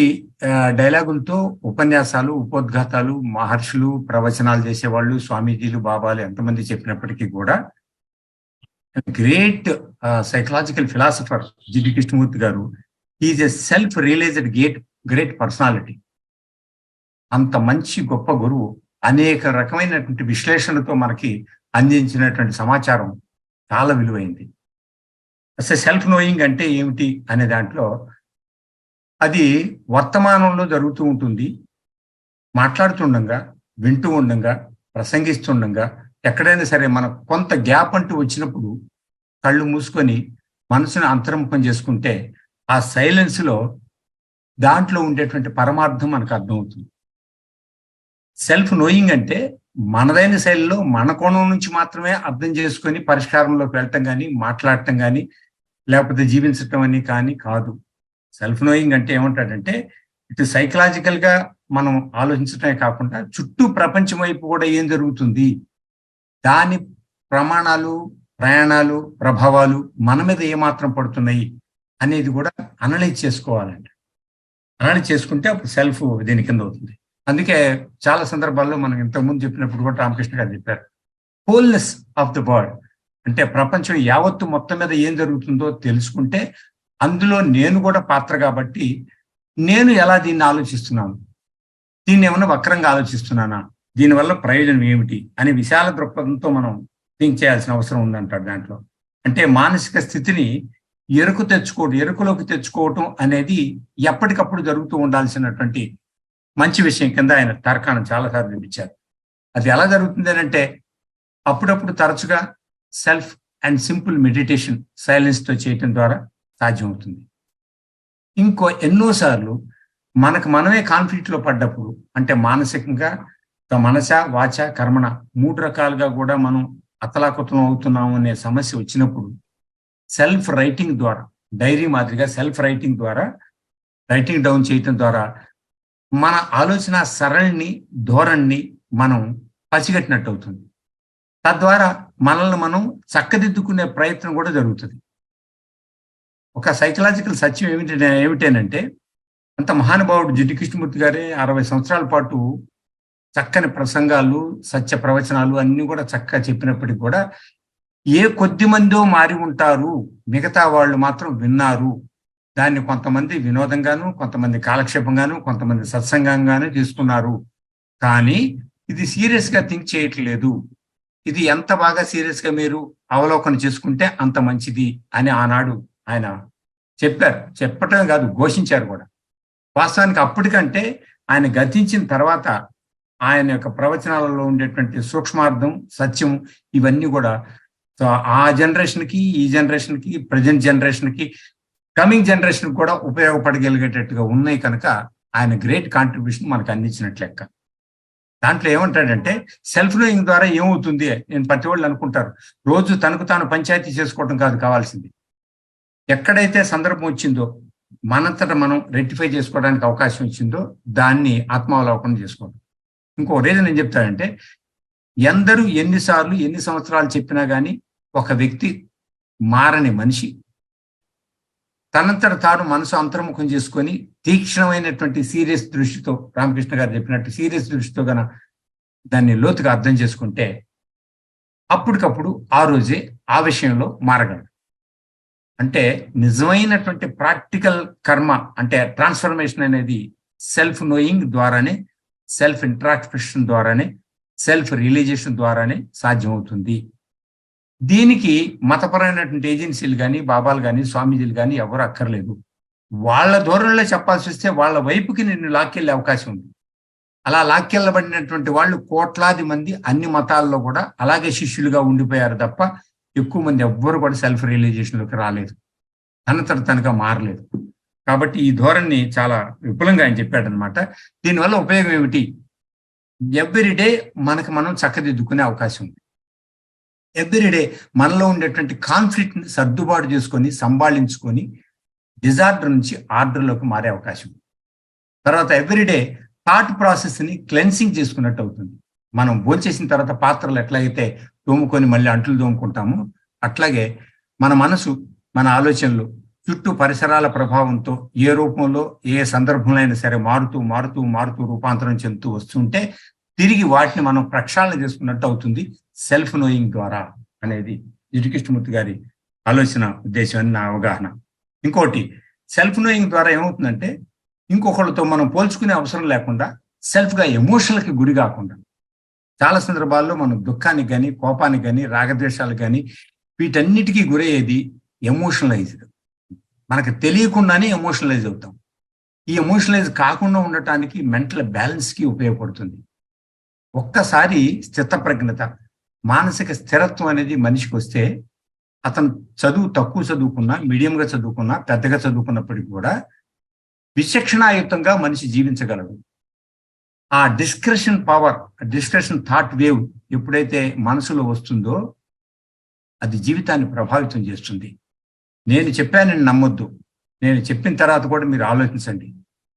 డైలాగులతో ఉపన్యాసాలు, ఉపోద్ఘాతాలు, మహర్షులు, ప్రవచనాలు చేసేవాళ్ళు, స్వామీజీలు, బాబాలు ఎంతమంది చెప్పినప్పటికీ కూడా great psychological philosopher Jiddu Krishnamurti గారు is a self realised great personality. అంత మంచి గొప్ప గురువు అనేక రకమైనటువంటి విశ్లేషణతో మనకి అందించినటువంటి సమాచారం చాలా విలువైంది. అసలు సెల్ఫ్ నోయింగ్ అంటే ఏమిటి అనే దాంట్లో అది వర్తమానంలో జరుగుతూ ఉంటుంది. మాట్లాడుతుండగా, వింటూ ఉండగా, ప్రసంగిస్తుండగా, ఎక్కడైనా సరే మనకు కొంత గ్యాప్ అంటూ వచ్చినప్పుడు కళ్ళు మూసుకొని మనసును అంతర్ముఖం చేసుకుంటే ఆ సైలెన్స్లో దాంట్లో ఉండేటువంటి పరమార్థం మనకు అర్థమవుతుంది. సెల్ఫ్ నోయింగ్ అంటే మనదైన శైలిలో మన కోణం నుంచి మాత్రమే అర్థం చేసుకొని పరిష్కారంలోకి వెళ్ళటం కానీ, మాట్లాడటం కానీ, లేకపోతే జీవించటం అని కానీ కాదు. సెల్ఫ్ నోయింగ్ అంటే ఏమంటాడంటే ఇటు సైకలాజికల్ గా మనం ఆలోచించటమే కాకుండా చుట్టూ ప్రపంచం వైపు కూడా ఏం జరుగుతుంది, దాని ప్రమాణాలు, ప్రయాణాలు, ప్రభావాలు మన మీద ఏమాత్రం పడుతున్నాయి అనేది కూడా అనలైజ్ చేసుకోవాలండి. అనలైజ్ చేసుకుంటే అప్పుడు సెల్ఫ్ దీని కింద అవుతుంది. అందుకే చాలా సందర్భాల్లో మనం ఇంతకుముందు చెప్పినప్పుడు కూడా రామకృష్ణ గారు చెప్పారు, హోల్నెస్ ఆఫ్ ద వరల్డ్ అంటే ప్రపంచం యావత్తు మొత్తం మీద ఏం జరుగుతుందో తెలుసుకుంటే అందులో నేను కూడా పాత్ర కాబట్టి నేను ఎలా దీన్ని ఆలోచిస్తున్నాను, దీన్ని ఏమన్నా వక్రంగా ఆలోచిస్తున్నానా, దీనివల్ల ప్రయోజనం ఏమిటి అనే విశాల దృక్పథంతో మనం థింక్ చేయాల్సిన అవసరం ఉందంటాడు దాంట్లో. అంటే మానసిక స్థితిని ఎరుకలోకి తెచ్చుకోవటం అనేది ఎప్పటికప్పుడు జరుగుతూ ఉండాల్సినటువంటి మంచి విషయం కింద ఆయన తర్కాన్ని చాలాసార్లు చూపించారు. అది ఎలా జరుగుతుంది అని అంటే అప్పుడప్పుడు తరచుగా సెల్ఫ్ అండ్ సింపుల్ మెడిటేషన్ సైలెన్స్తో చేయటం ద్వారా సాధ్యమవుతుంది. ఇంకో ఎన్నోసార్లు మనకు మనమే కాన్ఫ్లిక్ట్లో పడ్డప్పుడు, అంటే మానసికంగా మనస, వాచ, కర్మణ 3 రకాలుగా కూడా మనం అతలాకుతలం అవుతున్నాము అనే సమస్య వచ్చినప్పుడు సెల్ఫ్ రైటింగ్ ద్వారా, డైరీ మాదిరిగా సెల్ఫ్ రైటింగ్ ద్వారా రైటింగ్ డౌన్ చేయటం ద్వారా మన ఆలోచన సరళిని, ధోరణిని మనం పసిగట్టినట్టు అవుతుంది. తద్వారా మనల్ని మనం చక్కదిద్దుకునే ప్రయత్నం కూడా జరుగుతుంది. ఒక సైకలాజికల్ సత్యం ఏమిటేనంటే అంత మహానుభావుడు జిడ్డు కృష్ణమూర్తి గారే 60 సంవత్సరాల పాటు చక్కని ప్రసంగాలు, సత్య ప్రవచనాలు అన్ని కూడా చక్కగా చెప్పినప్పటికీ కూడా ఏ కొద్ది మందో మారి ఉంటారు, మిగతా వాళ్ళు మాత్రం విన్నారు. దాన్ని కొంతమంది వినోదంగాను, కొంతమంది కాలక్షేపంగాను, కొంతమంది సత్సంగంగాను తీసుకున్నారు. కానీ ఇది సీరియస్ గా థింక్ చేయట్లేదు. ఇది ఎంత బాగా సీరియస్ గా మీరు అవలోకనం చేసుకుంటే అంత మంచిది అని ఆనాడు ఆయన చెప్పారు. చెప్పటమే కాదు, ఘోషించారు కూడా. వాస్తవానికి అప్పటికంటే ఆయన గతించిన తర్వాత ఆయన యొక్క ప్రవచనాలలో ఉండేటువంటి సూక్ష్మార్థం, సత్యం ఇవన్నీ కూడా ఆ జనరేషన్కి, ఈ జనరేషన్కి, ప్రజెంట్ జనరేషన్కి, కమింగ్ జనరేషన్ కూడా ఉపయోగపడగలిగేటట్టుగా ఉన్నాయి. కనుక ఆయన గ్రేట్ కాంట్రిబ్యూషన్ మనకు అందించినట్లు లెక్క. దాంట్లో ఏమంటాడంటే సెల్ఫ్ నోయింగ్ ద్వారా ఏమవుతుంది, నేను ప్రతి వాళ్ళు అనుకుంటారు రోజు తనకు తాను పంచాయతీ చేసుకోవడం కాదు కావాల్సింది. ఎక్కడైతే సందర్భం వచ్చిందో, మనంతట మనం రెక్టిఫై చేసుకోవడానికి అవకాశం ఇచ్చిందో దాన్ని ఆత్మావలోకనం చేసుకోవడం. ఇంకో రీజన్ ఏం చెప్తాడంటే ఎందరూ ఎన్నిసార్లు ఎన్ని సంవత్సరాలు చెప్పినా కానీ ఒక వ్యక్తి మారని మనిషి తనంతట తాను మనసు అంతర్ముఖం చేసుకొని తీక్షణమైనటువంటి సీరియస్ దృష్టితో, రామకృష్ణ గారు చెప్పినట్టు సీరియస్ దృష్టితో గన దాన్ని లోతుగా అర్థం చేసుకుంటే అప్పటికప్పుడు ఆ రోజే ఆ విషయంలో మారగలడు. అంటే నిజమైనటువంటి ప్రాక్టికల్ కర్మ అంటే ట్రాన్స్ఫర్మేషన్ అనేది సెల్ఫ్ నోయింగ్ ద్వారానే, సెల్ఫ్ ఇంట్రాస్పెక్షన్ ద్వారానే, సెల్ఫ్ రియలైజేషన్ ద్వారానే సాధ్యమవుతుంది. దీనికి మతపరమైనటువంటి ఏజెన్సీలు కానీ, బాబాలు కానీ, స్వామీజీలు కానీ ఎవరు అక్కర్లేదు. వాళ్ళ ధోరణిలో చెప్పాల్సి వస్తే వాళ్ళ వైపుకి నిన్ను లాక్కెళ్ళే అవకాశం ఉంది. అలా లాక్కెళ్ళబడినటువంటి వాళ్ళు కోట్లాది మంది అన్ని మతాల్లో కూడా అలాగే శిష్యులుగా ఉండిపోయారు తప్ప ఎక్కువ మంది ఎవ్వరు కూడా సెల్ఫ్ రియలైజేషన్లోకి రాలేదు, తనతట తనగా మారలేదు. కాబట్టి ఈ ధోరణి చాలా విపులంగా ఆయన చెప్పాడనమాట. దీనివల్ల ఉపయోగం ఏమిటి? ఎవ్రీడే మనకు మనం చక్కదిద్దుకునే అవకాశం ఉంది. ఎవ్రీడే మనలో ఉండేటువంటి కాన్ఫ్లిక్ట్ని సర్దుబాటు చేసుకొని సంభాళించుకొని డిజార్డర్ నుంచి ఆర్డర్లోకి మారే అవకాశం ఉంది. తర్వాత ఎవ్రీడే థాట్ ప్రాసెస్ని క్లెన్సింగ్ చేసుకున్నట్టు అవుతుంది. మనం భోంచేసిన తర్వాత పాత్రలు ఎట్లాగైతే తోముకొని మళ్ళీ అంట్లు తోముకుంటామో అట్లాగే మన మనసు, మన ఆలోచనలు చుట్టూ పరిసరాల ప్రభావంతో ఏ రూపంలో ఏ సందర్భంలో అయినా సరే మారుతూ మారుతూ మారుతూ రూపాంతరం చెందుతూ వస్తుంటే తిరిగి వాటిని మనం ప్రక్షాళన చేసుకున్నట్టు అవుతుంది సెల్ఫ్ నోయింగ్ ద్వారా అనేది జిడ్డు కృష్ణమూర్తి గారి ఆలోచన, ఉద్దేశం అని నా అవగాహన. ఇంకోటి, సెల్ఫ్ నోయింగ్ ద్వారా ఏమవుతుందంటే ఇంకొకళ్ళతో మనం పోల్చుకునే అవసరం లేకుండా సెల్ఫ్గా ఎమోషన్లకి గురి కాకుండా, చాలా సందర్భాల్లో మనం దుఃఖానికి కానీ కోపానికి కానీ రాగద్వేషాలకు కానీ వీటన్నిటికీ గురయ్యేది ఎమోషనలైజ్డ్. మనకు తెలియకుండానే ఎమోషనలైజ్ అవుతాం. ఈ ఎమోషనలైజ్ కాకుండా ఉండటానికి మెంటల్ బ్యాలెన్స్కి ఉపయోగపడుతుంది. ఒక్కసారి స్థితప్రజ్ఞత, మానసిక స్థిరత్వం అనేది మనిషికి వస్తే అతను తక్కువ చదువుకున్నా, మీడియంగా చదువుకున్నా, పెద్దగా చదువుకున్నప్పటికీ కూడా విచక్షణాయుక్తంగా మనిషి జీవించగలడు. ఆ discussion power, discussion thought wave ఎప్పుడైతే మనసులో వస్తుందో అది జీవితాన్ని ప్రభావితం చేస్తుంది. నేను చెప్పానని నమ్మొద్దు. నేను చెప్పిన తర్వాత కూడా మీరు ఆలోచించండి,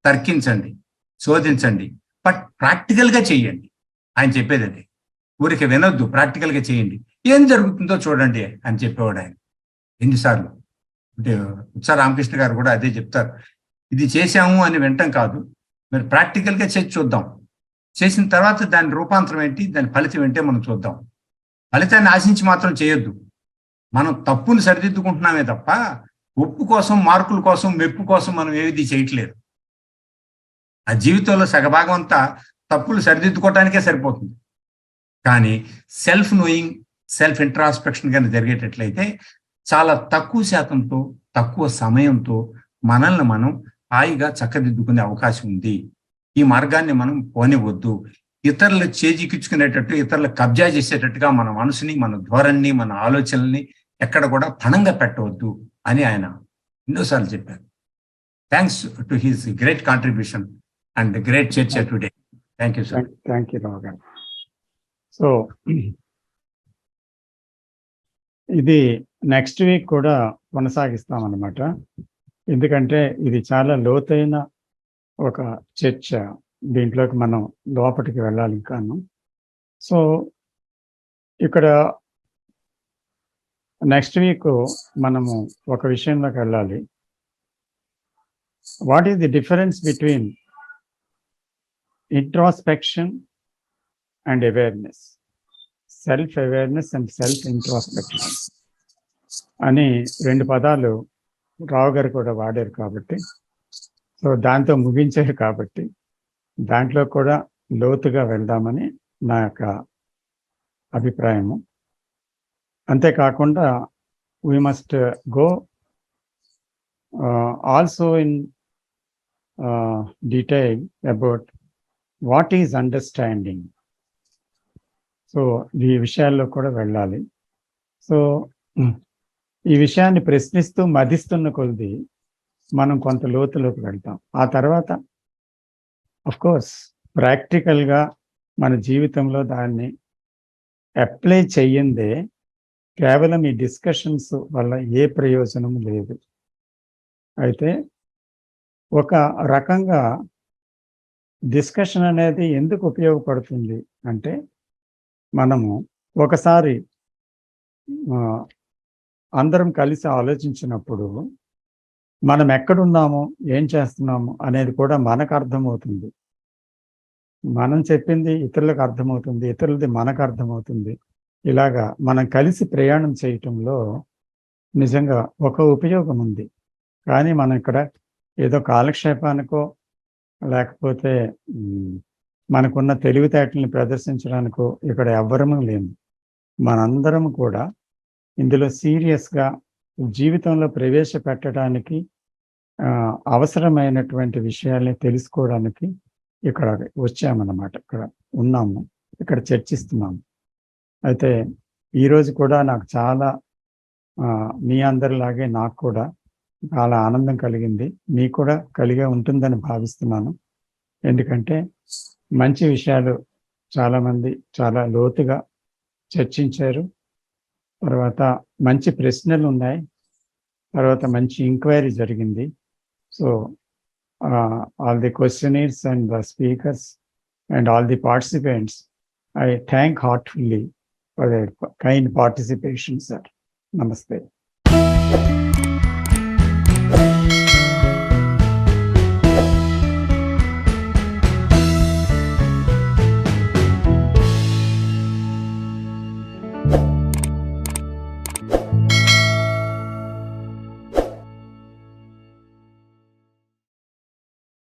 తర్కించండి, శోధించండి, బట్ ప్రాక్టికల్గా చేయండి. ఆయన చెప్పేది అదే. ఊరికి వినొద్దు, ప్రాక్టికల్గా చేయండి, ఏం జరుగుతుందో చూడండి అని చెప్పేవాడు ఆయన ఎన్నిసార్లు. అంటే ఉత్సా రామకృష్ణ గారు కూడా అదే చెప్తారు. ఇది చేశాము అని వింటాం కాదు, మరి ప్రాక్టికల్గా చేసి చూద్దాం. చేసిన తర్వాత దాని రూపాంతరం ఏంటి, దాని ఫలితం ఏంటో మనం చూద్దాం. ఫలితాన్ని ఆశించి మాత్రం చేయొద్దు. మనం తప్పుని సరిదిద్దుకుంటున్నామే తప్ప ఒప్పు కోసం, మార్కుల కోసం, మెప్పు కోసం మనం ఏది చేయట్లేదు. ఆ జీవితంలో సగభాగం అంతా తప్పులు సరిదిద్దుకోవటానికే సరిపోతుంది. కానీ సెల్ఫ్ నోయింగ్, సెల్ఫ్ ఇంట్రాస్పెక్షన్ కానీ జరిగేటట్లయితే చాలా తక్కువ శాతంతో, తక్కువ సమయంతో మనల్ని మనం హాయిగా చక్కదిద్దుకునే అవకాశం ఉంది. ఈ మార్గాన్ని మనం పోనివద్దు. ఇతరులు చేజిక్కించుకునేటట్టు, ఇతరులు కబ్జా చేసేటట్టుగా మన మనసుని, మన ధోరణిని, మన ఆలోచనల్ని ఎక్కడ కూడా పణంగా పెట్టవద్దు అని ఆయన ఎన్నోసార్లు చెప్పారు. Thanks to his great contribution and great చర్చ today. Thank you sir. Thank you Rao గారు. సో ఇది నెక్స్ట్ వీక్ కూడా కొనసాగిస్తాం అన్నమాట. ఎందుకంటే ఇది చాలా లోతైన ఒక చర్చ. దీంట్లోకి మనం లోపలికి వెళ్ళాలి ఇంకాను. సో ఇక్కడ నెక్స్ట్ వీక్ మనము ఒక విషయంలోకి వెళ్ళాలి. What is the difference between introspection and awareness, self awareness and self introspection అని రెండు పదాలు రావు గారు కూడా వాడారు కాబట్టి, సో దాంతో ముగించారు కాబట్టి దాంట్లో కూడా లోతుగా వెళ్దామని నా యొక్క అభిప్రాయము. అంతేకాకుండా we must go also in detail about what is understanding. So ఈ విషయాల్లో కూడా వెళ్ళాలి. సో ఈ విషయాన్ని ప్రశ్నిస్తూ మదిస్తున్న కొద్ది మనం కొంత లోతులోకి వెళ్తాం. ఆ తర్వాత కోర్స్ ప్రాక్టికల్గా మన జీవితంలో దాన్ని అప్లై చెయ్యందే కేవలం ఈ డిస్కషన్స్ వల్ల ఏ ప్రయోజనం లేదు. అయితే ఒక రకంగా డిస్కషన్ అనేది ఎందుకు ఉపయోగపడుతుంది అంటే, మనము ఒకసారి అందరం కలిసి ఆలోచించినప్పుడు మనం ఎక్కడున్నాము, ఏం చేస్తున్నాము అనేది కూడా మనకు అర్థమవుతుంది. మనం చెప్పింది ఇతరులకు అర్థమవుతుంది, ఇతరులది మనకు అర్థమవుతుంది. ఇలాగా మనం కలిసి ప్రయాణం చేయటంలో నిజంగా ఒక ఉపయోగం ఉంది. కానీ మనం ఇక్కడ ఏదో కాలక్షేపానికో లేకపోతే మనకున్న తెలివితేటల్ని ప్రదర్శించడానికో ఇక్కడ ఎవ్వరము లేము. మనందరం కూడా ఇందులో సీరియస్గా జీవితంలో ప్రవేశపెట్టడానికి అవసరమైనటువంటి విషయాల్ని తెలుసుకోవడానికి ఇక్కడ వచ్చామన్నమాట. ఇక్కడ ఉన్నాము, ఇక్కడ చర్చిస్తున్నాము. అయితే ఈరోజు కూడా నాకు చాలా మీ అందరిలాగే నాకు కూడా చాలా ఆనందం కలిగింది. మీకు కూడా కలిగే ఉంటుందని భావిస్తున్నాను. ఎందుకంటే మంచి విషయాలు చాలామంది చాలా లోతుగా చర్చించారు. తర్వాత మంచి ప్రశ్నలు ఉన్నాయి. తర్వాత మంచి ఎంక్వైరీ జరిగింది. So all the questionnaires and the speakers and all the participants, I thank heartfully for their kind participation, sir. Namaste.